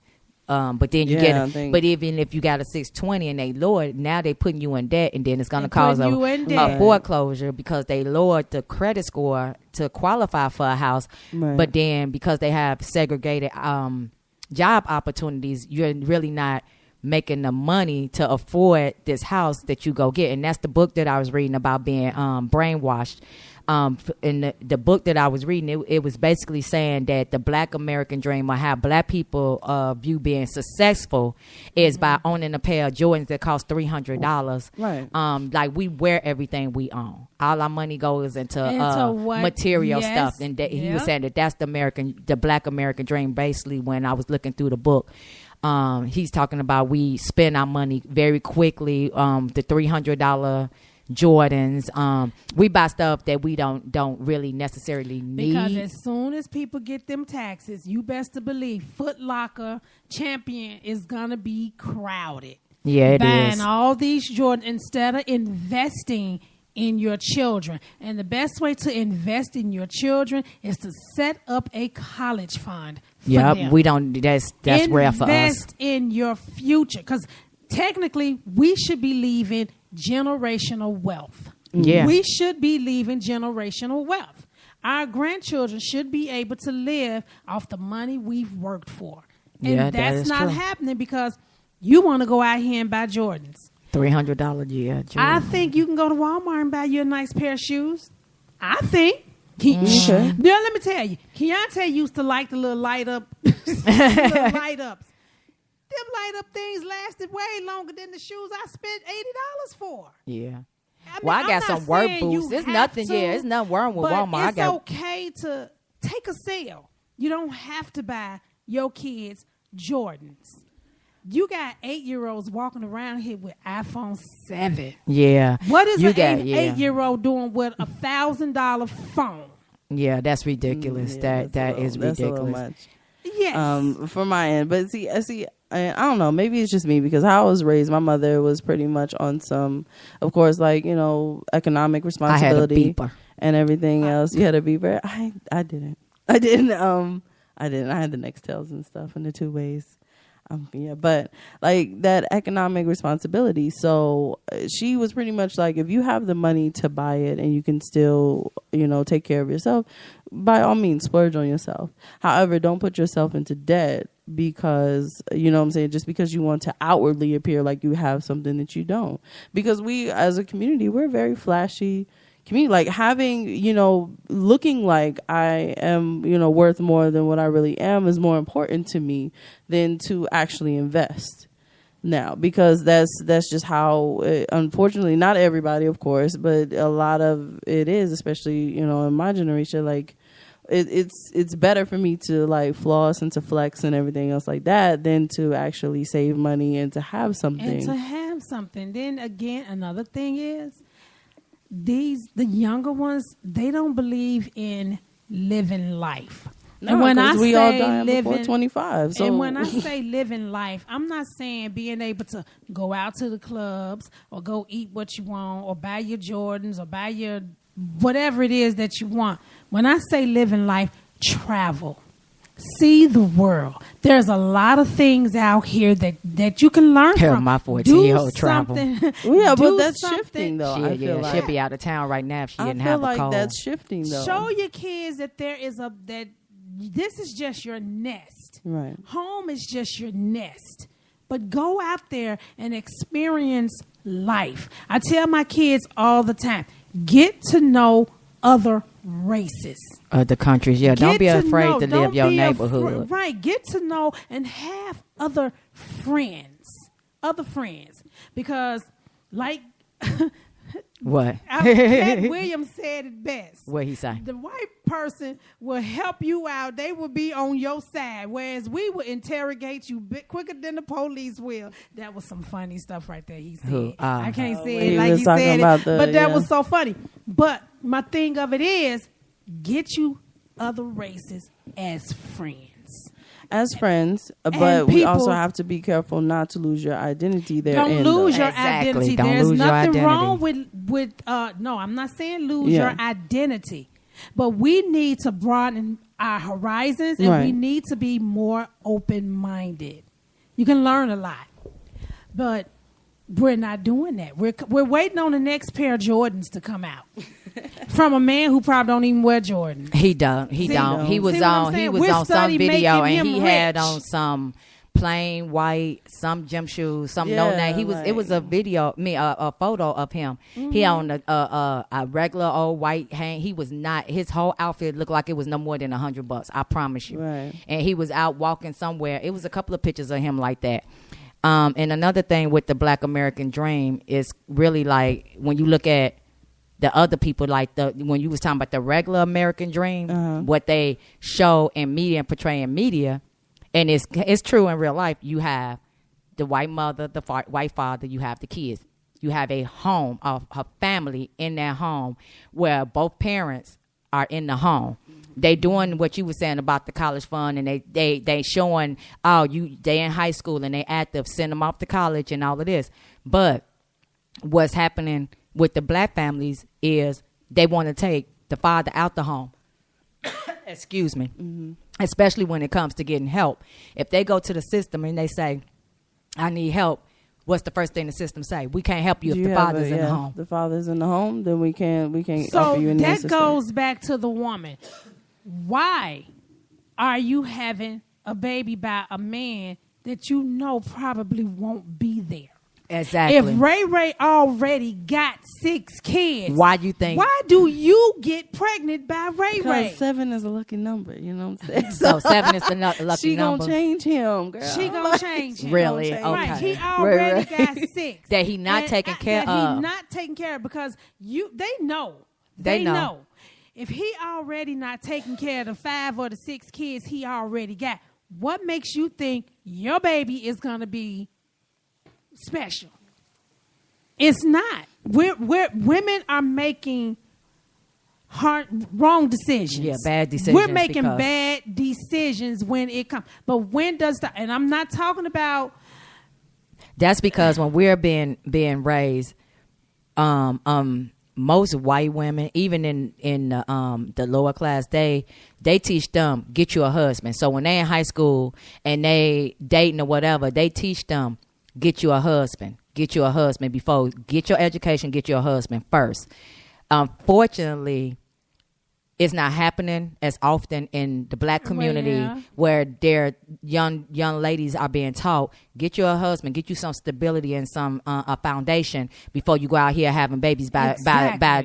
But then you
Yeah, I
get
think-
but even if you got a 620 and they lowered, now they putting you in debt, and then it's going to
They
cause
putting you in debt.
a foreclosure because they lowered the credit score to qualify for a house.
Right.
But then because they have segregated job opportunities, you're really not making the money to afford this house that you go get. And that's the book that I was reading about being brainwashed. In the book that I was reading, it was basically saying that the black American dream, or how black people view being successful, is by owning a pair of Jordans that cost $300.
Right.
Like we wear everything we own. All our money goes into
what?
material
Yes.
stuff. And he was
Yep.
saying that that's the black American dream. Basically, when I was looking through the book, he's talking about we spend our money very quickly. The $300 Jordans. We buy stuff that we don't really necessarily need.
Because as soon as people get them taxes, you best to believe Foot Locker Champion is gonna be crowded.
Yeah, it
buying
is.
all these Jordan instead of investing in your children. And the best way to invest in your children is to set up a college fund for them.
We don't. That's rare for us.
Invest in your future, because technically we should be leaving generational wealth.
Yeah.
We should be leaving generational wealth. Our grandchildren should be able to live off the money we've worked for. And
Yeah, that
that's
is
not
true.
happening because you want to go out here and buy Jordans.
$300 a year.
I think you can go to Walmart and buy you a nice pair of shoes. I think.
Okay.
Now, let me tell you, Keontae used to like the little light up, little light ups. Them light up things lasted way longer than the shoes I spent $80 for.
Yeah.
I
Well, I
I'm
got
not
some work
saying you
boots. It's
have
nothing.
to,
Yeah, it's nothing wrong with
but
Walmart.
It's okay to take a sale. You don't have to buy your kids Jordans. You got 8-year-olds walking around here with iPhone 7.
Yeah.
What is
You
an
got- yeah.
8-year-old doing with a $1,000 phone?
Yeah, that's ridiculous.
Yeah,
that is
that's a little
ridiculous.
much.
Yes.
For my end, but see, I don't know. Maybe it's just me because how I was raised, my mother was pretty much on some, of course, like economic responsibility
beeper.
and everything else. You had a beeper. I didn't. I didn't. I had the Nextels and stuff and the 2 ways. Yeah, but like that economic responsibility. So she was pretty much like, if you have the money to buy it and you can still, take care of yourself, by all means, splurge on yourself. However, don't put yourself into debt because, what I'm saying, just because you want to outwardly appear like you have something that you don't. Because we, as a community, we're very flashy community, like having, looking like I am, worth more than what I really am is more important to me than to actually invest now, because that's just how, unfortunately, not everybody, of course, but a lot of it is, especially, in my generation, like it's better for me to like floss and to flex and everything else like that than to actually save money and to have something.
And to have something. Then again, another thing is, the younger ones, they don't believe in living life.
No,
and when I
we
say
all dying before
living
25. So.
And when I say living life, I'm not saying being able to go out to the clubs or go eat what you want or buy your Jordans or buy your whatever it is that you want. When I say living life, travel. See the world. There's a lot of things out here that you can learn from.
My 14-year-old
Do
travel.
something.
Yeah, but
Do
that's
something.
shifting though. I feel like
she'll be out of town right now if she didn't
I feel
have a
like
cold.
that's shifting though.
Show your kids that that this is just your nest.
Right.
Home is just your nest. But go out there and experience life. I tell my kids all the time, get to know other races.
The countries, yeah. Don't
Get
be afraid
know.
to
Don't
live your
be
neighborhood.
Right. Get to know and have other friends. Other friends. Because like
What?
Cat Williams said it best.
What he say?
The white person will help you out. They will be on your side, whereas we will interrogate you bit quicker than the police will. That was some funny stuff right there. He said,
Who?
I can't say
when
it
he
like
was
he
talking
said
about
it,
the-
but that
yeah.
was so funny. But my thing of it is, get you other races as friends.
As friends, but we
people-
also have to be careful not to lose your identity there.
Don't lose your
Exactly.
identity.
Don't
There's
lose your
nothing
identity.
wrong with no, I'm not saying lose
Yeah.
your identity. But we need to broaden our horizons and we
Right.
need to be more open-minded. You can learn a lot. But we're not doing that. We're waiting on the next pair of Jordans to come out. From a man who probably don't even wear Jordan.
He don't. He
See,
don't. He was
see what I'm
on. He
saying?
was
We're
on some
study
video,
making
and he
him
had
rich.
on some plain white, some gym shoes, some no
Yeah,
name. He was. It was a video. A photo of him. He on a regular old white hang. He was not. His whole outfit looked like it was no more than $100. I promise you.
Right.
And he was out walking somewhere. It was a couple of pictures of him like that. And another thing with the Black American Dream is really like when you look at the other people, like when you was talking about the regular American Dream, what they show in media and portray in media, and it's true in real life. You have the white mother, the white father, you have the kids. You have a home, a family in their home where both parents are in the home. they doing what you were saying about the college fund, and they showing they in high school and they active, send them off to college and all of this. But what's happening with the black families is they want to take the father out the home. Excuse me. Mm-hmm. Especially when it comes to getting help. If they go to the system and they say, I need help, what's the first thing the system say? We can't help you if the father's in the home.
The father's in the home, then we can't
so
offer you any assistance.
that goes back to the woman. Why are you having a baby by a man that you know probably won't be there?
Exactly.
If Ray already got 6 kids,
why do
you get pregnant by Ray?
Because 7 is a lucky number, you know what I'm saying?
So 7 is the lucky number.
She gonna change him, girl.
She gonna change him.
Really?
Okay.
Okay.
Right. He already got 6.
That he not taking care of.
That he not taking care of because they know. They know. If he already not taking care of the 5 or the 6 kids he already got, what makes you think your baby is gonna be special? It's not. Women are making wrong decisions.
Yeah, bad decisions.
We're making bad decisions when it comes. But when does and I'm not talking about.
That's because when we're being raised, most white women, even in the lower class, they teach them get you a husband. So when they in high school and they dating or whatever, they teach them get you a husband. Get you a husband before get your education. Get you a husband first. Unfortunately, it's not happening as often in the black community where their young ladies are being taught get you a husband, get you some stability and some a foundation before you go out here having babies by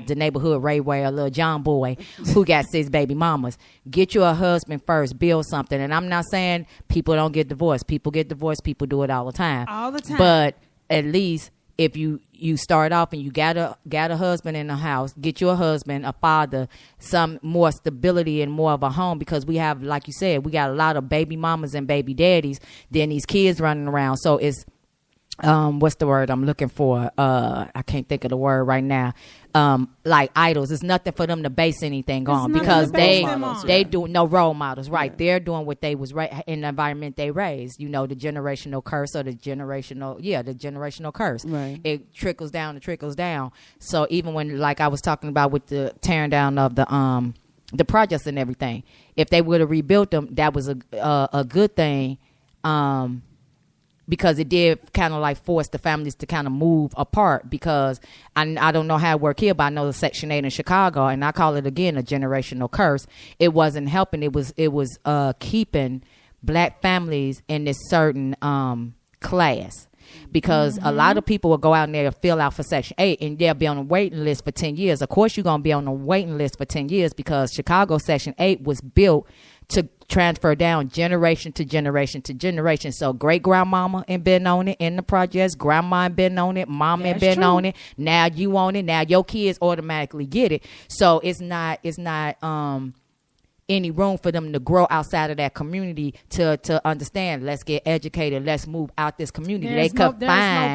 the neighborhood Rayway or little John boy who got 6 baby mamas. Get you a husband first, build something. And I'm not saying people don't get divorced. People get divorced. People do it all the time.
All the time.
But at least if you start off and you got a husband in the house, get you a husband, a father, some more stability and more of a home, because we have, like you said, we got a lot of baby mamas and baby daddies, then these kids running around. So it's what's the word I'm looking for? I can't think of the word right now. Like idols. It's nothing for them to base anything on because they do no role models, right? Yeah. They're doing what they was in the environment they raised. You know, the generational curse or the generational curse.
Right.
It trickles down. So even when, like I was talking about with the tearing down of the projects and everything, if they would have rebuilt them, that was a good thing. Because it did kind of like force the families to kind of move apart, because I don't know how it worked here, but I know the Section 8 in Chicago, and I call it again a generational curse. It wasn't helping. It was keeping black families in this certain class, because a lot of people will go out there and fill out for Section 8 and they'll be on a waiting list for 10 years. Of course, you're going to be on a waiting list for 10 years because Chicago Section 8 was built to transfer down generation to generation to generation. So great grandmama and been on it in the projects, grandma and been on it, mom and been on it. Now you own it. Now your kids automatically get it. So it's not any room for them to grow outside of that community to understand. Let's get educated. Let's move out this community.
There's no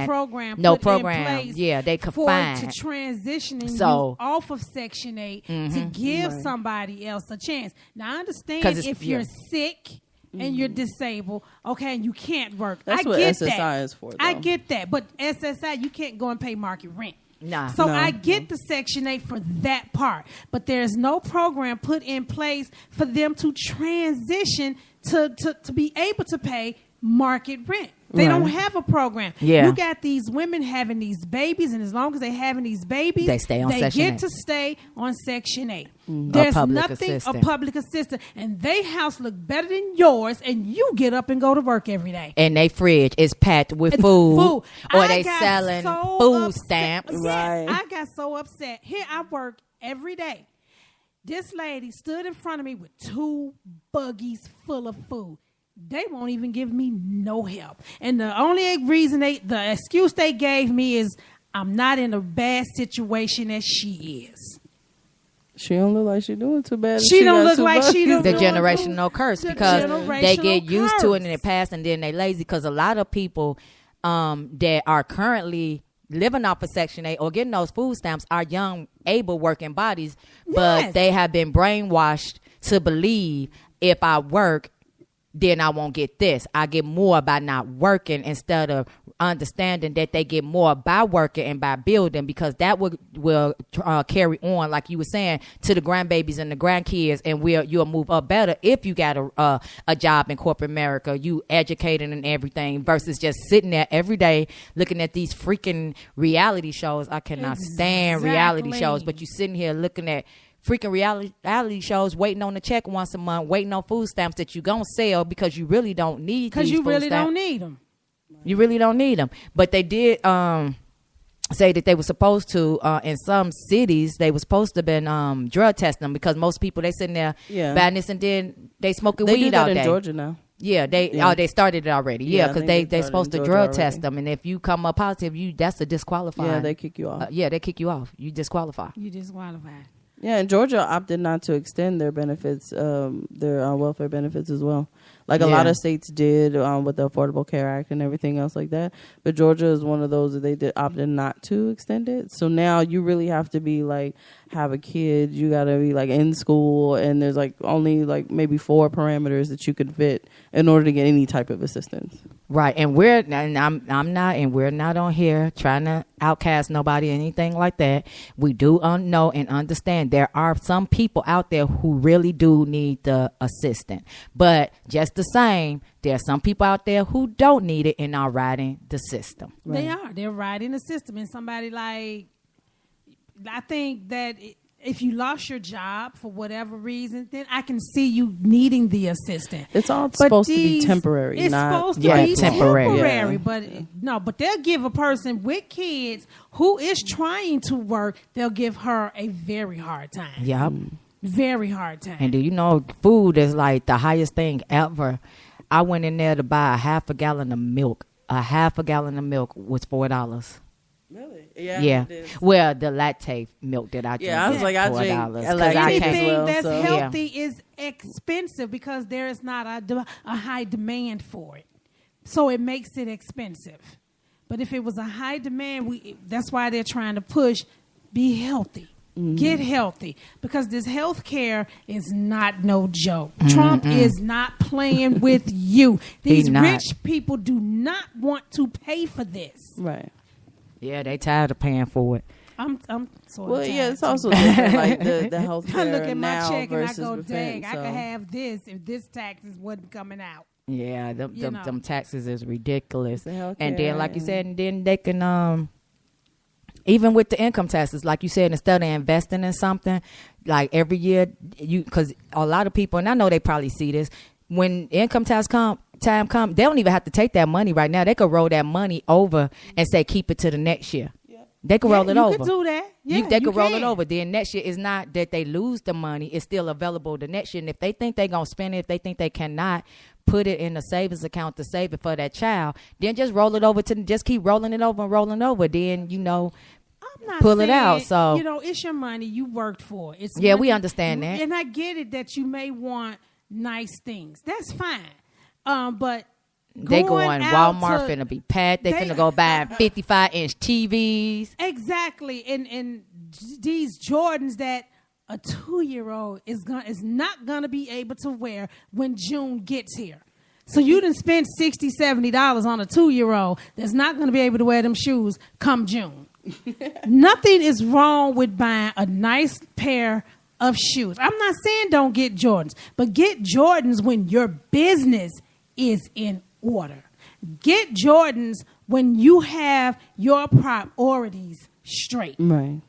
program.
No program. Yeah, they confine
to transitioning you off of Section 8 to give somebody else a chance. Now I understand if you're sick and you're disabled, okay, and you can't work.
That's what SSI is for, though.
I get that, but SSI, you can't go and pay market rent.
Nah.
So I get the Section 8 for that part, but there's no program put in place for them to transition to be able to pay market rent. They don't have a program.
Yeah.
You got these women having these babies, and as long as they're having these babies,
they stay on Section 8.
They get to stay on Section 8. There's nothing a public assistant, and they house look better than yours, and you get up and go to work every day.
And they fridge is packed with food. Or they selling food stamps.
Yes, I got so upset. Here I work every day. This lady stood in front of me with 2 buggies full of food. They won't even give me no help. And the only reason the excuse they gave me is I'm not in a bad situation as she is.
She don't look like she's doing too bad.
She don't look like she doing
the generational curse, because they get used to it in the past and then they lazy, because a lot of people that are currently living off of Section 8 or getting those food stamps are young, able working bodies, but they have been brainwashed to believe if I work, then I won't get this. I get more by not working instead of understanding that they get more by working and by building, because that will carry on, like you were saying, to the grandbabies and the grandkids, and you'll move up better if you got a job in corporate America, you educated and everything, versus just sitting there every day looking at these freaking reality shows. I cannot stand reality shows, but you sitting here looking at freaking reality shows, waiting on the check once a month, waiting on food stamps that you gonna sell because you really don't need.
Because you really don't need them.
You really don't need them. But they did say that they were supposed to, in some cities, they were supposed to have been drug testing them, because most people, they sitting there buying this and then they smoking weed all day. They do that
in Georgia now.
Yeah, they started it already. Yeah, because they supposed to drug test them, and if you come up positive, that's a disqualifying.
Yeah, they kick you off.
They kick you off. You disqualify.
You disqualify.
Yeah, and Georgia opted not to extend their benefits, their welfare benefits as well. Like a lot of states did with the Affordable Care Act and everything else like that. But Georgia is one of those that they opted not to extend it. So now you really have to be like, have a kid. You got to be like in school, and there's like only like maybe 4 parameters that you could fit in order to get any type of assistance.
Right, and we're not on here trying to outcast nobody or anything like that. We do know and understand there are some people out there who really do need the assistance, but just the same, there are some people out there who don't need it and are riding the system.
Right. They're riding the system, and somebody like, I think that if you lost your job for whatever reason, then I can see you needing the assistance.
It's all supposed to be temporary.
It's
not
supposed to be temporary.
Yeah.
But they'll give a person with kids who is trying to work, they'll give her a very hard time.
Yep.
Very hard time.
And do you know, food is like the highest thing ever. I went in there to buy a half a gallon of milk. A half a gallon of milk was $4.
Really?
Yeah. Well, the latte milk that I drink.
Yeah, I was like, I drink
anything that's healthy is expensive because there is not a high demand for it. So it makes it expensive. But if it was a high demand, that's why they're trying to push, be healthy. Mm-hmm. Get healthy, because this health care is not no joke. Mm-hmm. Trump is not playing with you. These rich people do not want to pay for this.
Right.
Yeah, they tired of paying for it.
I'm sort
of
tired.
Yeah, it's also different, like the health care
I look at
now
my check
versus
and I go,
before,
dang, I could have this if this taxes wasn't coming out.
Yeah, them taxes is ridiculous.
The
and then, like you said, and then they can even with the income taxes, like you said, instead of investing in something, like every year, because a lot of people, and I know they probably see this, when income tax time come, they don't even have to take that money right now. They could roll that money over and say, keep it to the next year. Yeah. They could roll it over.
You could do that. Yeah,
they could roll it over. Then next year is not that they lose the money. It's still available the next year. And if they think they're going to spend it, if they think they cannot put it in a savings account to save it for that child, then just roll it over just keep rolling it over and rolling over. Then, pull it out. So
it's your money you worked for. It's
money, we understand that,
and I get it that you may want nice things. That's fine. But
they going Walmart finna be packed. They finna go buy 55-inch TVs.
Exactly, and these Jordans that a 2-year-old is not gonna be able to wear when June gets here. So you done spent $60, $70 on a 2-year-old that's not gonna be able to wear them shoes come June. Nothing is wrong with buying a nice pair of shoes. I'm not saying don't get Jordans, but get Jordans when your business is in order. Get Jordans when you have your priorities straight.
Right.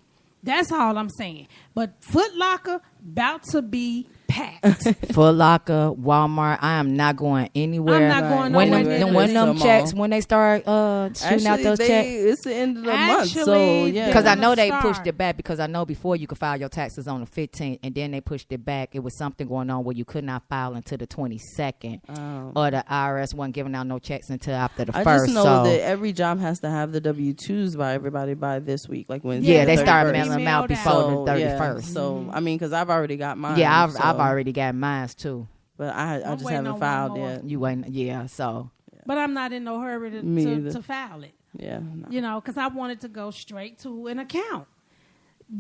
That's all I'm saying. But Foot Locker about to be packed.
Foot Locker, Walmart. I am not going anywhere.
I'm not going nowhere.
When them checks, when they start shooting out those checks,
it's the end of the month. So yeah,
because I know they pushed it back. Because I know before you could file your taxes on the 15th, and then they pushed it back. It was something going on where you could not file until the 22nd, or the IRS wasn't giving out no checks until after the 1st.
I just know that every job has to have the W-2s by everybody by this week, like Wednesday.
Yeah, they start mailing them out before the 31st.
So I mean, because I've already got mine.
Yeah, I've already got mine too.
But I just haven't filed yet.
You ain't, so.
But I'm not in no hurry to file it.
Yeah. No.
Because I want it to go straight to an account.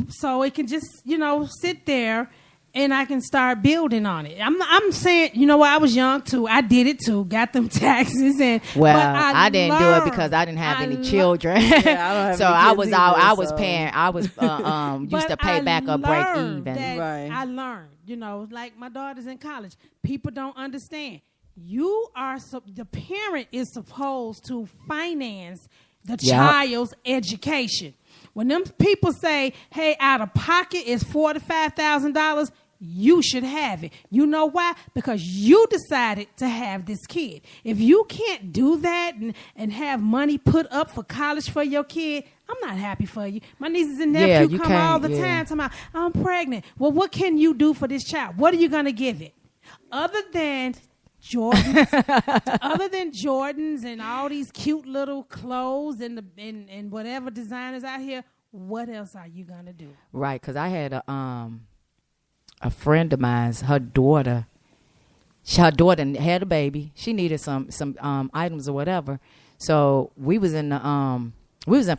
So it can just, sit there and I can start building on it. I'm saying, you know what? I was young too. I did it too. Got them taxes and.
Well,
but
I didn't do it because I didn't have any children.
Yeah, I don't have
So
any
I
kids
was
either,
I was
so-
paying. I was used to pay back a break even.
That I learned, like my daughter's in college. People don't understand. You are the parent is supposed to finance the child's education. When them people say, "Hey, out of pocket is $4,000 to $5,000," you should have it. You know why? Because you decided to have this kid. If you can't do that and have money put up for college for your kid, I'm not happy for you. My nieces and nephews come all the time talking about, I'm pregnant. Well, what can you do for this child? What are you going to give it? Other than Jordans and all these cute little clothes and whatever designers out here, what else are you going to do?
Right, because I had a friend of mine's, her daughter had a baby. She needed some items or whatever. So we was in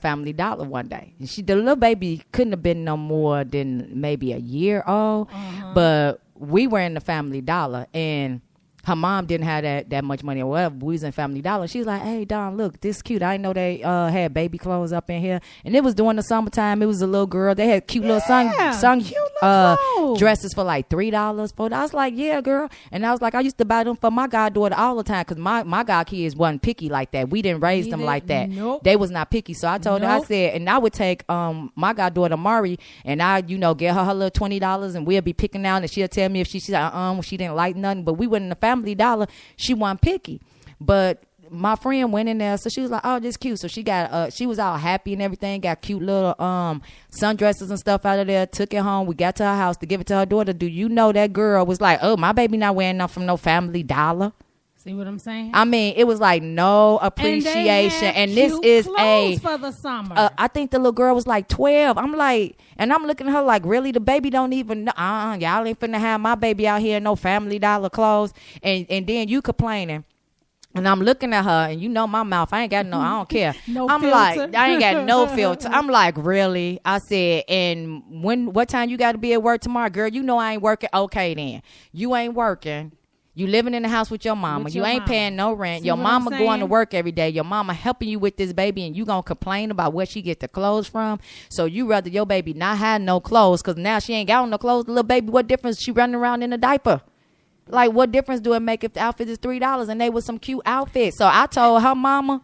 Family Dollar one day. And the little baby couldn't have been no more than maybe a year old. But we were in the Family Dollar, and her mom didn't have that much money or whatever. We was in Family Dollar. She was like, "Hey, Don, look, this cute. I didn't know they had baby clothes up in here." And it was during the summertime. It was a little girl. They had cute little sun dresses for like $3, $4. I was like, "Yeah, girl." And I was like, I used to buy them for my goddaughter all the time because my god kids wasn't picky like that. We didn't raise them like that.
Nope.
They was not picky. So I told her, I said, and I would take my goddaughter Mari, and I get her little $20, and we'll be picking out, and she'll tell me if she didn't like nothing. But we went in the Family Dollar. She wasn't picky, but my friend went in there, so she was like, "Oh, this cute." So she got she was all happy and everything, got cute little sundresses and stuff out of there, took it home. We got to her house to give it to her daughter. Do you know that girl was like, "Oh, my baby not wearing nothing from no Family Dollar."
See what I'm saying?
I mean, it was like no appreciation, and this is
for the summer.
I think the little girl was like 12. I'm like, and I'm looking at her like, really? The baby don't even know. Y'all ain't finna have my baby out here in no Family Dollar clothes, and then you complaining. And I'm looking at her, and my mouth. I ain't got I don't care. I'm
filter.
like, I ain't got no filter. I'm like, really? I said, and what time you got to be at work tomorrow, girl? I ain't working. Okay, then you ain't working. You living in the house with your mama. You ain't paying no rent. Your mama going to work every day. Your mama helping you with this baby, and you gonna complain about where she get the clothes from. So you rather your baby not have no clothes because now she ain't got on no clothes. The little baby, what difference? She running around in a diaper. Like, what difference do it make if the outfit is $3 and they was some cute outfits? So I told her mama,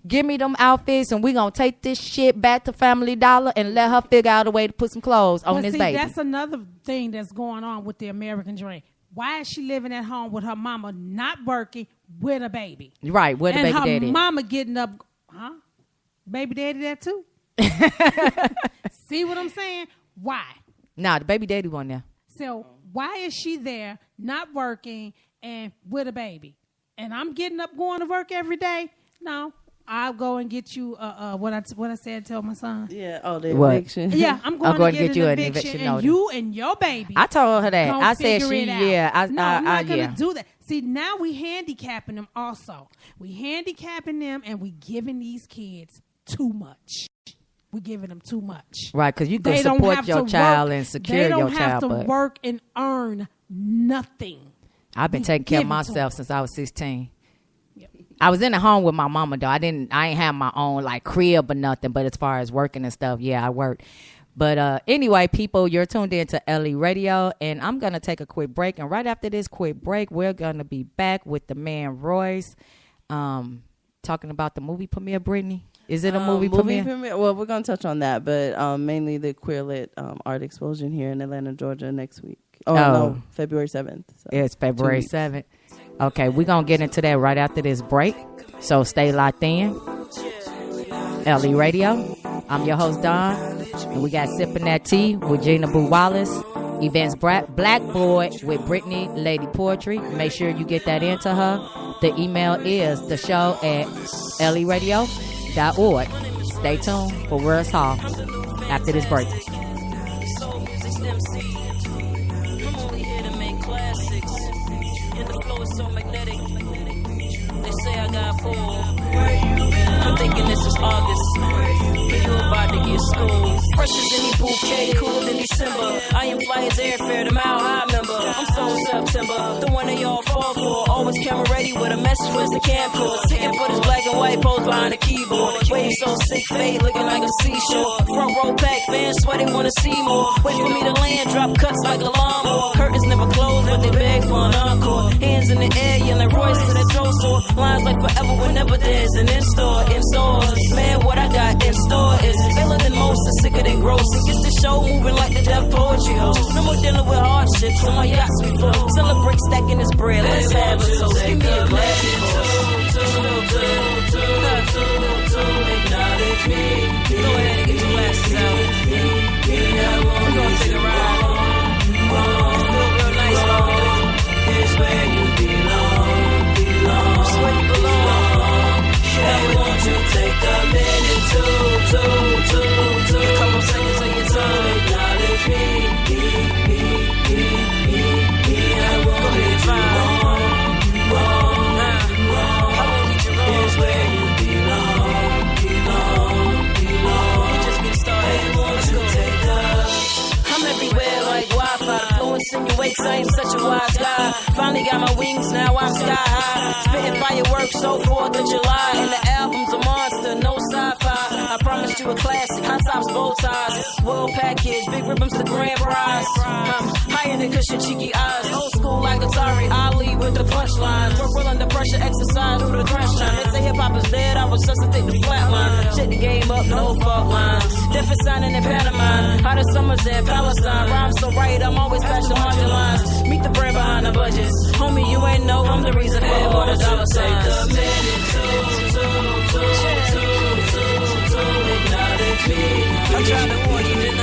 give me them outfits, and we gonna take this shit back to Family Dollar and let her figure out a way to put some clothes on this baby.
That's another thing that's going on with the American dream. Why is she living at home with her mama not working with a baby?
Right, with a baby daddy.
And her mama getting up, baby daddy that too? See what I'm saying? Why?
Nah, the baby daddy wasn't there.
So why is she there not working and with a baby? And I'm getting up going to work every day? No. I'll go and get you what I said. Tell my son.
Yeah. Oh, the eviction.
Yeah, I'm going to get you an eviction, and
notice.
You and your baby.
I told her that. I said
I'm not going to do that. See, now we handicapping them. Also, we handicapping them, and we giving these kids too much. We're giving them too much.
Right, because you can support your child and secure your child.
They don't have to work and earn nothing.
I've been taking care of myself since I was 16. I was in the home with my mama though. I ain't have my own like crib or nothing. But as far as working and stuff, yeah, I worked. But anyway, people, you're tuned in to LE Radio, and I'm gonna take a quick break. And right after this quick break, we're gonna be back with the man Royce, talking about the movie premiere. Brittany, is it a movie premiere?
Well, we're gonna touch on that, but mainly the Queer Lit art explosion here in Atlanta, Georgia, next week. No, February 7th. So
it's February 7th. Okay, we're going to get into that right after this break. So stay locked in. LE Radio. I'm your host, Don. And we got Sipping That Tea with Gina Boo Wallace. Events Black Boy with Brittany Lady Poetry. Make sure you get that into her. The email is the show at leradio.org. Stay tuned for World's Hall after this break.
They say I got 4. I'm thinking this is August. Can you
about to get schooled. Fresh as any bouquet, cooler than December. I am fly as airfare, the mile high member. I'm so September, the one they all fall for. Always camera ready with a message, where's the camcorder? Sitting for this black and white pose behind the keyboard. Wave so sick, fade looking like a seashore. Front row pack, fans sweating, wanna see more. Wait for me to land, drop cuts like a lawnmower. Curtains never close, but they beg for an encore. Hands in the air, yelling Royce to the throat sore. Lines like forever whenever there's an in-store, in stores. Man, what I got in store is iller than most and sicker than gross. It gets the show moving like the Deaf Poetry host. No more dealing with hardships, on my yachts we float. Celebrate stacking this bread, let's have a toast. Give me a glass of acknowledge me. Go ahead and get your glasses out. We're gonna take a ride. Feel real nice, it's where you belong. It's where you belong. Hey, won't you take a minute to a couple seconds of your time. Acknowledge me. I won't let you wrong. I won't get you wrong. It's where you belong. We just get started. Let's go take a. I'm everywhere like Wi-Fi. The flow insinuates I ain't such a wise guy. Finally got my wings, now I'm sky high. Spitting fireworks so 4th of July. And the album's a monster, no sci-fi. I promised you a classic, hot tops, bow ties. World package, big ribbons, the grand prize. Higher than cushion, cheeky eyes. Old school like Atari, Ali with the punchlines. We're will under pressure, exercise through the crunch time. They say hip-hop is dead, I resuscitate the flatline. Shake the game up, no fault lines. Different signing and pantomime. How the summers in Palestine. Rhymes so right, I'm always past the margin lines. Meet the brand behind the budgets. Homie, you ain't know I'm the reason for all the dollar signs. I tried to warn you, didn't I?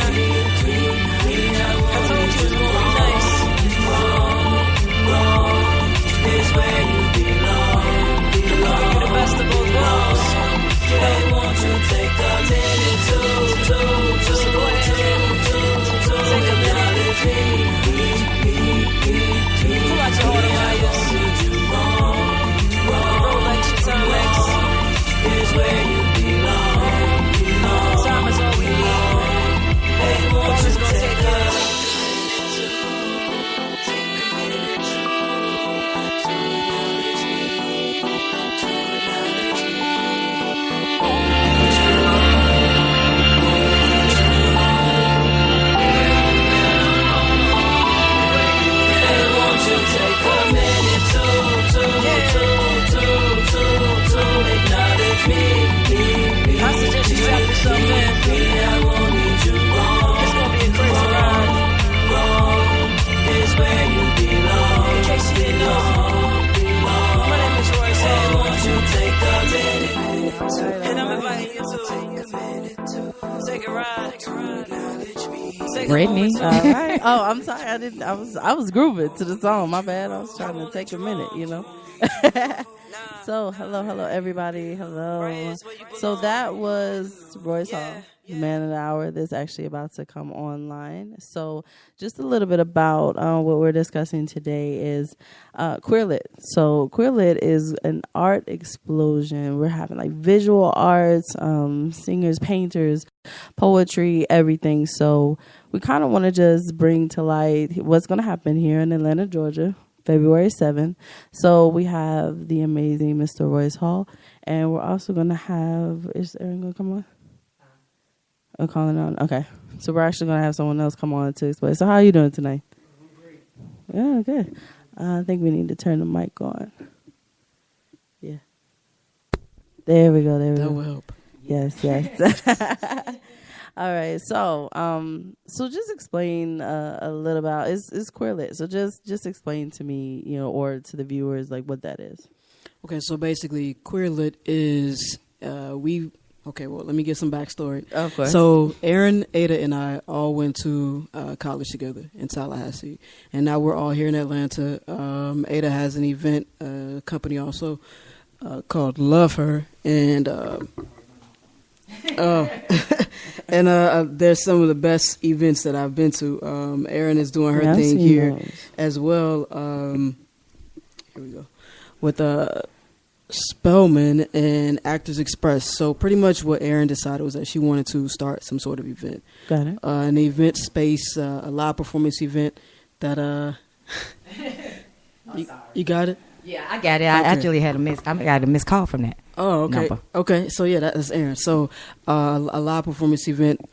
I told you it was gonna be nice. Is where you belong. You're the best of both worlds. Hey, won't you take a minute to just go ahead. Take a minute. Pull out your heart and wires. Rolex, your Timex. Is where you belong. Time is all we need. Hey, won't you take a I suggest you strap yourself in. I won't need you wrong. It's gonna be a crazy ride. Wrong is where you belong. In case you didn't know, my name is Royce. Hey, won't you take a minute? And I'm inviting you to take a ride.
Brittany.
All right. Oh, I'm sorry. I was grooving to the song. My bad. I was trying to take a minute, you know. So, hello, everybody. Hello. So that was Royce Hall, Man of the Hour, that's actually about to come online. So just a little bit about what we're discussing today is Queerlit. So Queerlit is an art explosion. We're having like visual arts, singers, painters, poetry, everything. So we kind of want to just bring to light what's going to happen here in Atlanta, Georgia, February 7th. So we have the amazing Mr. Royce Hall, and we're also going to have, is Aaron going to come on? I'm calling on. Okay. So we're actually going to have someone else come on to explain. So how are you doing tonight? Yeah, good. I think we need to turn the mic on. Yeah. There we go.
That will help.
Yes. All right, so just explain a little about it's Queerlit. So just explain to me, or to the viewers, like what that is.
Okay, so basically, Queerlit is Okay, well, let me give some backstory.
Of course.
So Aaron, Ada, and I all went to college together in Tallahassee, and now we're all here in Atlanta. Ada has an event company also called Love Her, and there's some of the best events that I've been to. Erin is doing her thing here as well. Here we go with Spellman and Actors Express. So pretty much what Erin decided was that she wanted to start some sort of event.
Got it.
An event space, a live performance event that you got it?
Yeah, I got it. I actually had I got a missed call from that.
Oh, okay.
Number.
Okay, so yeah, that's Erin. So a live performance event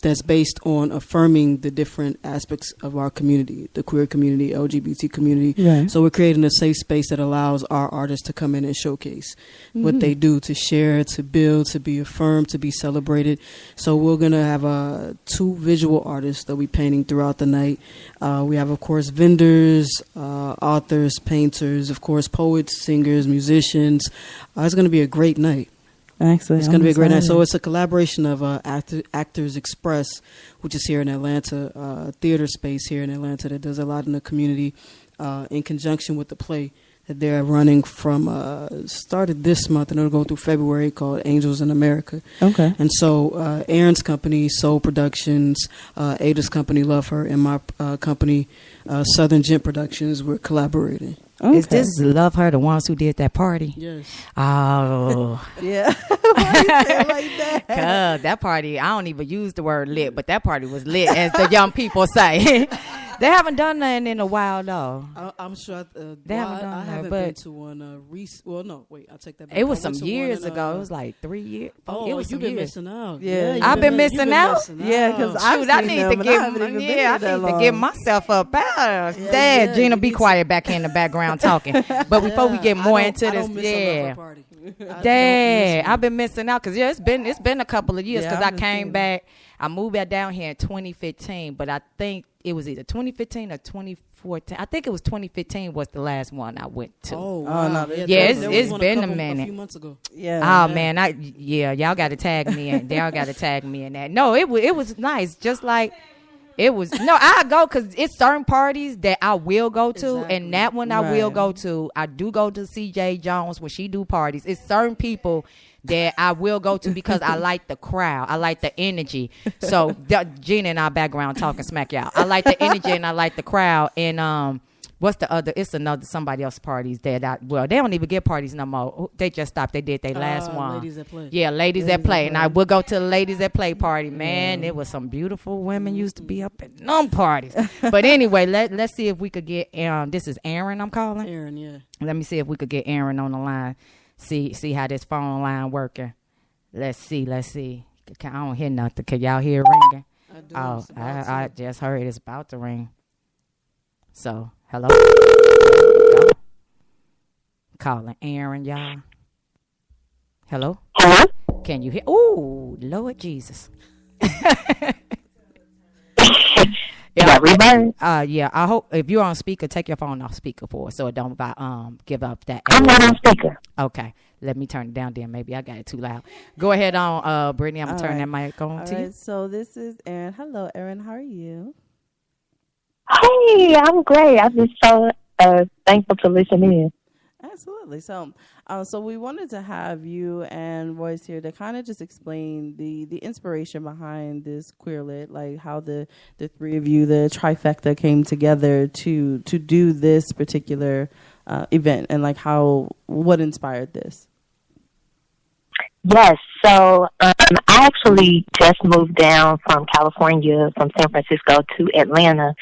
that's based on affirming the different aspects of our community, the queer community, LGBT community.
Right.
So we're creating a safe space that allows our artists to come in and showcase what they do, to share, to build, to be affirmed, to be celebrated. So we're going to have 2 visual artists that we're painting throughout the night. We have, of course, vendors, authors, painters, of course, poets, singers, musicians. It's going to be a great night.
Excellent.
It's going to be a great night. So it's a collaboration of Actors Express, which is here in Atlanta, theater space here in Atlanta that does a lot in the community, in conjunction with the play that they're running from, started this month and it'll go through February, called Angels in America.
Okay.
And so Aaron's company, Soul Productions, Ada's company, Love Her, and my company, Southern Gent Productions, we're collaborating.
Okay. Is this Love Her, the ones who did that party?
Yes.
Oh.
Yeah. Why you say it like that?
Cause that party, I don't even use the word lit, but that party was lit, as the young people say. They haven't done nothing in a while, though.
I'm sure
they haven't done
I
that,
haven't
but
been to one. Well, no, wait, I take that back.
it was
I
some
went to
years
one in,
ago. It was like 3 years.
Oh,
it was
you've
some
been
years.
missing out.
Yeah,
I've been missing out.
Yeah, because I
need to get. I need to get myself up out. Dad, Gina, be quiet back here in the background talking. But before we get more into this, Dad, I've been missing out because it's been a couple of years because I came back. I moved back down here in 2015, but I think it was either 2015 or 2014. I think it was 2015 was the last one I went to.
Oh, wow.
No, it's been a minute.
A few months ago.
Yeah. Oh man, y'all got to tag me in. Y'all got to tag me in that. No, it was nice. Just like it was. No, I go because it's certain parties that I will go to, and that one I will go to. I do go to CJ Jones when she do parties. It's certain people that I will go to because I like the crowd. I like the energy. So Gina and I background talking smack y'all. I like the energy and I like the crowd. And what's the other? It's another somebody else's parties that they don't even get parties no more. They just stopped. They did their last one.
Ladies that Play.
Yeah, ladies that play. And I will go to the Ladies that Play party. Man, there was some beautiful women used to be up at them parties. But anyway, let's see if we could get this is Aaron I'm calling.
Aaron, yeah.
Let me see if we could get Aaron on the line. See how this phone line working. Let's see. I don't hear nothing. Can y'all hear it ringing?
I do.
I just heard it's about to ring. So, hello. Calling Aaron, y'all. Hello?
Hello?
Can you hear? Ooh, Lord Jesus. Yeah, I hope if you're on speaker, take your phone off speaker for us so it don't give up that.
I'm not on speaker.
Okay, let me turn it down then. Maybe I got it too loud. Go ahead on, Brittany. I'm gonna turn that mic on to you.
So this is Erin. Hello, Erin. How are you?
Hey, I'm great. I'm just so thankful to listen in.
Absolutely. So, so we wanted to have you and Royce here to kind of just explain the inspiration behind this Queer Lit, like how the three of you, the trifecta, came together to do this particular event, and like what inspired this.
Yes. So I actually just moved down from California, from San Francisco to Atlanta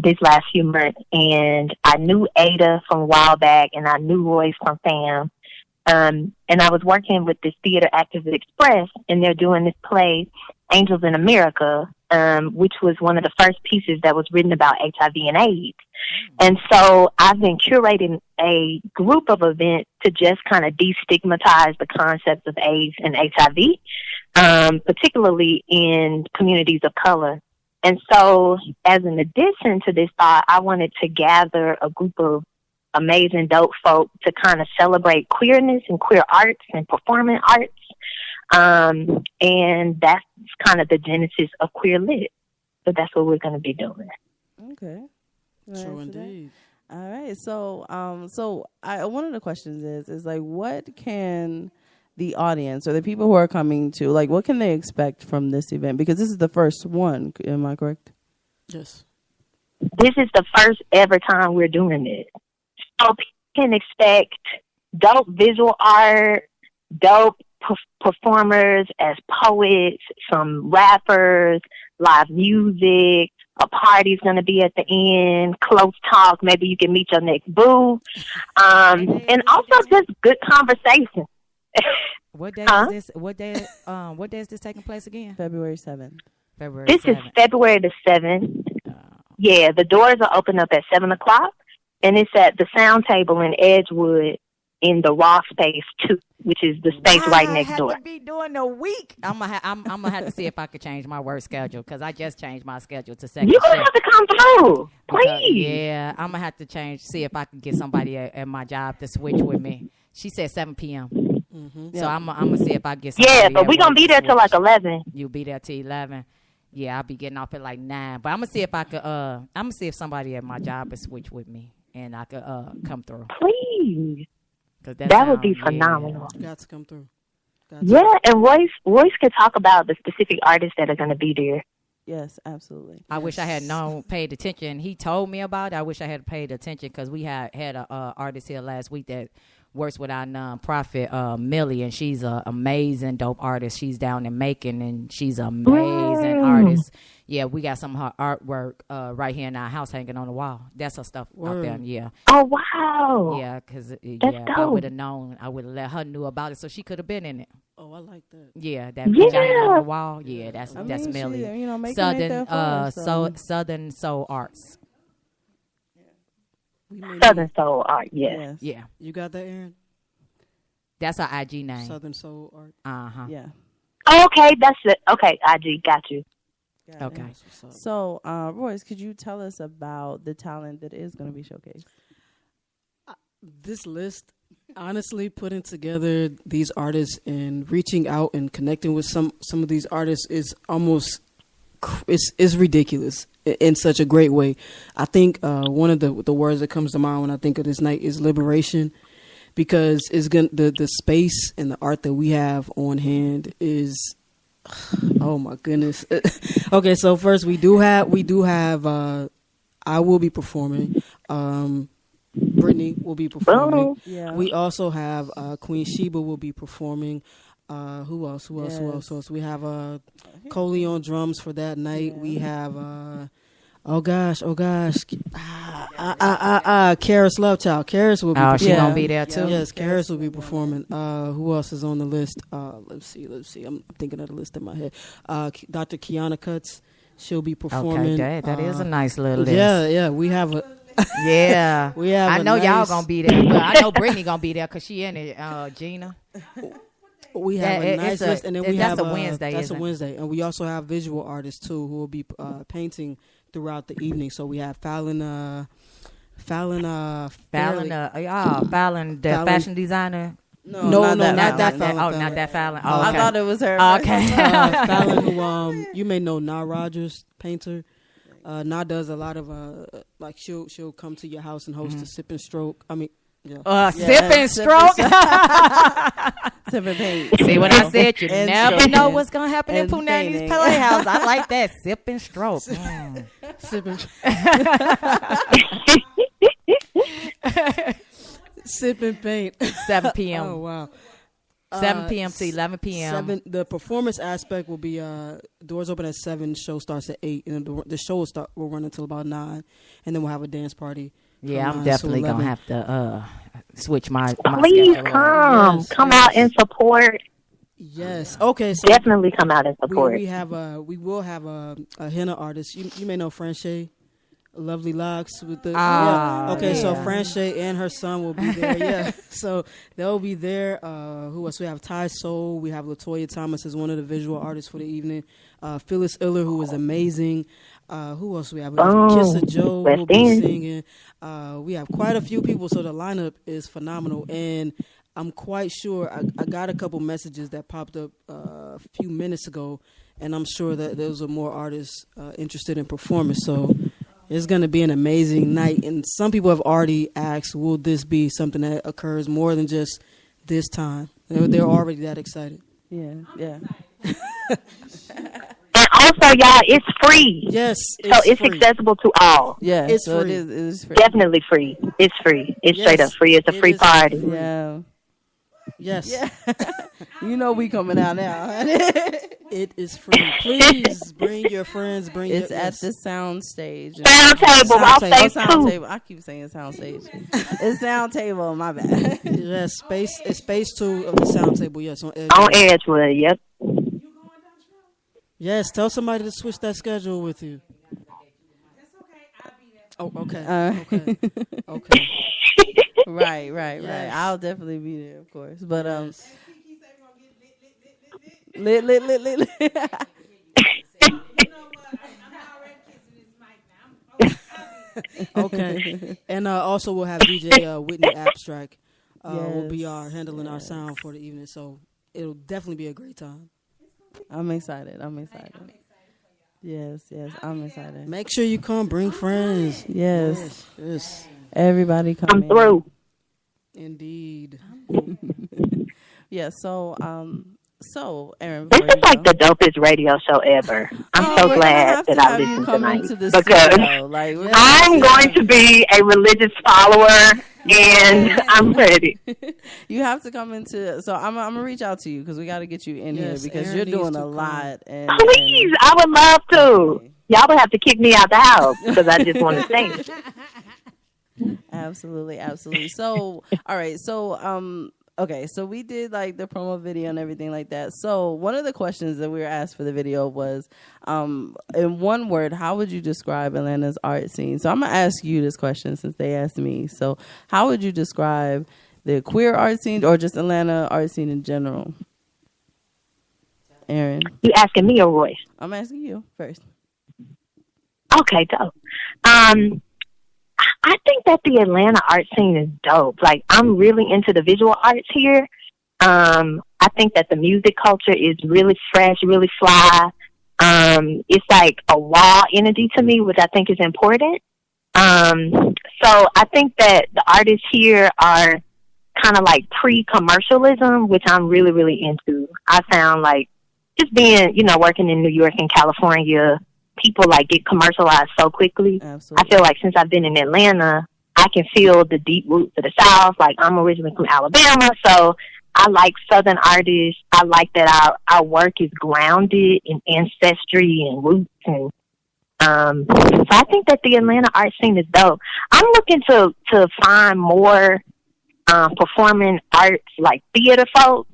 this last few months, and I knew Ada from a while back, and I knew Royce from FAM, and I was working with this theater, Actors Express, and they're doing this play, Angels in America, which was one of the first pieces that was written about HIV and AIDS. And so I've been curating a group of events to just kind of destigmatize the concepts of AIDS and HIV, particularly in communities of color. And so as an addition to this thought, I wanted to gather a group of amazing, dope folk to kind of celebrate queerness and queer arts and performing arts. And that's kind of the genesis of Queer Lit. So that's what we're going to be doing.
Okay.
True indeed.
All right. So, one of the questions is like, what can the audience or the people who are coming to, like, what can they expect from this event? Because this is the first one. Am I correct?
Yes.
This is the first ever time we're doing this. So can expect dope visual art, dope performers as poets, some rappers, live music. A party's going to be at the end, close talk. Maybe you can meet your next boo. And also just good conversation.
What day
Huh?
is this? What day is this taking place again?
February 7th.
February
This
7th.
is February the 7th. Yeah, the doors are open up at 7 o'clock, and it's at the Sound Table in Edgewood in the Raw Space 2, which is the space right next door.
I have to be doing a week. I'm gonna have to see if I could change my work schedule because I just changed my schedule to second
You're going to
shift.
have to come through.
Because,
Please.
yeah, I'm gonna have to see if I can get somebody at my job to switch with me. She said 7 p.m. So I'm gonna see if I can get somebody.
Yeah, but
at
we're going
work
to be there till like
switch.
11.
You'll be there till 11. Yeah, I'll be getting off at like 9. But I'm gonna see if I could. I'm gonna see if somebody at my job could switch with me and I could come through.
Please.
That
would be
sound-
phenomenal.
Got to come through.
Yeah, and Royce could talk about the specific artists that are going to be there.
Yes, absolutely.
I wish I had paid attention. He told me about it. I wish I had paid attention because we had a artist here last week that works with our nonprofit, Millie, and she's an amazing dope artist. She's down in Macon, and she's an amazing artist. Yeah, we got some of her artwork right here in our house hanging on the wall. That's her stuff out there. Yeah.
Oh, wow.
Yeah, because I
dope.
would have known. I would have let her knew about it so she could have been in it.
Oh, I like that.
Yeah, that picture hanging on
Yeah.
the wall. Yeah, that's
mean, she,
Millie.
Macon ain't
Southern
that far, so.
Southern Soul Arts.
Southern Soul Art, yes.
Yeah.
You got that, Aaron?
That's her IG name.
Southern Soul Art.
Uh-huh.
Yeah.
Okay, that's it. Okay, IG, got you.
Okay.
So, Royce, could you tell us about the talent that is going to be showcased?
This list, honestly, putting together these artists and reaching out and connecting with some of these artists is almost it's ridiculous in such a great way. I think one of the words that comes to mind when I think of this night is liberation, because it's the space and the art that we have on hand is, oh my goodness. Okay, so first we do have I will be performing. Brittany will be performing.
Yeah.
We also have Queen Sheba will be performing. Who else? We have Coley on drums for that night. We have oh gosh. Karis Lovechild. Karis will be performing.
She gonna be there too?
Yes, Karis will be performing. Who else is on the list? Let's see. I'm thinking of the list in my head. Dr. Kiana Cuts, she'll be performing.
Okay, that is a nice little list.
Yeah. We have a
yeah.
we have.
I know y'all gonna be there. Well, I know Brittany gonna be there because she in it. Gina.
We have a nice list, and then we have
a Wednesday.
That's a Wednesday, and we also have visual artists too who will be painting throughout the evening. So we have Fallon,
Fallon, the fashion designer.
No, not that Fallon.
Not that Fallon.
Oh,
okay.
I thought it was her.
Okay.
Fallon, who you may know, Na Rogers, painter. Na does a lot of like she'll come to your house and host a sip and stroke. I mean. Yeah.
Sip and stroke.
Sip and paint.
See what I said? You
And
never
stroking.
know what's gonna happen in
And
Punani's
painting.
Playhouse. I like that. Sip and stroke.
Sip and sip and paint.
7 p.m.
Oh wow.
7 p.m. to 11 p.m.
The performance aspect will be doors open at 7. Show starts at 8, and the show will run until about 9, and then we'll have a dance party.
Yeah, I'm definitely gonna have to switch my
Please
schedule.
come out and support.
Yes. Okay. So
definitely come out and support.
We will have a henna artist. You may know Franche, Lovely Locks with the. So Franche and her son will be there. Yeah. So they'll be there. Who else? We have Ty Soul. We have Latoya Thomas as one of the visual artists for the evening. Phyllis Iller, who is amazing. Who else we have? Kissa Joe will be singing. We have quite a few people, so the lineup is phenomenal. And I'm quite sure I got a couple messages that popped up a few minutes ago, and I'm sure that those are more artists interested in performing. So it's going to be an amazing night. And some people have already asked, will this be something that occurs more than just this time? They're already that excited.
Yeah.
And also, y'all, it's free.
Yes,
so it's
free.
accessible to all.
Yeah,
it's
so
free.
It is free.
Definitely free. It's free. It's
Yes,
straight up free. It's a free party.
Free.
Yeah.
Yes.
Yeah. You know we coming out now.
It is free. Please bring your friends.
It's at the sound stage.
Sound table. I'll say
sound
two.
table. I keep saying sound stage. It's sound table. My bad.
Yes, space 2 of the sound table. Yes, on Edgewood.
On Edgewood. Yep.
Yes, tell somebody to switch that schedule with you. Oh, okay. Okay.
Right. I'll definitely be there, of course. But lit.
Okay. And also we'll have DJ Whitney Abstract will be handling our sound for the evening, so it'll definitely be a great time.
I'm excited. Yes, I'm excited.
Make sure you come. Bring friends.
Yes.
Everybody
come through.
Indeed.
Yeah. So, Aaron,
this is like the dopest radio show ever. I'm so glad that I listened tonight because I'm going to be a religious follower. And I'm ready.
You have to come into. So I'm gonna reach out to you because we got to get you in here because
Aaron
you're doing a
come.
lot. And
please, I would love to. Y'all would have to kick me out the house because I just want to sing.
Absolutely. So, all right. So, okay. So we did like the promo video and everything like that. So one of the questions that we were asked for the video was, in one word, how would you describe Atlanta's art scene? So I'm gonna ask you this question since they asked me. So how would you describe the queer art scene or just Atlanta art scene in general? Aaron,
you asking me or Royce?
I'm asking you first.
Okay, dope. I think that the Atlanta art scene is dope. Like, I'm really into the visual arts here. I think that the music culture is really fresh, really fly. It's like a raw energy to me, which I think is important. So I think that the artists here are kind of like pre-commercialism, which I'm really, really into. I found like just being, working in New York and California, people like get commercialized so quickly.
Absolutely.
I feel like since I've been in Atlanta, I can feel the deep roots of the South. Like, I'm originally from Alabama, so I like Southern artists. I like that our work is grounded in ancestry and roots. And so I think that the Atlanta art scene is dope. I'm looking to find more performing arts, like theater folk,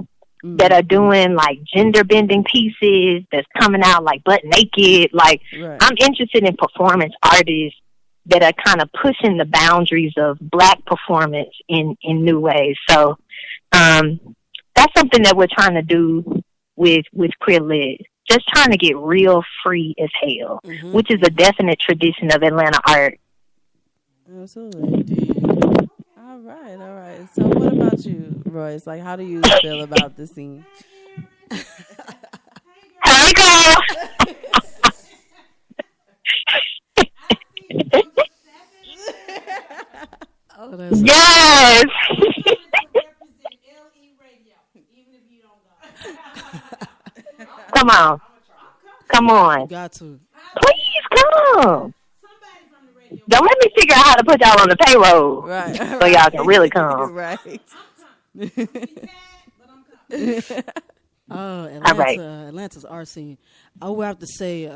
that are doing like gender bending pieces, that's coming out like butt naked. Like, I'm interested in performance artists that are kind of pushing the boundaries of Black performance in new ways. So that's something that we're trying to do with Queer Lit. Just trying to get real free as hell, which is a definite tradition of Atlanta art.
Absolutely. All right. So what about you, Royce? Like, how do you feel about the scene?
Hey, girl. Yes. Come on.
You got to.
Please come. Don't let me figure out how to put y'all on the payroll.
Right.
So y'all can really come.
Right.
Atlanta's art scene. I would have to say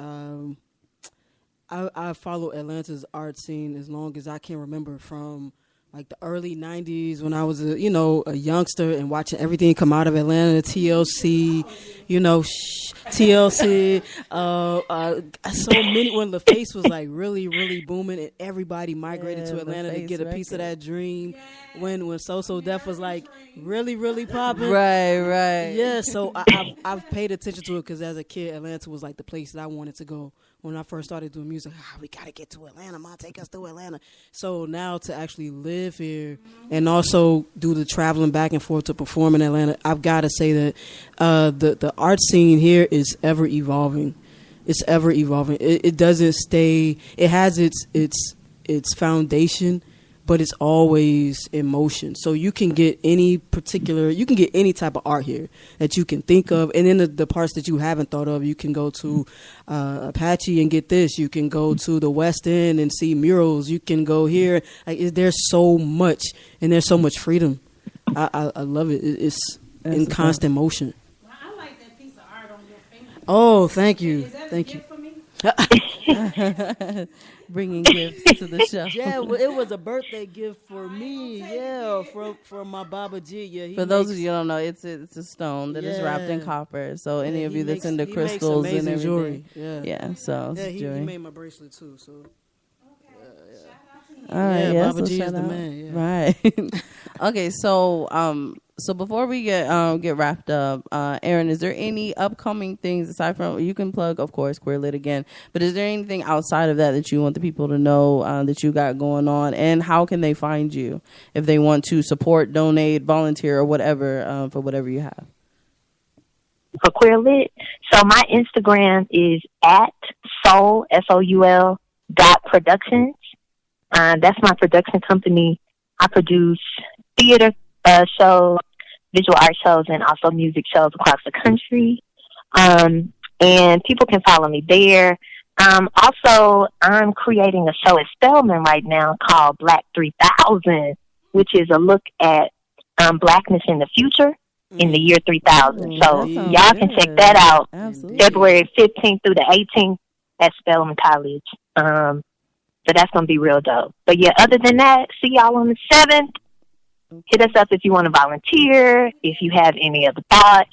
I follow Atlanta's art scene as long as I can remember, from like the early 90s when I was a youngster and watching everything come out of Atlanta, TLC, TLC, so many, when LaFace was like really, really booming and everybody migrated to Atlanta to get a piece of that dream. When So Def was like really, really popping.
Right.
Yeah, so I've paid attention to it because as a kid, Atlanta was like the place that I wanted to go. When I first started doing music, we got to get to Atlanta, Mom, take us to Atlanta. So now to actually live here and also do the traveling back and forth to perform in Atlanta, I've got to say that the art scene here is ever evolving. It's ever evolving. It doesn't stay. It has its foundation, but it's always in motion. So you can get any type of art here that you can think of. And then the parts that you haven't thought of, you can go to Apache and get this. You can go to the West End and see murals. You can go here. There's so much, and there's so much freedom. I love it. It's in constant motion.
Well, I like that piece of art on your finger.
Oh, thank you.
Is that
Thank
a
you.
gift for me?
Bringing gifts to the show.
Yeah, well, it was a birthday gift for me. Yeah, from my Baba G. Yeah,
For those of you who don't know, it's a stone that is wrapped in copper. So any of you that's into crystals and everything,
jewelry.
So
yeah,
it's
he
jewelry.
made my bracelet too. So.
All right, yeah,
Baba
so
G is
shout
the
out.
man. Yeah.
Right. Okay, so before we get wrapped up, Aaron, is there any upcoming things aside from, you can plug, of course, Queer Lit again, but is there anything outside of that you want the people to know that you got going on, and how can they find you if they want to support, donate, volunteer, or whatever for whatever you have?
For Queer Lit, so my Instagram is at soul SOUL.productions. That's my production company. I produce theater shows, visual art shows, and also music shows across the country. And people can follow me there. Also, I'm creating a show at Spelman right now called Black 3000, which is a look at blackness in the future in the year 3000. So y'all can check that out.
Absolutely.
February 15th through the 18th at Spelman College. So that's going to be real dope. But yeah, other than that, see y'all on the 7th. Hit us up if you want to volunteer, if you have any other thoughts.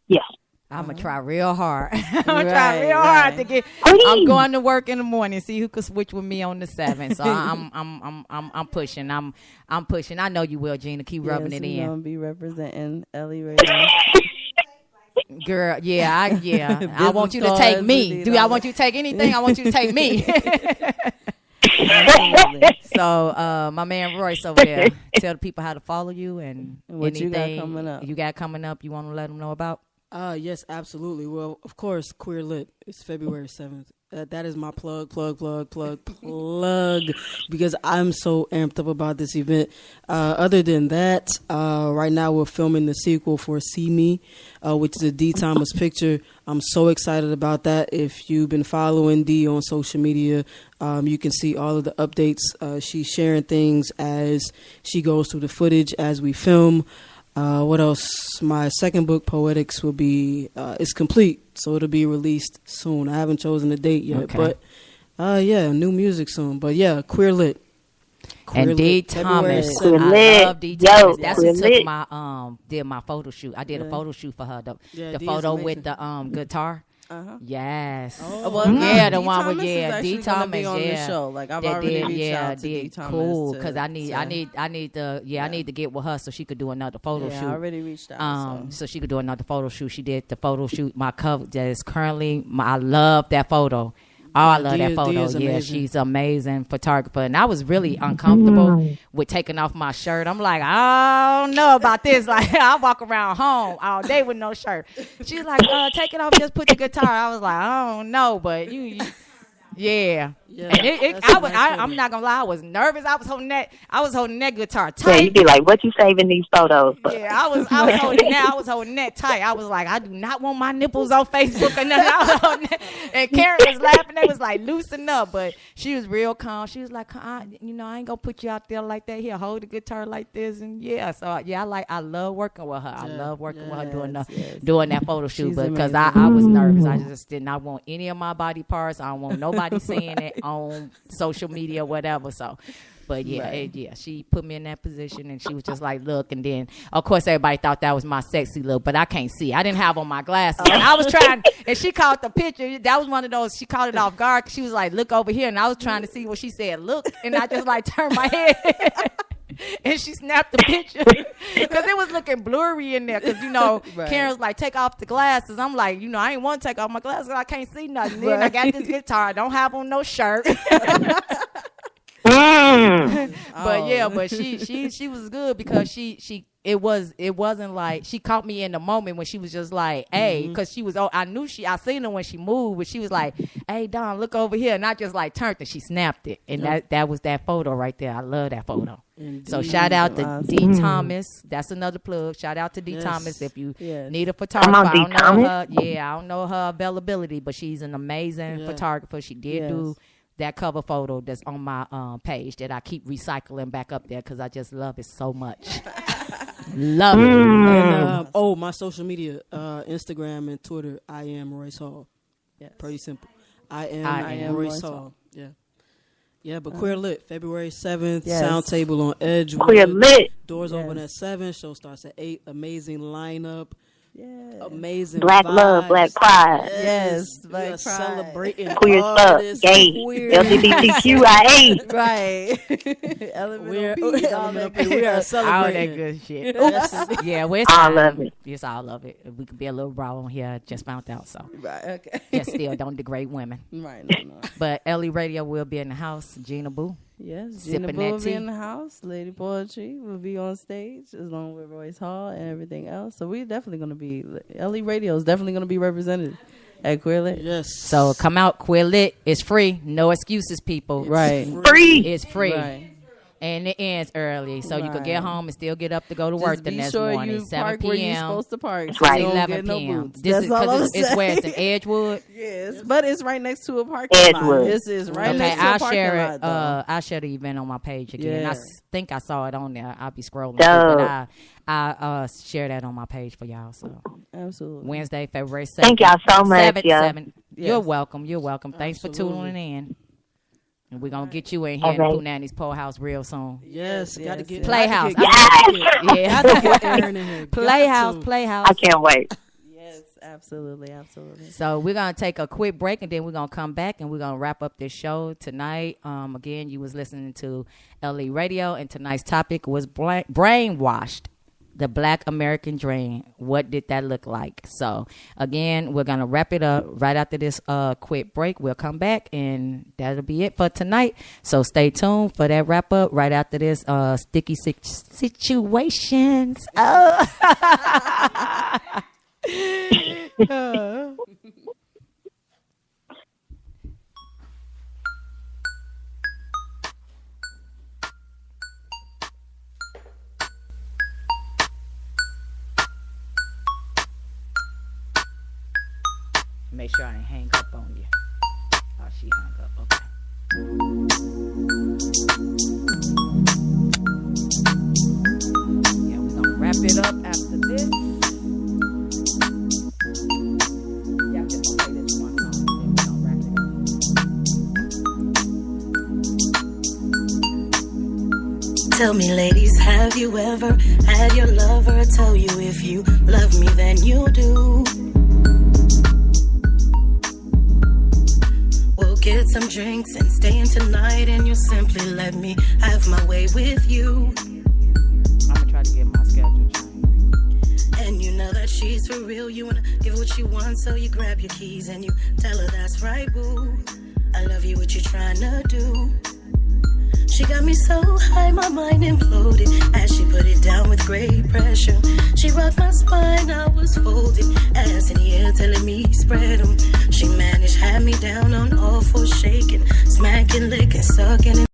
Yeah.
I'm gonna try real hard. I'm gonna try real hard to get. I'm going to work in the morning. See who could switch with me on the 7th. So I'm pushing. I'm pushing. I know you will, Gina. Keep rubbing it in.
Gonna be representing Ellie Radio.
Girl, I want you to take me. Do I want you to take anything? I want you to take me. So, my man Royce over there, tell the people how to follow you and
what
anything
you got coming up.
You got coming up. You want to let them know about?
Yes, absolutely. Well, of course, Queer Lit. It's February 7th. That is my plug, because I'm so amped up about this event. Other than that, right now we're filming the sequel for See Me, which is a D. Thomas picture. I'm so excited about that. If you've been following D on social media, you can see all of the updates. She's sharing things as she goes through the footage as we film. What else? My second book, Poetics, will be it's complete, so it'll be released soon. I haven't chosen a date yet, but new music soon. But yeah, Queer Lit.
And D. Thomas, I love D. Thomas. That's who took my did my photo shoot. I did a photo shoot for her. The photo with the guitar. Yes.
The
one with
D.
Thomas
be on the show. Like I've already reached out to D. Thomas.
Cool, because I need to get with her so she could do another photo shoot.
I already reached out.
So she could do another photo shoot. She did the photo shoot. My cover that is currently. I love that photo. Oh, I love that photo. Yeah, she's amazing photographer. And I was really uncomfortable with taking off my shirt. I'm like, I don't know about this. Like, I walk around home all day with no shirt. She's like, take it off, just put the guitar. I was like, I don't know, but yeah. And I'm not gonna lie, I was nervous. I was holding that guitar tight.
Yeah, you'd be like, what you saving these photos for?
Yeah, I was holding that tight. I was like, I do not want my nipples on Facebook or nothing. I was holding that. And Karen was laughing. They was like, loosen up. But she was real calm. She was like, I ain't gonna put you out there like that. Here, hold the guitar like this. And I love working with her. I love working with her doing that photo shoot.
She's
Because
amazing.
I was nervous. I just did not want any of my body parts. I don't want nobody seeing it on social media, whatever. So, but she put me in that position, and she was just like, "Look." And then, of course, everybody thought that was my sexy look, but I can't see. I didn't have on my glasses. And I was trying, and she caught the picture. That was one of those. She caught it off guard. She was like, "Look over here," and I was trying to see what she said. Look, and I just like turned my head. And she snapped the picture because it was looking blurry in there. Because Karen was like, "Take off the glasses." I'm like, I ain't want to take off my glasses. I can't see nothing. Then I got this guitar. I don't have on no shirt. But yeah, but she was good because it wasn't like she caught me in the moment when she was just like, hey, because she was, I seen her when she moved, but she was like, hey, Don, look over here. And I just like turned and she snapped it. And that was that photo right there. I love that photo. Indeed. So shout out to D. Thomas. That's another plug. Shout out to D. Thomas if you need a photographer. I don't know her availability, but she's an amazing photographer. She did do that cover photo that's on my page that I keep recycling back up there because I just love it so much. Love it.
And, my social media, Instagram and Twitter, I am Royce Hall. Yes. Pretty simple. I am Royce Hall. Yeah. Yeah, but Queer Lit, February 7th, Sound Table on Edgewood.
Queer Lit.
Doors open at 7, show starts at 8. Amazing lineup. Yeah. Amazing
Black
vibes.
Love, Black Pride.
Yes, Black Pride.
Celebrating
queer stuff, gay, LGBTQIA.
Right. Elemental P.
We are celebrating
all that good shit. Yeah,
I love it.
It's all of it. We could be a little raw on here. Just found out, so
okay.
Just still don't degrade women.
Right. No.
But Ellie Radio will be in the house. Gina Boo.
Yes, Gina Boo will be in the house. Lady Poetry will be on stage along with Royce Hall and everything else. So we're definitely going to be, LE Radio is definitely going to be represented at Queer Lit.
Yes.
So come out, Queer Lit. It's free. No excuses, people.
Right.
Free.
It's free.
Right.
And it ends early, so you could get home and still get up to go to work the next morning. 7 p.m.
Where you're supposed to park.
That's right.
11 p.m. This is because it's where it's in Edgewood.
Yes, but it's right next to a parking lot. This is right next to a parking lot.
I'll share the event on my page again.
Yes.
I think I saw it on there. I'll be scrolling through, but I share that on my page for y'all. So
absolutely.
Wednesday, February 7th.
Thank y'all so much.
7. Yes. You're welcome. You're welcome. Thanks for tuning in. And we're going to get you in here in Punani's Pole House real soon.
Yes, got to get
Playhouse.
Yes!
Playhouse.
I can't wait.
Yes, absolutely.
So we're going to take a quick break, and then we're going to come back, and we're going to wrap up this show tonight. Again, you was listening to LE Radio, and tonight's topic was Brainwashed. The Black American Dream. What did that look like? So, again, we're going to wrap it up right after this quick break. We'll come back, and that'll be it for tonight. So, stay tuned for that wrap up right after this sticky situations. Make sure I ain't hang up on you. Oh, she hung up. Okay. Yeah, we're gonna wrap it up after this. Yeah, I'm just gonna play this one song and then we're gonna wrap it up.
Tell me, ladies, have you ever had your lover tell you if you love me, then you do? Get some drinks and stay in tonight, and you'll simply let me have my way with you.
I'm gonna try to get my schedule changed.
And you know that she's for real. You wanna give her what she wants, so you grab your keys and you tell her that's right, boo. I love you, what you trying to do? She got me so high, my mind imploded as she put it down with great pressure. She rocked my spine, I was folded, ass in the air telling me spread 'em. She managed, had me down on all fours, shaking, smacking, licking, sucking.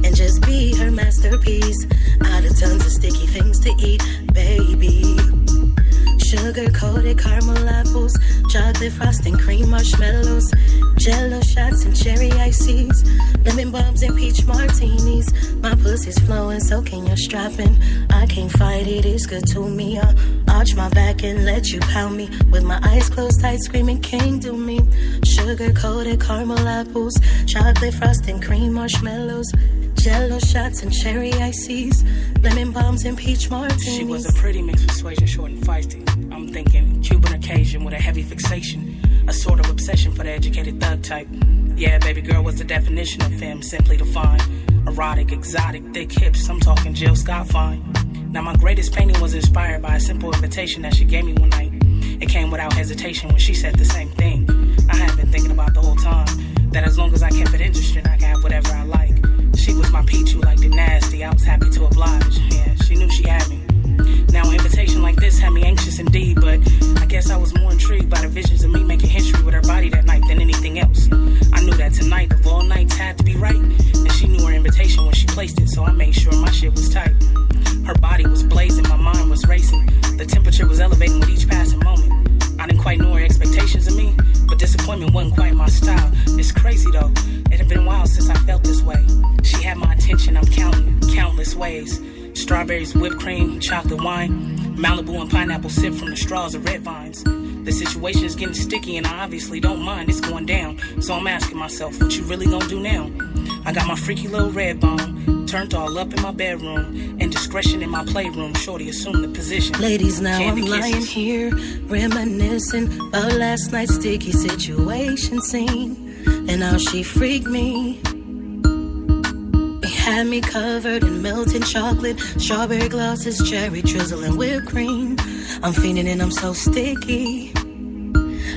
And just be her masterpiece. Out of tons of sticky things to eat, baby. Sugar-coated caramel apples, chocolate frosting, cream marshmallows, jello shots and cherry ices, lemon bombs and peach martinis. My pussy's flowing, so can your strapping. I can't fight it, it's good to me. I'll arch my back and let you pound me with my eyes closed tight, screaming, king, do me. Sugar-coated caramel apples, chocolate frosting, cream marshmallows, jello shots and cherry ices, lemon bombs and peach martinis.
She was a pretty mixed persuasion, short and feisty. I'm thinking Cuban occasion with a heavy fixation, a sort of obsession for the educated thug type. Yeah, baby girl was the definition of femme, simply defined. Erotic, exotic, thick hips, I'm talking Jill Scott fine. Now, my greatest painting was inspired by a simple invitation that she gave me one night. It came without hesitation when she said the same thing. I had been thinking about the whole time that as long as I kept it interesting, I could have whatever I like. She was my Pichu, liked it nasty. I was happy to oblige. Yeah, she knew she had me. Now, an invitation like this had me anxious indeed, but I guess I was more intrigued by the visions of me making history with her body that night than anything else. I knew that tonight of all nights had to be right, and she knew her invitation when she placed it, so I made sure my shit was tight. Her body was blazing, my mind was racing. The temperature was elevating with each passing moment. I didn't quite know her expectations of me, but disappointment wasn't quite my style. It's crazy though, it had been a while since I felt this way. She had my attention, I'm counting countless ways. Strawberries, whipped cream, chocolate wine, Malibu and pineapple sip from the straws of red vines. The situation is getting sticky and I obviously don't mind, it's going down. So I'm asking myself, what you really gonna do now? I got my freaky little red bone, turned all up in my bedroom, and discretion in my playroom. Shorty assumed the position.
Ladies, now
Candy
I'm lying
kisses.
here, reminiscing about last night's sticky situation scene, and how she freaked me. It had me covered in melting chocolate, strawberry glosses, cherry drizzle, and whipped cream. I'm fiending and I'm so sticky.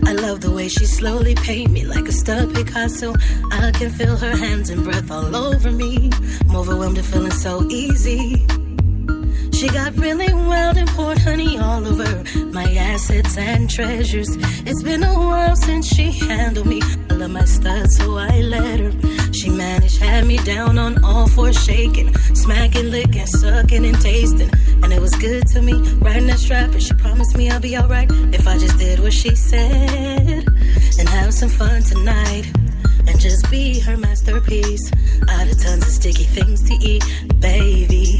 I love the way she slowly paint me like a stuck Picasso. I can feel her hands and breath all over me. I'm overwhelmed and feeling so easy. She got really wild and poured honey all over my assets and treasures. It's been a while since she handled me. I love my studs, so I let her. She managed, had me down on all fours, shaking, smacking, licking, sucking, and tasting. And it was good to me, riding that strap, and she promised me I'll be alright if I just did what she said. And have some fun tonight, and just be her masterpiece. Out of tons of sticky things to eat, baby.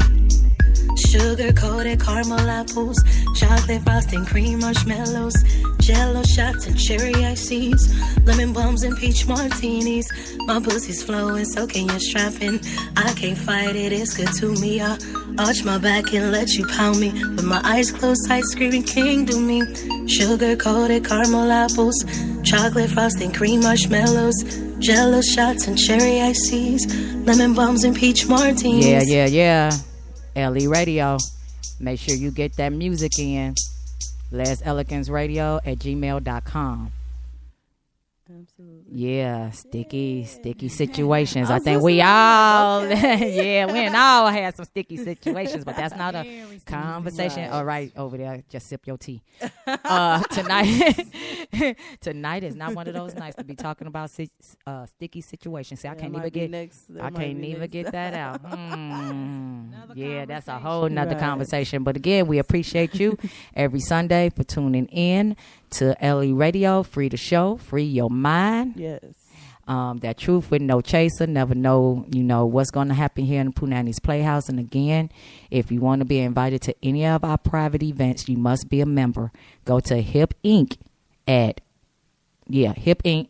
Sugar-coated caramel apples, chocolate frosting, cream marshmallows, jello shots and cherry ices, lemon bums and peach martinis. My pussy's flowing, so can you strapping. I can't fight it, it's good to me. I arch my back and let you pound me. With my eyes closed, tight, screaming, king to me. Sugar-coated caramel apples, chocolate frosting, cream marshmallows, jello shots and cherry ices, lemon bums and peach martinis.
Yeah. LE Radio. Make sure you get that music in. LesElegantRadio@gmail.com.
Absolutely.
Yeah, sticky situations. I think we all, we all had some sticky situations, but that's not a conversation.
Right.
All right, over there, just sip your tea. Tonight is not one of those nights to be talking about sticky situations. See, I can't even get that out. Yeah, that's a whole nother conversation. But again, we appreciate you every Sunday for tuning in to LE Radio. Free the show, free your mind.
Yes.
That truth with no chaser. Never know, what's going to happen here in the Punani's Playhouse. And again, if you want to be invited to any of our private events, you must be a member. Go to Hip Inc. Hip Inc.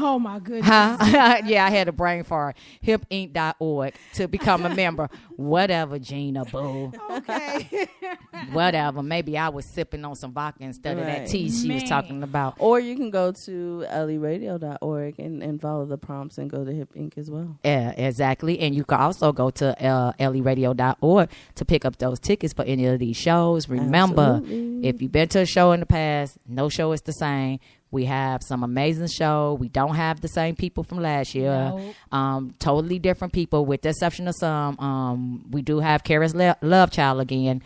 Oh my goodness.
Yeah, I had a brain fart. hipinc.org to become a member. Whatever, Gina, boo.
Okay.
Whatever. Maybe I was sipping on some vodka instead of that tea she was talking about.
Or you can go to leradio.org and follow the prompts and go to Hip Inc. as well.
Yeah, exactly. And you can also go to leradio.org to pick up those tickets for any of these shows. Remember, if you've been to a show in the past, no show is the same. We have some amazing show. We don't have the same people from last year. Nope. Totally different people, with the exception of some. We do have Kara's Love Child again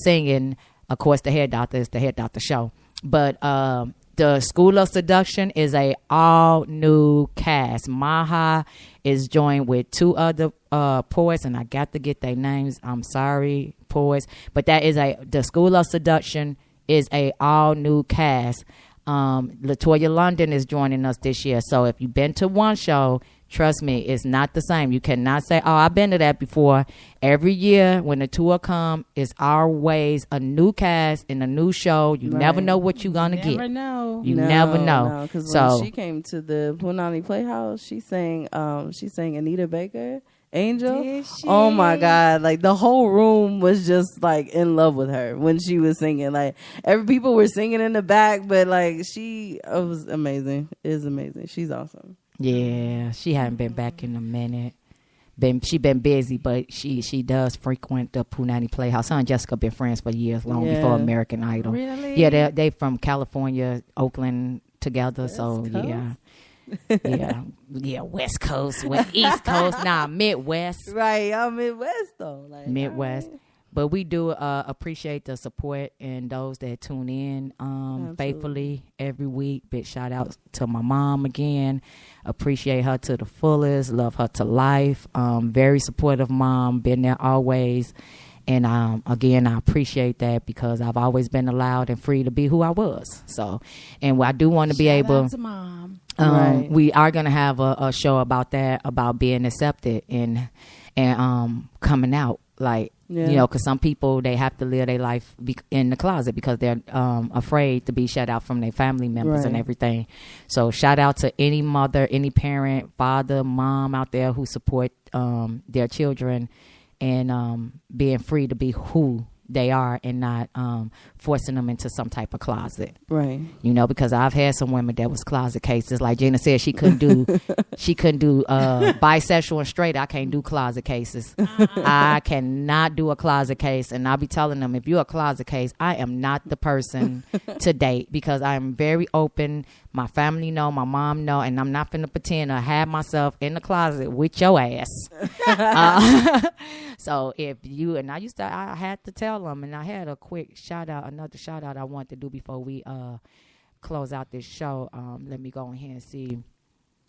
singing. Of course, the Head Doctor is the Head Doctor show. But the School of Seduction is a all new cast. Maha is joined with two other poets, and I got to get their names. I'm sorry, poets. But that is the School of Seduction is a all new cast. Latoya London is joining us this year. So if you've been to one show, trust me, it's not the same. You cannot say, oh, I've been to that before. Every year when the tour come, it's always a new cast and a new show. You never know what you're going to get. You never know.
Because when she came to the Punani Playhouse, she sang Anita Baker, Angel. Oh my God. Like the whole room was just like in love with her when she was singing. Like people were singing in the back, but like it was amazing. It is amazing. She's awesome.
Yeah, she hadn't been back in a minute. She been busy, but she does frequent the Punani Playhouse. Her and Jessica been friends for years, long before American Idol.
Really?
Yeah, they from California, Oakland together. So yeah, West Coast, East Coast, Midwest.
Right, I'm Midwest though. Like,
Midwest.
right.
But we do appreciate the support and those that tune in faithfully every week. Big shout out to my mom again. Appreciate her to the fullest. Love her to life. Very supportive mom. Been there always. And again, I appreciate that because I've always been allowed and free to be who I was. So, and I do want to be able.
Shout out to mom.
Right. We are going to have a show about that, about being accepted and coming out. Like, you know, because some people, they have to live their life in the closet because they're afraid to be shut out from their family members and everything. So shout out to any mother, any parent, father, mom out there who support their children and being free to be who they are and not forcing them into some type of closet.
Right.
You know, because I've had some women that was closet cases. Like Gina said, she couldn't do bisexual and straight. I can't do closet cases. I cannot do a closet case. And I'll be telling them, if you're a closet case, I am not the person to date because I am very open. My family know, my mom know, and I'm not finna pretend to have myself in the closet with your ass. So if you, and I had to tell them, and I had a quick another shout out I want to do before we close out this show. Let me go in here and see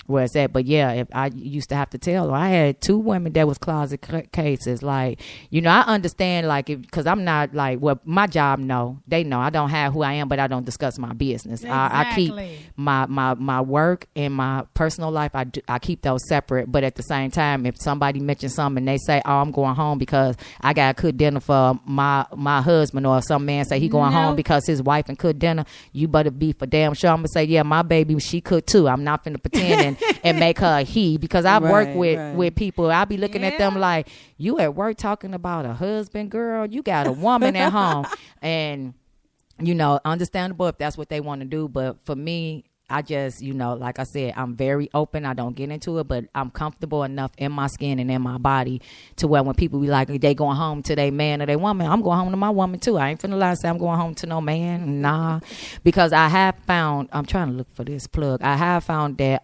where it's at. But yeah, if I used to have to tell them, I had 2 women that was closet cases. Like, you know, I understand, like, because I'm not like, well, my job, they know I don't have who I am, but I don't discuss my business. I keep my work and my personal life, I keep those separate. But at the same time, if somebody mentions something and they say, oh, I'm going home because I got to cook dinner for my husband, or some man say he going home because his wife and cook dinner, you better be for damn sure. I'm gonna say, yeah, my baby, she cooked too. I'm not finna pretend and make her a he, because I've worked with people. I'll be looking at them like, you at work talking about a husband, girl, you got a woman at home. And, you know, understandable if that's what they want to do. But for me, I just, you know, like I said, I'm very open. I don't get into it, but I'm comfortable enough in my skin and in my body to where when people be like, they going home to their man or their woman, I'm going home to my woman too. I ain't finna lie and say I'm going home to no man. Nah. Because I have found, I'm trying to look for this plug. I have found that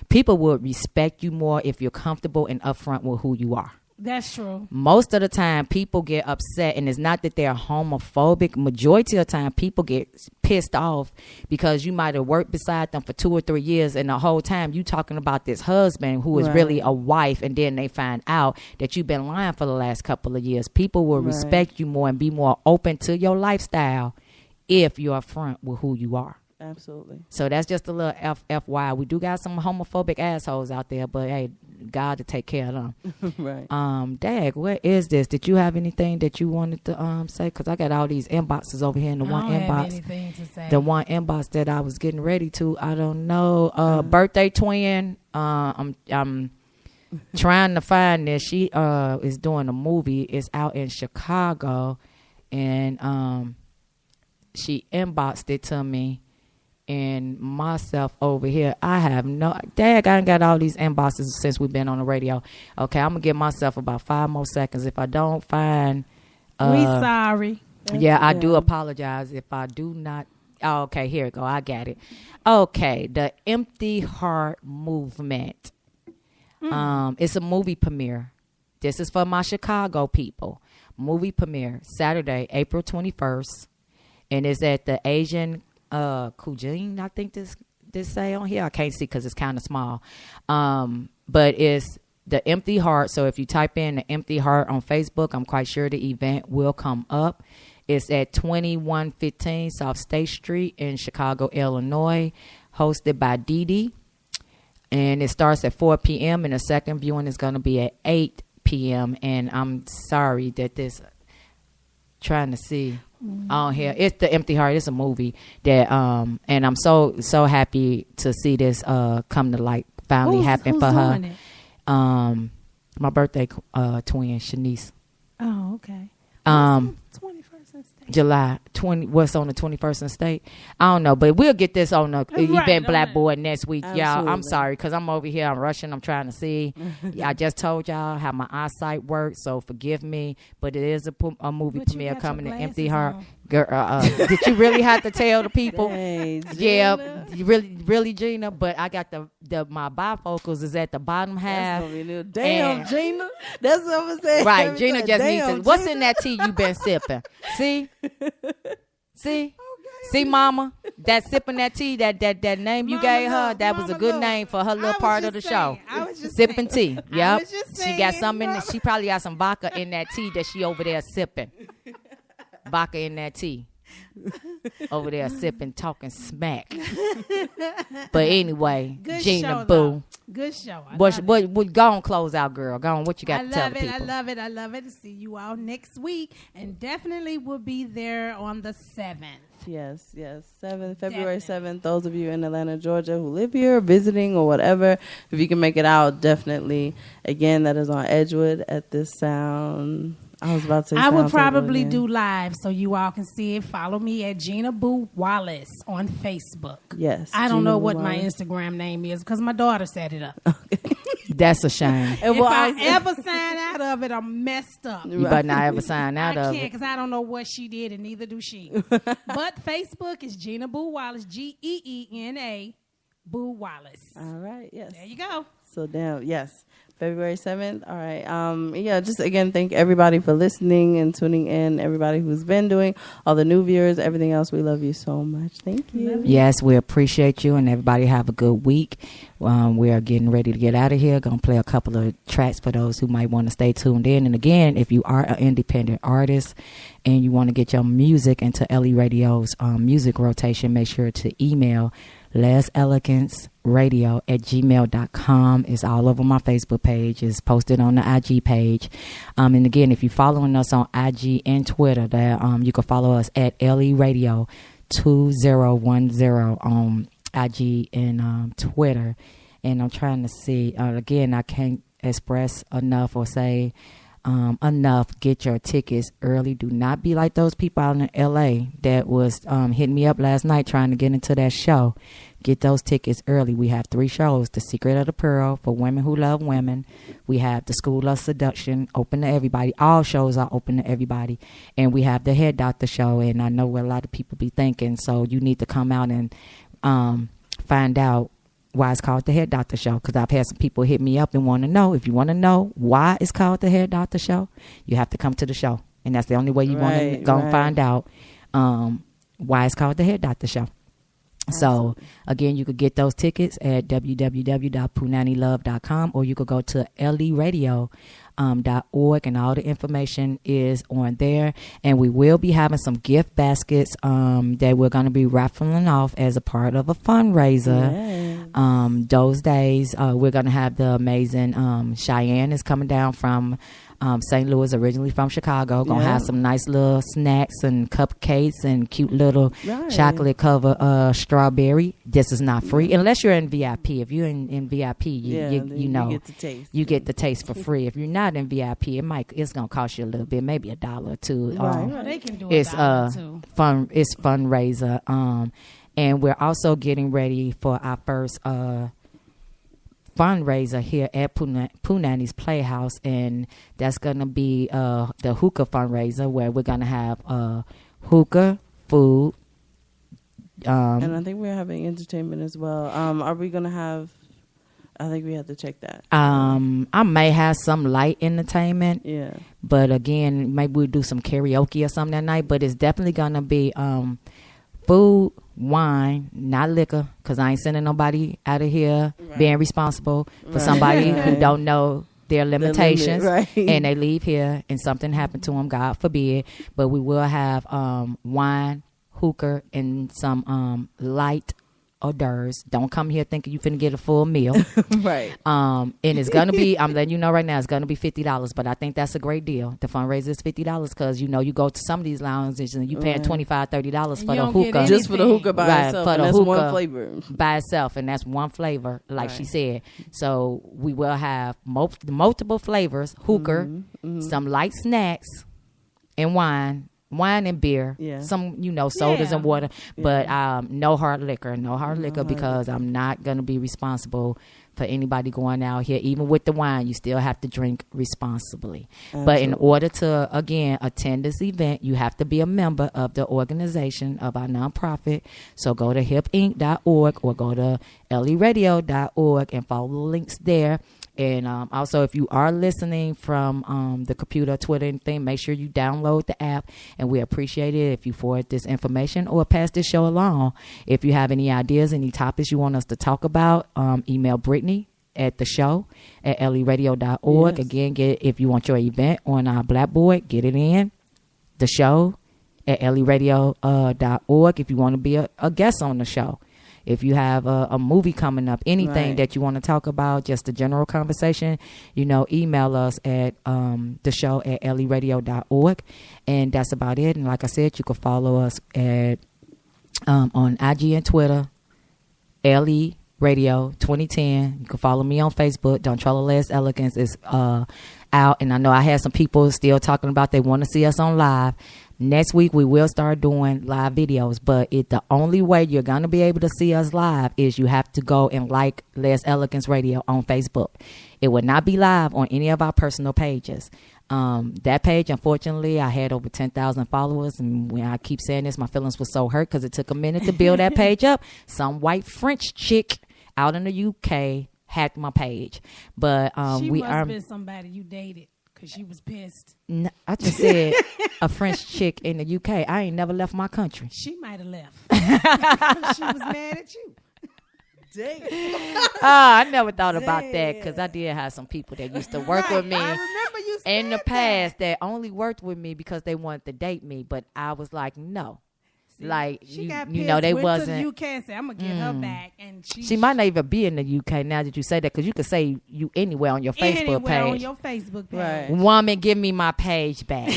people will respect you more if you're comfortable and upfront with who you are.
That's true.
Most of the time, people get upset, and it's not that they're homophobic. Majority of the time, people get pissed off because you might have worked beside them for 2 or 3 years, and the whole time you talking about this husband who is really a wife, and then they find out that you've been lying for the last couple of years. People will respect you more and be more open to your lifestyle if you're upfront with who you are.
Absolutely.
So that's just a little FYI. We do got some homophobic assholes out there, but hey, God to take care of them.
Right.
Dag, what is this? Did you have anything that you wanted to say? Because I got all these inboxes over here in the one inbox. The one inbox that I was getting ready to. I don't know. Birthday twin. I'm trying to find this. She is doing a movie. It's out in Chicago, and she inboxed it to me. And myself over here, I have no, Dad, I ain't got all these inboxes since we've been on the radio. Okay, I'm gonna give myself about 5 more seconds. If I don't find,
we sorry.
Yeah, I do apologize if I do not. Oh, okay, here we go. I got it. Okay, the Empty Heart Movement. It's a movie premiere. This is for my Chicago people. Movie premiere Saturday, April 21st, and it's at the Asian Cuisine, I think this say on here. I can't see because it's kind of small. But it's the Empty Heart. So if you type in the Empty Heart on Facebook, I'm quite sure the event will come up. It's at 2115 South State Street in Chicago, Illinois, hosted by Dee Dee. And it starts at 4 p.m. and the second viewing is going to be at 8 p.m. And I'm sorry that this, trying to see on here. It's the Empty Heart. It's a movie that and I'm so happy to see this come to light. Finally happen for her. My birthday twin, Shanice.
Oh, okay.
21st. July 20. What's on the 21st and State? I don't know, but we'll get this on the event Blackboard next week, y'all. I'm sorry because I'm over here. I'm rushing. I'm trying to see. I just told y'all how my eyesight works, so forgive me. But it is a movie premiere coming to Empty Heart. Girl, did you really have to tell the people?
Dang,
yeah, really, Gina. But I got my bifocals is at the bottom half.
Damn, Gina. That's what I'm saying.
Right, Gina just needs to.
Gina.
What's in that tea you been sipping? See, see, Mama, that sipping that tea, that name you gave her, that was a good name for her little part of the show.
I was just
sipping tea. Yep,
saying,
she got something. She probably got some vodka in that tea that she over there sipping. Vodka in that tea. Over there sipping, talking smack. But anyway,
good
Gina
show,
Boo.
Though. Good show.
What go on, close out, girl. Go on. What you got to tell the people?
I love it. See you all next week, and definitely we'll be there on the 7th.
Yes. February 7th. Those of you in Atlanta, Georgia who live here, visiting or whatever, if you can make it out, definitely. Again, that is on Edgewood at this Sound. I was about to say
I will
Sound
probably
Table
do live so you all can see it. Follow me at Gina Boo Wallace on Facebook.
Yes.
I don't
Gina
know
Boo
what my
Wallace.
Instagram name is because my daughter set it up.
That's a shame.
If I ever sign out of it, I'm messed up.
You better not ever sign out of
I can't
it.
because I don't know what she did, and neither do she. But Facebook is Gina Boo Wallace, Geena Boo Wallace.
All right. Yes.
There you go.
So damn. Yes. February 7th. All right. Yeah, just again, thank everybody for listening and tuning in. Everybody who's been doing, all the new viewers, everything else. We love you so much. Thank you.
Yes, we appreciate you, and everybody have a good week. We are getting ready to get out of here. Going to play a couple of tracks for those who might want to stay tuned in. And again, if you are an independent artist and you want to get your music into LE Radio's music rotation, make sure to email leseleganceradio@gmail.com. It's all over my Facebook page. It's posted on the IG page. And again, if you're following us on IG and Twitter, you can follow us at LE Radio 2010 on IG and Twitter. And I'm trying to see, again, I can't express enough or say enough. Get your tickets early. Do not be like those people out in LA that was hitting me up last night trying to get into that show. Get those tickets early. We have 3 shows. The Secret of the Pearl for women who love women. We have the School of Seduction, open to everybody. All shows are open to everybody. And we have the Head Doctor show. And I know what a lot of people be thinking. So you need to come out and find out why it's called the Head Doctor Show, because I've had some people hit me up and want to know. If you want to know why it's called the Head Doctor Show, you have to come to the show, and that's the only way you want to go and find out why it's called the Head Doctor Show. So again, you could get those tickets at www.punanilove.com, or you could go to leradio.org, and all the information is on there. And we will be having some gift baskets that we're going to be raffling off as a part of a fundraiser. Those days we're going to have the amazing Cheyenne is coming down from St. Louis, originally from Chicago. Gonna have some nice little snacks and cupcakes and cute little chocolate cover strawberry. This is not free unless you're in VIP. If you're in VIP, you know you get the taste for free. If you're not in VIP, it's gonna cost you a little bit, maybe $1 or $2.
They can do
it's
$1 too.
fun. It's fundraiser. And we're also getting ready for our first fundraiser here at Punani's Playhouse, and that's going to be the hookah fundraiser, where we're going to have hookah, food.
And I think we're having entertainment as well. Are we going to have... I think we have to check that.
I may have some light entertainment.
Yeah.
But again, maybe we'll do some karaoke or something that night. But it's definitely going to be food, wine, not liquor, because I ain't sending nobody out of here being responsible for somebody who don't know their limitations, and they leave here and something happened to them, God forbid. But we will have wine, hookah, and some light hors d'oeuvres. Don't come here thinking you finna get a full meal. And it's gonna be, I'm letting you know right now, it's gonna be $50, but I think that's a great deal. The fundraiser is $50 because you go to some of these lounges and you paying $25-$30 for the hookah,
just for the hookah by itself,
for
and
the
that's
hookah
one flavor
by itself, and that's one flavor, like she said. So we will have multiple flavors: hookah, some light snacks, and wine. wine and beer,
Yeah.
some sodas and water, but no hard liquor, because I'm not gonna be responsible for anybody going out here. Even with the wine, you still have to drink responsibly. But in order to again attend this event, you have to be a member of the organization of our nonprofit. So go to hipinc.org or go to leradio.org and follow the links there. And also, if you are listening from the computer, Twitter, and thing, make sure you download the app. And we appreciate it if you forward this information or pass this show along. If you have any ideas, any topics you want us to talk about, email Brittany at the show at leradio.org. Yes. Again, if you want your event on our Blackboard, get it in the show at leradio.org. If you want to be a guest on the show. If you have a movie coming up, anything that you want to talk about, just a general conversation, email us at the show at leradio.org. And that's about it. And like I said, you can follow us at on IG and Twitter, LE Radio 2010. You can follow me on Facebook. Don't Troll Les Elegance is out. And I know I had some people still talking about they want to see us on live. Next week, we will start doing live videos, but the only way you're going to be able to see us live is you have to go and like Les Elegance Radio on Facebook. It will not be live on any of our personal pages. That page, unfortunately, I had over 10,000 followers, and when I keep saying this, my feelings were so hurt because it took a minute to build that page up. Some white French chick out in the UK hacked my page. But
she must have been somebody you dated. Because she was pissed.
No, I just said a French chick in the UK. I ain't never left my country.
She might have left. She was mad at you.
Dang.
I never thought about that because I did have some people that used to work with me
I remember you said
in the past that only worked with me because they wanted to date me. But I was like, no. Like
she got pissed,
they
went
wasn't.
To the UK and said, "I'm gonna get her back," and
she might not even be in the UK now that you say that because you could say you anywhere on your Facebook page.
On your Facebook page.
Right. Woman, give me my page back.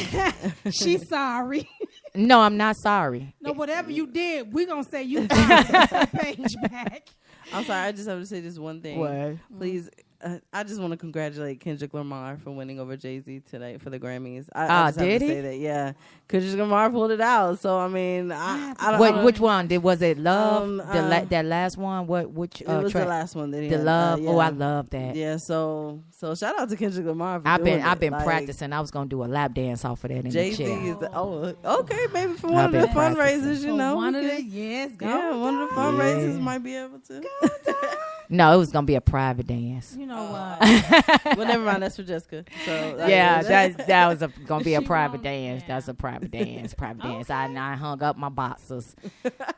She's sorry.
No, I'm not sorry.
No, whatever you did, we're gonna say you found her page back.
I'm sorry. I just have to say this one thing.
What?
Please. I just want to congratulate Kendrick Lamar for winning over Jay-Z tonight for the Grammys. I just have to say that, yeah. Kendrick Lamar pulled it out. So I mean, I don't.
Which one? Was it Love? That last one? Which?
It was
track?
the last one that he
the
had.
Love.
Yeah.
Oh, I love that.
Yeah. So shout out to Kendrick Lamar. For
I've been
like,
practicing. I was gonna do a lap dance off of that in
Jay-Z
the chair.
is okay. Maybe for one of the fundraisers, you know.
One of the
one of the fundraisers might be able to.
No, it was gonna be a private dance.
You know what?
Well, never mind. That's for Jessica. So
that was gonna be a private dance. That's a private dance. Private dance. I hung up my boxes,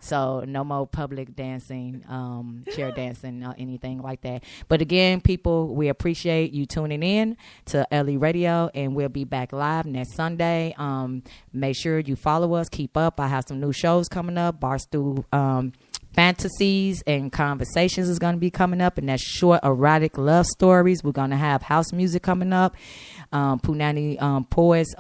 so no more public dancing, chair dancing, anything like that. But again, people, we appreciate you tuning in to LE Radio, and we'll be back live next Sunday. Make sure you follow us. Keep up. I have some new shows coming up. Barstool. Fantasies and Conversations is going to be coming up, and that's short erotic love stories. We're going to have house music coming up. Punani Poets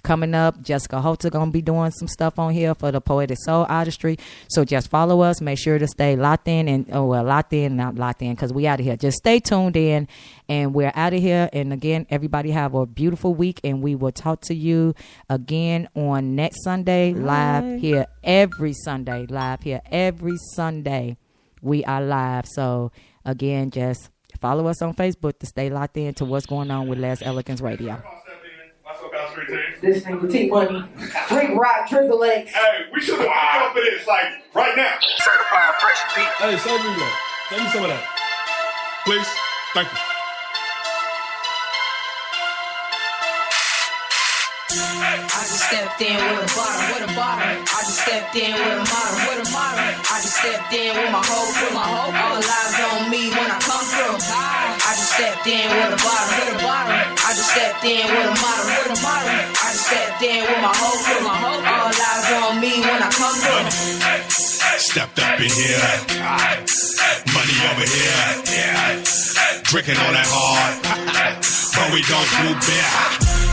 coming up. Jessica Holter going to be doing some stuff on here for the Poetic Soul Artistry. So just follow us. Make sure to stay locked in not locked in because we out of here. Just stay tuned in, and we're out of here. And again, everybody have a beautiful week, and we will talk to you again on next Sunday. Live here every Sunday. We are live. So again, just follow us on Facebook to stay locked in to what's going on with Les Elegance Radio.
This nigga T-Money, drink rock, triple X.
Hey, we should have been for this, like, right now.
Certified fresh beat.
Hey, send me that. Send me some of that. Please. Thank you.
I just stepped in with a bottle. I just stepped in with a model. I just stepped in with my whole crew. All eyes on me when I come through. I just stepped in with a bottle. I just stepped in with a model. I just stepped in with my whole crew. All eyes on me when I come through.
Stepped up in here. Money over here. Drinking on that hard. But we don't do beer.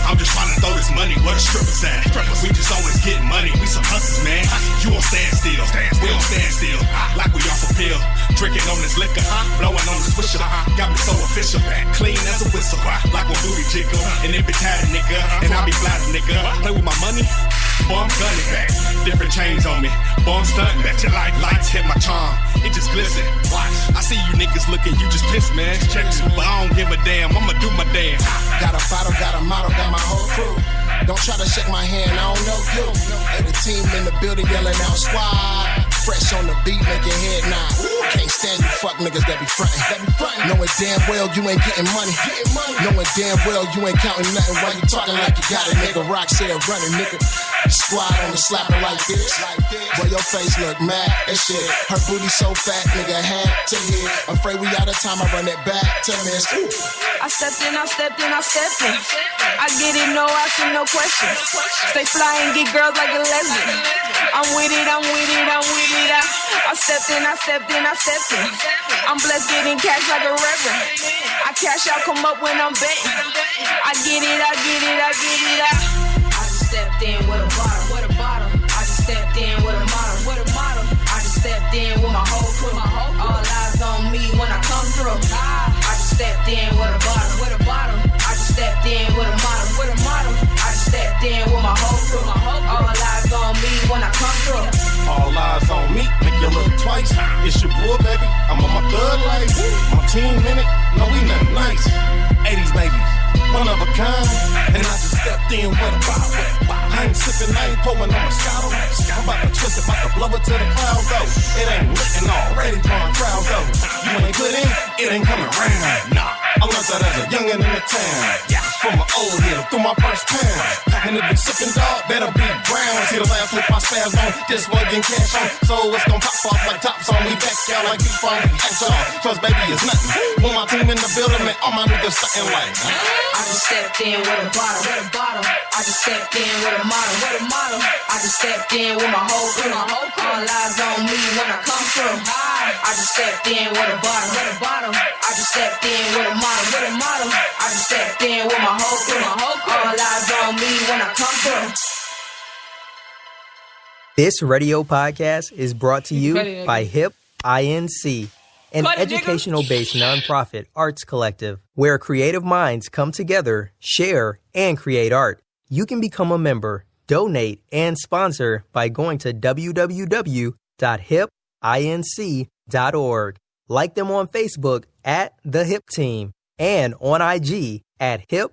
I'm just trying to throw this money where the strippers at. We just always getting money. We some hustlers, man. You on stand still. We on stand still. Like we off a pill. Drinking on this liquor. Blowing on the swisher. Got me so official. Clean as a whistle. Like a booty jiggle. And it be tatted, nigga. And I be flattered, nigga. Play with my money. Boy, I'm gunning back. Different chains on me. Boy, I'm stunting. Bet your lights hit my charm. It just glisten. Watch. I see you niggas looking, you just piss, man. Check this, but I don't give a damn. I'ma do my damn.
Got a bottle, got a model, got my whole crew. Don't try to shake my hand, I don't know you. Hey, the team in the building yelling out squad. Fresh on the beat, make your head nod. Can't stand you fuck niggas that be frontin'. Knowing damn well you ain't getting money. Knowing damn well you ain't counting nothing while you talking like you got it. Nigga rock said running, nigga. Squad on the slapper like this. Boy, your face look mad as shit. Her booty so fat, nigga had to hit. Afraid we out of time, I run it back to miss.
I stepped in. I get it, no asking, no questions. Stay fly and get girls like a lesbian. I'm with it. I stepped in. I'm blessed getting cash like a reverend. I cash out, come up when I'm betting. I get it. I just stepped in with a bottle. I just stepped in with a model. I just stepped in with my whole crew. All eyes on me when I come through. I just stepped in with a bottle. I just stepped in with a model. I just stepped in with my whole crew. All eyes on me when I come through.
All eyes on me, make you look twice. It's your boy, baby. I'm on my third life. My team in it, no, we nothing nice. 80s babies, one of a kind. And I just stepped in with a bottle. I ain't sipping, I ain't pouring on a scottle. I'm about to twist it, about to blow it to the clouds, though. It ain't looking already drawing crowds, though. You ain't put in, it ain't coming round. Nah, I learned that as a youngin' in the town. Yeah, from my old hill through my first pound. And if it's sipping, dog, better be brown. See the last week my spaz on, this one getting cash on. So it's gonna pop off like tops on. We back out like beef on. Act on, cause baby is nothing. When my team in the building, man, all my niggas something like.
I just stepped in with a bottle. I just stepped in with a model. I just stepped in with my whole crew. All eyes on me when I come through. I just stepped in with a bottle. I just stepped in with a model. I just stepped in with my whole crew. All eyes on me when I come through.
This radio podcast is brought to you by HIP INC, an educational-based nonprofit arts collective where creative minds come together, share, and create art. You can become a member, donate, and sponsor by going to www.hipinc.org. Like them on Facebook at The Hip Team and on IG at HIP_INC.